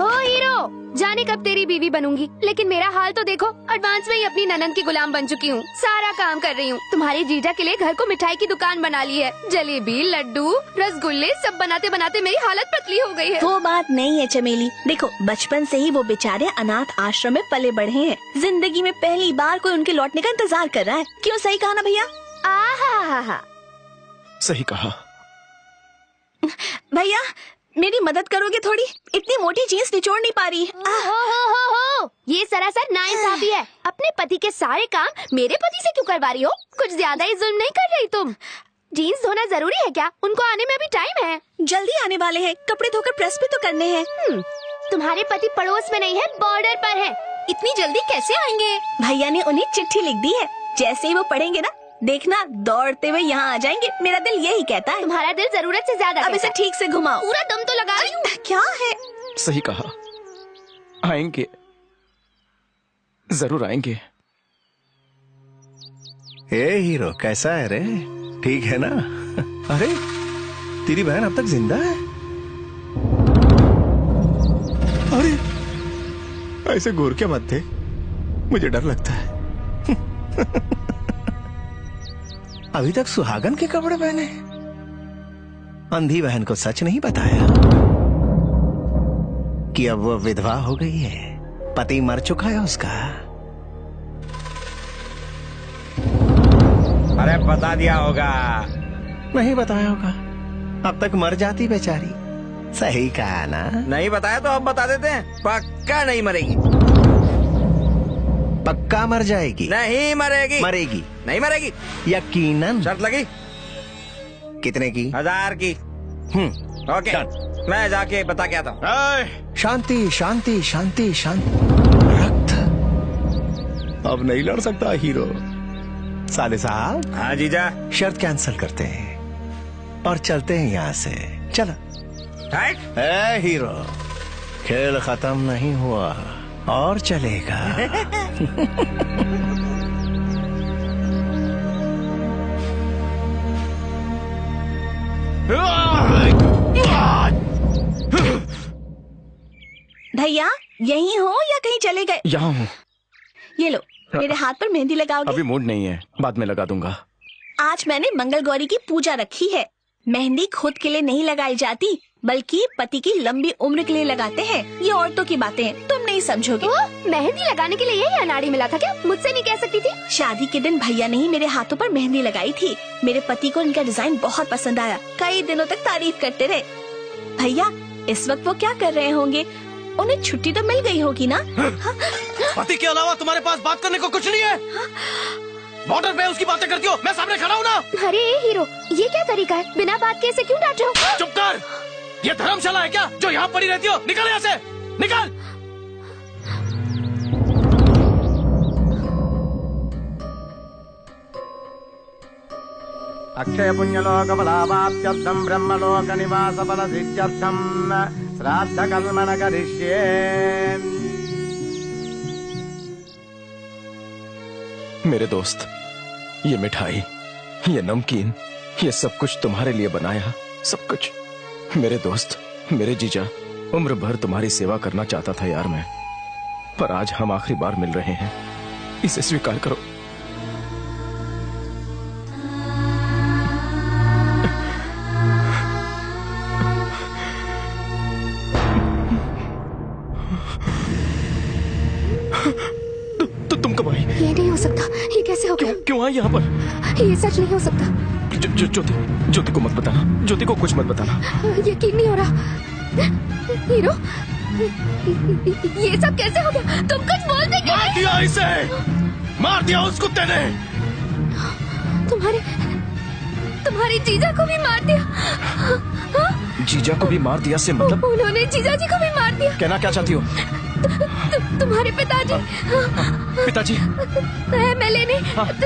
ओ हीरो, जाने कब तेरी बीवी बनूंगी, लेकिन मेरा हाल तो देखो, एडवांस में ही अपनी ननद की गुलाम बन चुकी हूँ। सारा काम कर रही हूँ। तुम्हारे जीजा के लिए घर को मिठाई की दुकान बना ली है। जलेबी, लड्डू, रसगुल्ले सब बनाते बनाते मेरी हालत पतली हो गई है। वो बात नहीं है चमेली, देखो बचपन से ही वो बेचारे अनाथ आश्रम में पले बढ़े हैं। जिंदगी में पहली बार कोई उनके लौटने का इंतजार कर रहा है। क्यों, सही कहा ना भैया? आहा, सही कहा। भैया मेरी मदद करोगे थोड़ी? इतनी मोटी जीन्स निचोड़ नहीं पा रही। हो, ये सरासर नाइंसाफी है। अपने पति के सारे काम मेरे पति से क्यों करवा रही हो? कुछ ज्यादा ही जुल्म नहीं कर रही तुम? जीन्स धोना जरूरी है क्या? उनको आने में अभी टाइम है। जल्दी आने वाले हैं, कपड़े धोकर प्रेस भी तो करने हैं। तुम्हारे पति पड़ोस में नहीं है, बॉर्डर पर है। इतनी जल्दी कैसे आएंगे? भैया ने उन्हें चिट्ठी लिख दी है, जैसे ही वो पढ़ेंगे ना, देखना दौड़ते हुए यहाँ आ जाएंगे। मेरा दिल यही कहता है। तुम्हारा दिल जरूरत से ज्यादा। अब इसे ठीक से घुमाओ। पूरा दम तो लगा रही हूँ। क्या है? सही कहा, आएंगे, जरूर आएंगे। ए हीरो, कैसा है रे? ठीक है ना? अरे तेरी बहन अब तक जिंदा है? अरे ऐसे घूर के मत थे, मुझे डर लगता है। अभी तक सुहागन के कपड़े पहने। अंधी बहन को सच नहीं बताया कि अब वो विधवा हो गई है, पति मर चुका है उसका। अरे बता दिया होगा। नहीं बताया होगा, अब तक मर जाती बेचारी। सही कहा ना? नहीं बताया तो अब बता देते हैं। पक्का नहीं मरेगी। पक्का मर जाएगी? नहीं मरेगी। मरेगी? नहीं मरेगी। यकीनन। शर्त लगी? कितने की? 1000 की। ओके, मैं जाके बता के आता हूँ। शांति शांति शांति शांति। रक्त अब नहीं लड़ सकता हीरो। साले साहब। हाँ जीजा। शर्त कैंसिल करते हैं और चलते हैं यहाँ से। चलो। ए हीरो, खेल खत्म नहीं हुआ और चलेगा। भैया यहीं हो या कहीं चले गए? यहाँ हूँ। ये लो, मेरे हाथ पर मेहंदी लगाओगे? अभी मूड नहीं है, बाद में लगा दूंगा। आज मैंने मंगल गौरी की पूजा रखी है। मेहंदी खुद के लिए नहीं लगाई जाती, बल्कि पति की लंबी उम्र के लिए लगाते हैं। ये औरतों की बातें हैं, तुम नहीं समझोगे। मेहंदी लगाने के लिए यही अनाड़ी मिला था क्या? मुझसे नहीं कह सकती थी? शादी के दिन भैया ने ही मेरे हाथों पर मेहंदी लगाई थी। मेरे पति को इनका डिजाइन बहुत पसंद आया, कई दिनों तक तारीफ करते रहे। भैया इस वक्त वो क्या कर रहे होंगे? उन्हें छुट्टी तो मिल गई होगी ना? पति के अलावा तुम्हारे पास बात करने को कुछ नहीं है? बॉर्डर पे उसकी बातें करती हो, मैं सामने खड़ा हूँ ना। अरे हीरो, ये क्या तरीका है? बिना बात के ऐसे क्यों डांट रहे हो? चुप कर, ये धर्मशाला है क्या जो यहाँ पड़ी रहती हो? निकल यहाँ से, निकल। अक्षय पुण्यलोक फलावाप्त्यर्थम ब्रह्मलोक निवास फल सिद्ध्यर्थम श्राद्ध कर्म करिष्ये। मेरे दोस्त, ये मिठाई, ये नमकीन, ये सब कुछ तुम्हारे लिए बनाया, सब कुछ। मेरे दोस्त, मेरे जीजा, उम्र भर तुम्हारी सेवा करना चाहता था यार मैं, पर आज हम आखिरी बार मिल रहे हैं, इसे स्वीकार करो। तो तुम कब आई? ये नहीं हो सकता, ये कैसे हो गया? क्यों आई यहाँ पर? ये सच नहीं हो सकता। ज्योति को मत बताना, ज्योति को कुछ मत बताना। यकीन नहीं हो रहा। हीरो, ये सब कैसे हो गया? तुम कुछ बोलते क्यों? मार दिया इसे, मार दिया उस कुत्ते ने। तुम्हारे जीजा को भी मार दिया? जीजा को भी मार दिया से मतलब? उन्होंने जीजा जी को भी मार दिया। कहना क्या चाहती हो? तुम्हारे पिताजी। पिताजी? एमएलए ने।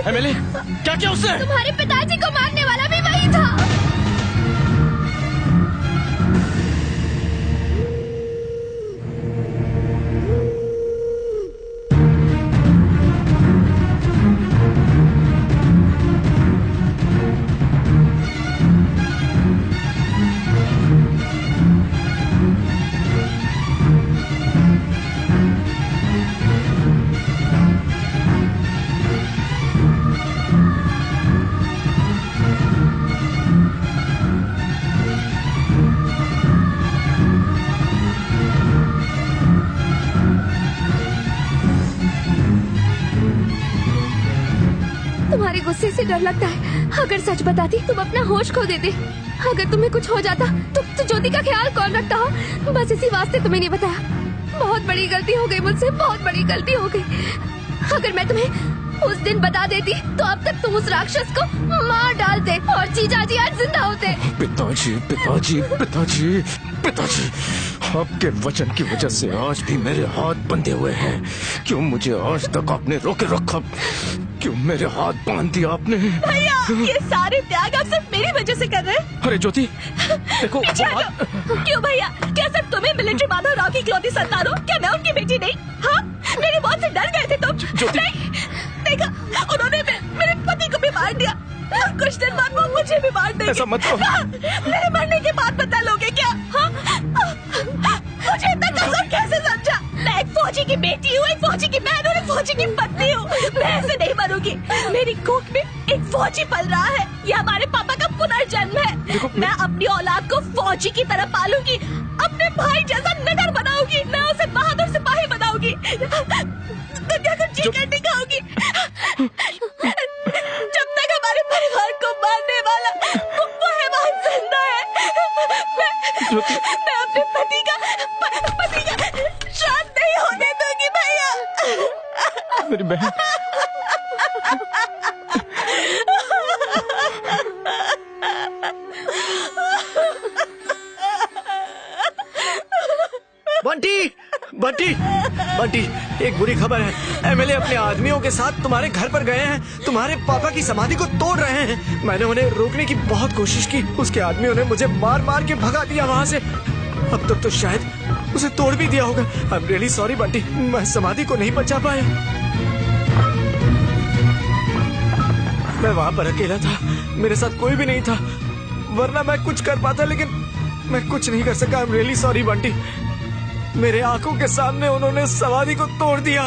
एमएलए? क्या किया उसने? तुम्हारे पिताजी को मारने वाला भी वही था। तुम्हारे गुस्से से डर लगता है। अगर सच बताती तुम अपना होश खो देते। अगर तुम्हें कुछ हो जाता तो ज्योति का ख्याल कौन रखता हो? बस इसी वास्ते तुम्हें नहीं बताया। बहुत बड़ी गलती हो गई मुझसे, बहुत बड़ी गलती हो गई। अगर मैं तुम्हें उस दिन बता देती तो अब तक तुम उस राक्षस को मार डालते और जीजा जी आज जिंदा होते। पिताजी, पिताजी, पिताजी, पिताजी, आपके वचन की वजह से आज भी मेरे हाथ बंधे हुए हैं। क्यों मुझे आज तक आपने रोके रखा? क्यों मेरे हाथ बांध दिया आपने? भैया, ये सारे त्याग आप सिर्फ मेरी वजह से कर रहे हैं। अरे ज्योति, देखो। क्यों भैया, क्या सिर्फ तुम्हें मिलिट्री माधव राव की इकलौती संतान हो? क्या मैं उनकी बेटी नहीं? हाँ, मेरी मौत से डर गए थे तुम? नहीं, देखा, उन्होंने मेरे पति को भी मार दिया। कुछ दिन बाद वो मुझे भी मार देंगे। ऐसा मत करो। मेरे मरने के बाद बता लोगे क्या? हाँ? मुझे इतना कमजोर कैसे समझा? मैं एक फौजी की बेटी हूँ, एक फौजी की बहन और एक फौजी की पत्नी हूँ। मैं ऐसे नहीं मरूंगी। मेरी कोख में एक फौजी पल रहा है। ये हमारे पापा का पुनर्जन्म है। मैं अपनी औलाद को फौजी की तरह पालूंगी, अपने भाई जैसा नगर बनाऊंगी। मैं उसे बहादुर सिपाही बनाऊंगी, दुनिया को जी कर दिखाऊंगी। जब तक हमारे परिवार को मारने वाला वो हैवान जिंदा है, मैं अपने पति का श्राद्ध नहीं होने दूंगी भैया। मेरी बहन। बंटी, बंटी, बंटी, एक बुरी खबर है। एमएलए अपने आदमियों के साथ तुम्हारे घर पर गए हैं, तुम्हारे पापा की समाधि को तोड़ रहे हैं। मैंने उन्हें रोकने की बहुत कोशिश की, उसके आदमियों ने मुझे मार मार के भगा दिया वहाँ से। अब तक तो शायद उसे तोड़ भी दिया होगा। I am really sorry Bunty, मैं समाधि को नहीं बचा पाया। मैं वहाँ पर अकेला था, मेरे साथ कोई भी नहीं था, वरना मैं कुछ कर पाता, लेकिन मैं कुछ नहीं कर सका। I am really sorry Bunty. मेरे आंखों के सामने उन्होंने समाधि को तोड़ दिया।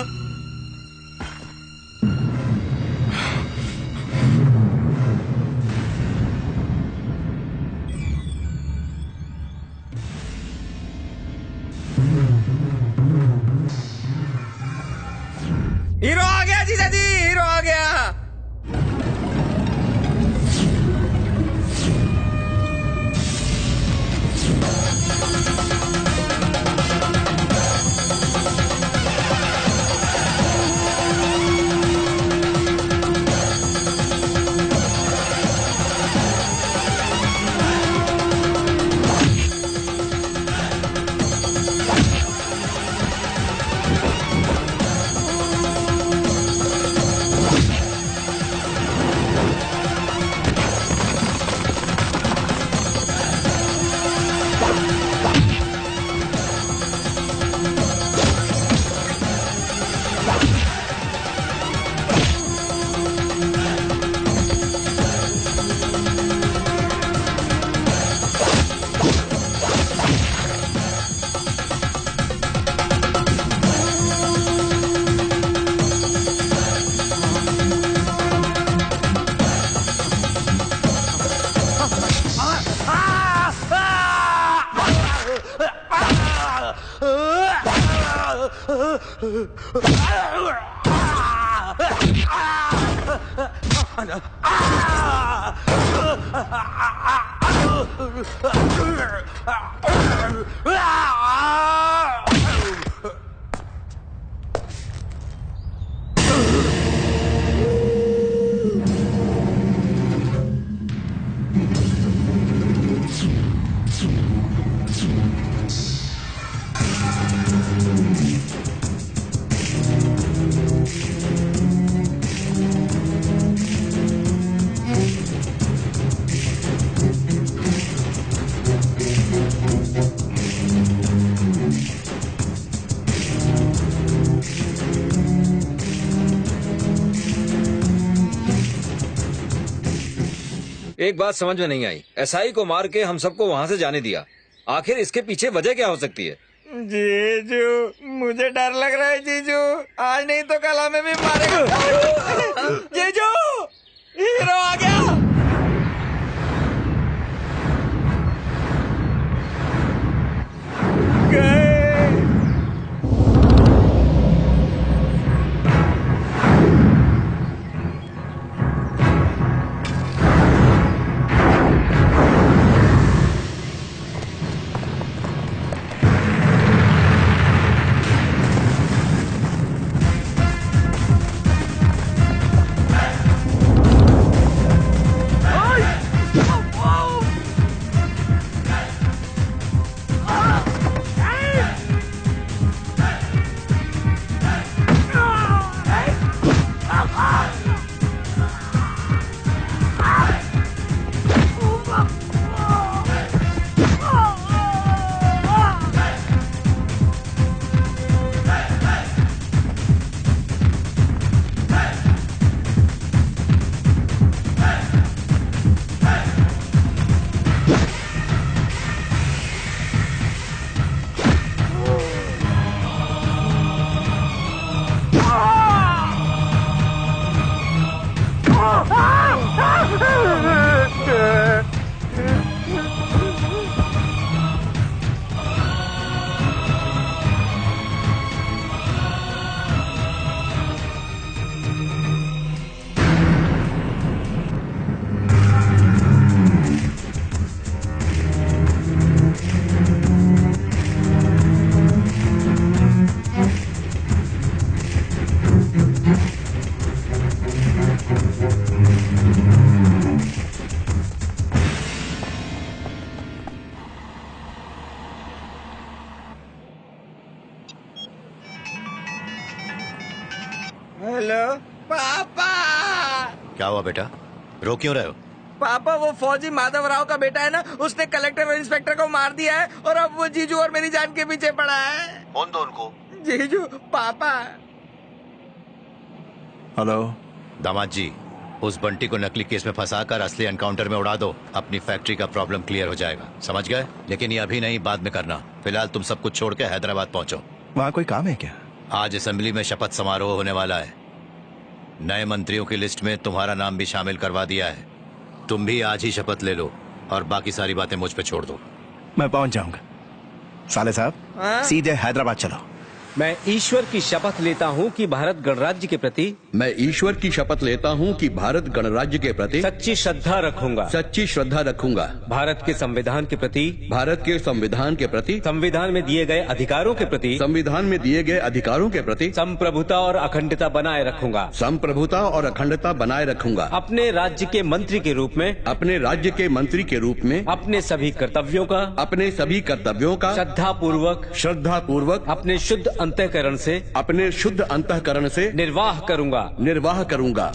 हीरो आ गया जीजा जी, हीरो आ गया। एक बात समझ में नहीं आई, एसआई को मार के हम सबको वहाँ से जाने दिया, आखिर इसके पीछे वजह क्या हो सकती है? जीजू, मुझे डर लग रहा है जीजू, आज नहीं तो कल हमें भी मारेगा। जीजू, हीरो आ गया। हेलो पापा। क्या हुआ बेटा, रो क्यों रहे हो? पापा वो फौजी माधव राव का बेटा है ना, उसने कलेक्टर और इंस्पेक्टर को मार दिया है और अब वो जीजू और मेरी जान के पीछे पड़ा है। कौन दो उनको? जीजू पापा। हेलो दामाद जी, उस बंटी को नकली केस में फंसाकर असली एनकाउंटर में उड़ा दो, अपनी फैक्ट्री का प्रॉब्लम क्लियर हो जाएगा, समझ गए? लेकिन ये अभी नहीं, बाद में करना। फिलहाल तुम सब कुछ छोड़ के हैदराबाद पहुंचो। वहाँ कोई काम है क्या? आज असेंबली में शपथ समारोह होने वाला है। नए मंत्रियों की लिस्ट में तुम्हारा नाम भी शामिल करवा दिया है। तुम भी आज ही शपथ ले लो और बाकी सारी बातें मुझ पे छोड़ दो। मैं पहुंच जाऊंगा। साले साहब सीधे हैदराबाद चलो। मैं ईश्वर की शपथ लेता हूँ कि भारत गणराज्य के प्रति मैं ईश्वर की शपथ लेता हूँ कि भारत गणराज्य के प्रति सच्ची श्रद्धा रखूंगा। सच्ची श्रद्धा रखूंगा। भारत के संविधान के प्रति भारत के संविधान के प्रति संविधान में दिए गए अधिकारों के प्रति संविधान में दिए गए अधिकारों के प्रति संप्रभुता और अखंडता बनाए रखूंगा। संप्रभुता और अखंडता बनाए रखूंगा। अपने राज्य के मंत्री के रूप में अपने राज्य के मंत्री के रूप में अपने सभी कर्तव्यों का श्रद्धा पूर्वक अपने शुद्ध अंतःकरण से निर्वाह करूंगा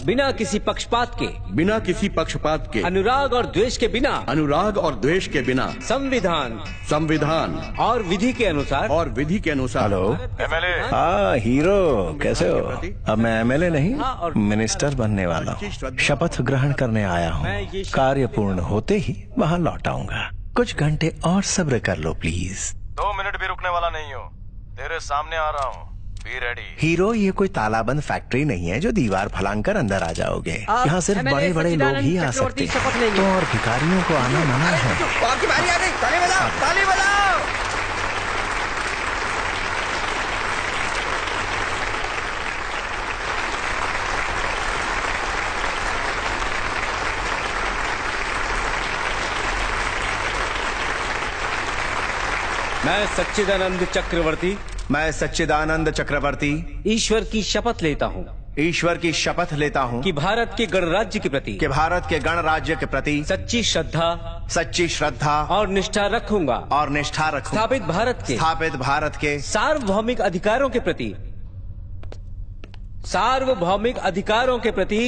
बिना किसी पक्षपात के अनुराग और द्वेष के बिना संविधान और विधि के अनुसार हेलो हाँ हीरो, कैसे हो? अब मैं एमएलए नहीं मिनिस्टर बनने वाला हूँ। शपथ ग्रहण करने आया हूँ। कार्य पूर्ण होते ही वहाँ लौट आऊंगा। कुछ घंटे और सब्र कर लो प्लीज। 2 मिनट भी रुकने वाला नहीं हो, तेरे सामने आ रहा हूँ। Be ready. हीरो, ये कोई तालाबंद फैक्ट्री नहीं है जो दीवार फलांग कर अंदर आ जाओगे। यहाँ सिर्फ बड़े बड़े लोग ही आ सकते हैं, तो और भिखारियों को आना मना है। आपकी बारी आ गई, ताली बजाओ, ताली बजाओ। मैं सच्चिदानंद चक्रवर्ती ईश्वर की शपथ लेता हूँ कि भारत के गणराज्य के प्रति सच्ची श्रद्धा और निष्ठा रखूंगा स्थापित भारत के सार्वभौमिक अधिकारों के प्रति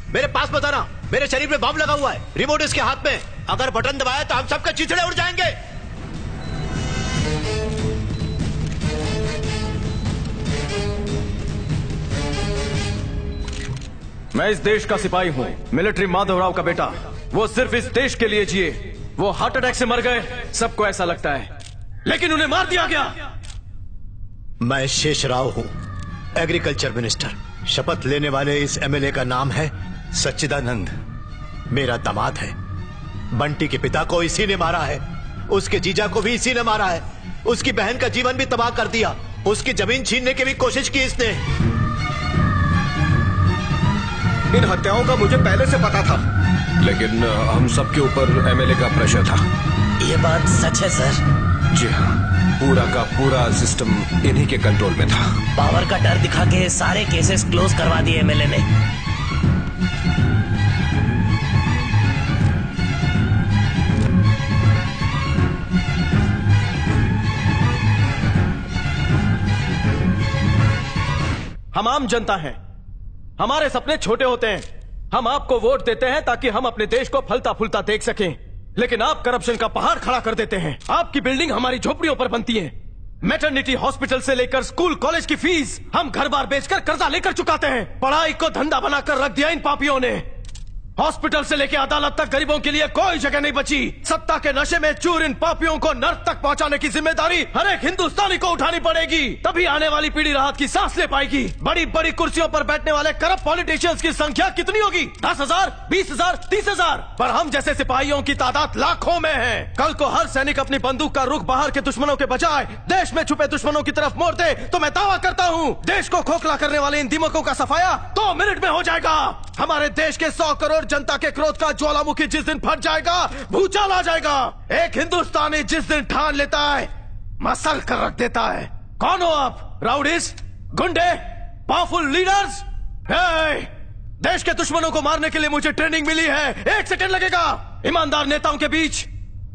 मेरे पास मत आना, मेरे शरीर में बम लगा हुआ है, रिमोट इसके हाथ में। अगर बटन दबाया तो हम सबके चिथड़े उड़ जाएंगे। मैं इस देश का सिपाही हूँ, मिलिट्री माधव राव का बेटा। वो सिर्फ इस देश के लिए जिए। वो हार्ट अटैक से मर गए, सबको ऐसा लगता है, लेकिन उन्हें मार दिया गया। मैं शेषराव हूँ, एग्रीकल्चर मिनिस्टर। शपथ लेने वाले इस एमएलए का नाम है सच्चिदानंद। मेरा दामाद है। बंटी के पिता को इसी ने मारा है, उसके जीजा को भी इसी ने मारा है, उसकी बहन का जीवन भी तबाह कर दिया, उसकी जमीन छीनने की भी कोशिश की इसने। इन हत्याओं का मुझे पहले से पता था, लेकिन हम सबके ऊपर एमएलए का प्रेशर था। ये बात सच है सर? जी हाँ, पूरा का पूरा सिस्टम इन्हीं के कंट्रोल में था। पावर का डर दिखा के सारे केसेस क्लोज करवा दिए एमएलए ने। हम आम जनता हैं, हमारे सपने छोटे होते हैं। हम आपको वोट देते हैं ताकि हम अपने देश को फलता फूलता देख सकें, लेकिन आप करप्शन का पहाड़ खड़ा कर देते हैं। आपकी बिल्डिंग हमारी झोपड़ियों पर बनती है। मैटरनिटी हॉस्पिटल से लेकर स्कूल कॉलेज की फीस हम घर बार बेचकर कर्जा लेकर चुकाते हैं। पढ़ाई को धंधा बनाकर रख दिया इन पापियों ने। हॉस्पिटल से लेके अदालत तक गरीबों के लिए कोई जगह नहीं बची। सत्ता के नशे में चूर इन पापियों को नर्क तक पहुंचाने की जिम्मेदारी हर एक हिंदुस्तानी को उठानी पड़ेगी। तभी आने वाली पीढ़ी राहत की सांस ले पाएगी। बड़ी बड़ी कुर्सियों पर बैठने वाले करप्ट पॉलिटिशियंस की संख्या कितनी होगी? 10,000, 20,000, 30,000। पर हम जैसे सिपाहियों की तादाद लाखों में है। कल को हर सैनिक अपनी बंदूक का रुख बाहर के दुश्मनों के बजाय देश में छुपे दुश्मनों की तरफ मोड़ दे तो मैं दावा करता हूँ देश को खोखला करने वाले इन दिमागों का सफाया 2 मिनट में हो जाएगा। हमारे देश के 100 करोड़ जनता के क्रोध का ज्वालामुखी जिस दिन फट जाएगा, भूचाल आ जाएगा। एक हिंदुस्तानी जिस दिन ठान लेता है, मसल कर रख देता है। कौन हो आप? राउडीज, गुंडे, पावरफुल लीडर्स? देश के दुश्मनों को मारने के लिए मुझे ट्रेनिंग मिली है। 1 सेकंड लगेगा। ईमानदार नेताओं के बीच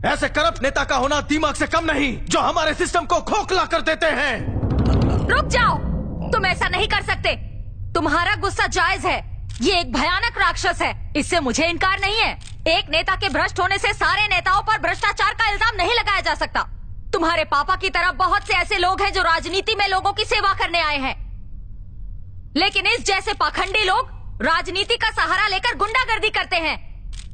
ऐसे करप्ट नेता का होना दिमाग से कम नहीं, जो हमारे सिस्टम को खोखला कर देते हैं। रुक जाओ, तुम ऐसा नहीं कर सकते। तुम्हारा गुस्सा जायज है। ये एक भयानक राक्षस है, इससे मुझे इनकार नहीं है। एक नेता के भ्रष्ट होने से सारे नेताओं पर भ्रष्टाचार का इल्जाम नहीं लगाया जा सकता। तुम्हारे पापा की तरह बहुत से ऐसे लोग हैं जो राजनीति में लोगों की सेवा करने आए हैं, लेकिन इस जैसे पाखंडी लोग राजनीति का सहारा लेकर गुंडागर्दी करते हैं।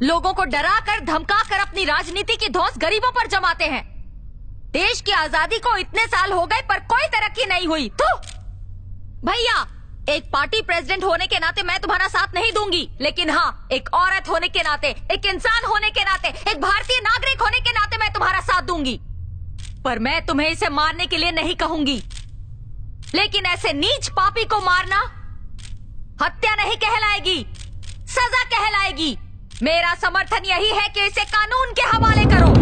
लोगों को डरा कर धमका कर अपनी राजनीति की धौंस गरीबों पर जमाते हैं। देश की आजादी को इतने साल हो गए पर कोई तरक्की नहीं हुई। तो भैया, एक पार्टी प्रेसिडेंट होने के नाते मैं तुम्हारा साथ नहीं दूंगी, लेकिन हाँ, एक औरत होने के नाते, एक इंसान होने के नाते, एक भारतीय नागरिक होने के नाते मैं तुम्हारा साथ दूंगी। पर मैं तुम्हें इसे मारने के लिए नहीं कहूंगी, लेकिन ऐसे नीच पापी को मारना हत्या नहीं कहलाएगी, सजा कहलाएगी। मेरा समर्थन यही है कि इसे कानून के हवाले करो।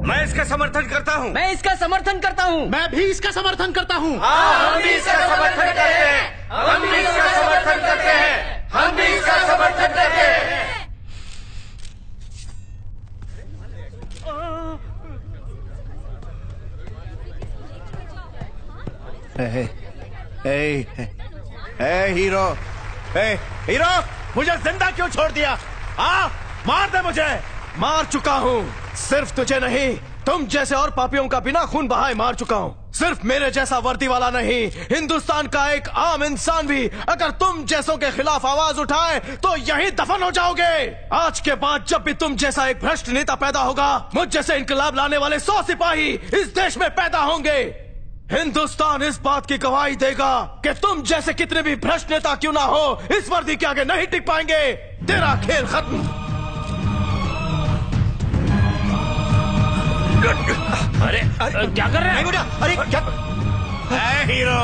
मैं इसका समर्थन करता हूँ। मैं इसका समर्थन करता हूँ। मैं भी इसका समर्थन करता हूँ। हम भी इसका समर्थन करते हैं। हम भी इसका समर्थन करते हैं। हम भी इसका समर्थन करते हैं। हीरो, हीरो, मुझे जिंदा क्यों छोड़ दिया? मार दे मुझे। मार चुका हूँ, सिर्फ तुझे नहीं, तुम जैसे और पापियों का बिना खून बहाए मार चुका हूँ। सिर्फ मेरे जैसा वर्दी वाला नहीं, हिंदुस्तान का एक आम इंसान भी अगर तुम जैसों के खिलाफ आवाज उठाए तो यहीं दफन हो जाओगे। आज के बाद जब भी तुम जैसा एक भ्रष्ट नेता पैदा होगा, मुझ जैसे इनकलाब लाने वाले 100 सिपाही इस देश में पैदा होंगे। हिंदुस्तान इस बात की गवाही देगा कि तुम जैसे कितने भी भ्रष्ट नेता क्यों ना हो, इस वर्दी के आगे नहीं टिक पाएंगे। तेरा खेल खत्म। अरे क्या कर रहे हैं? अरे क्या? हीरो,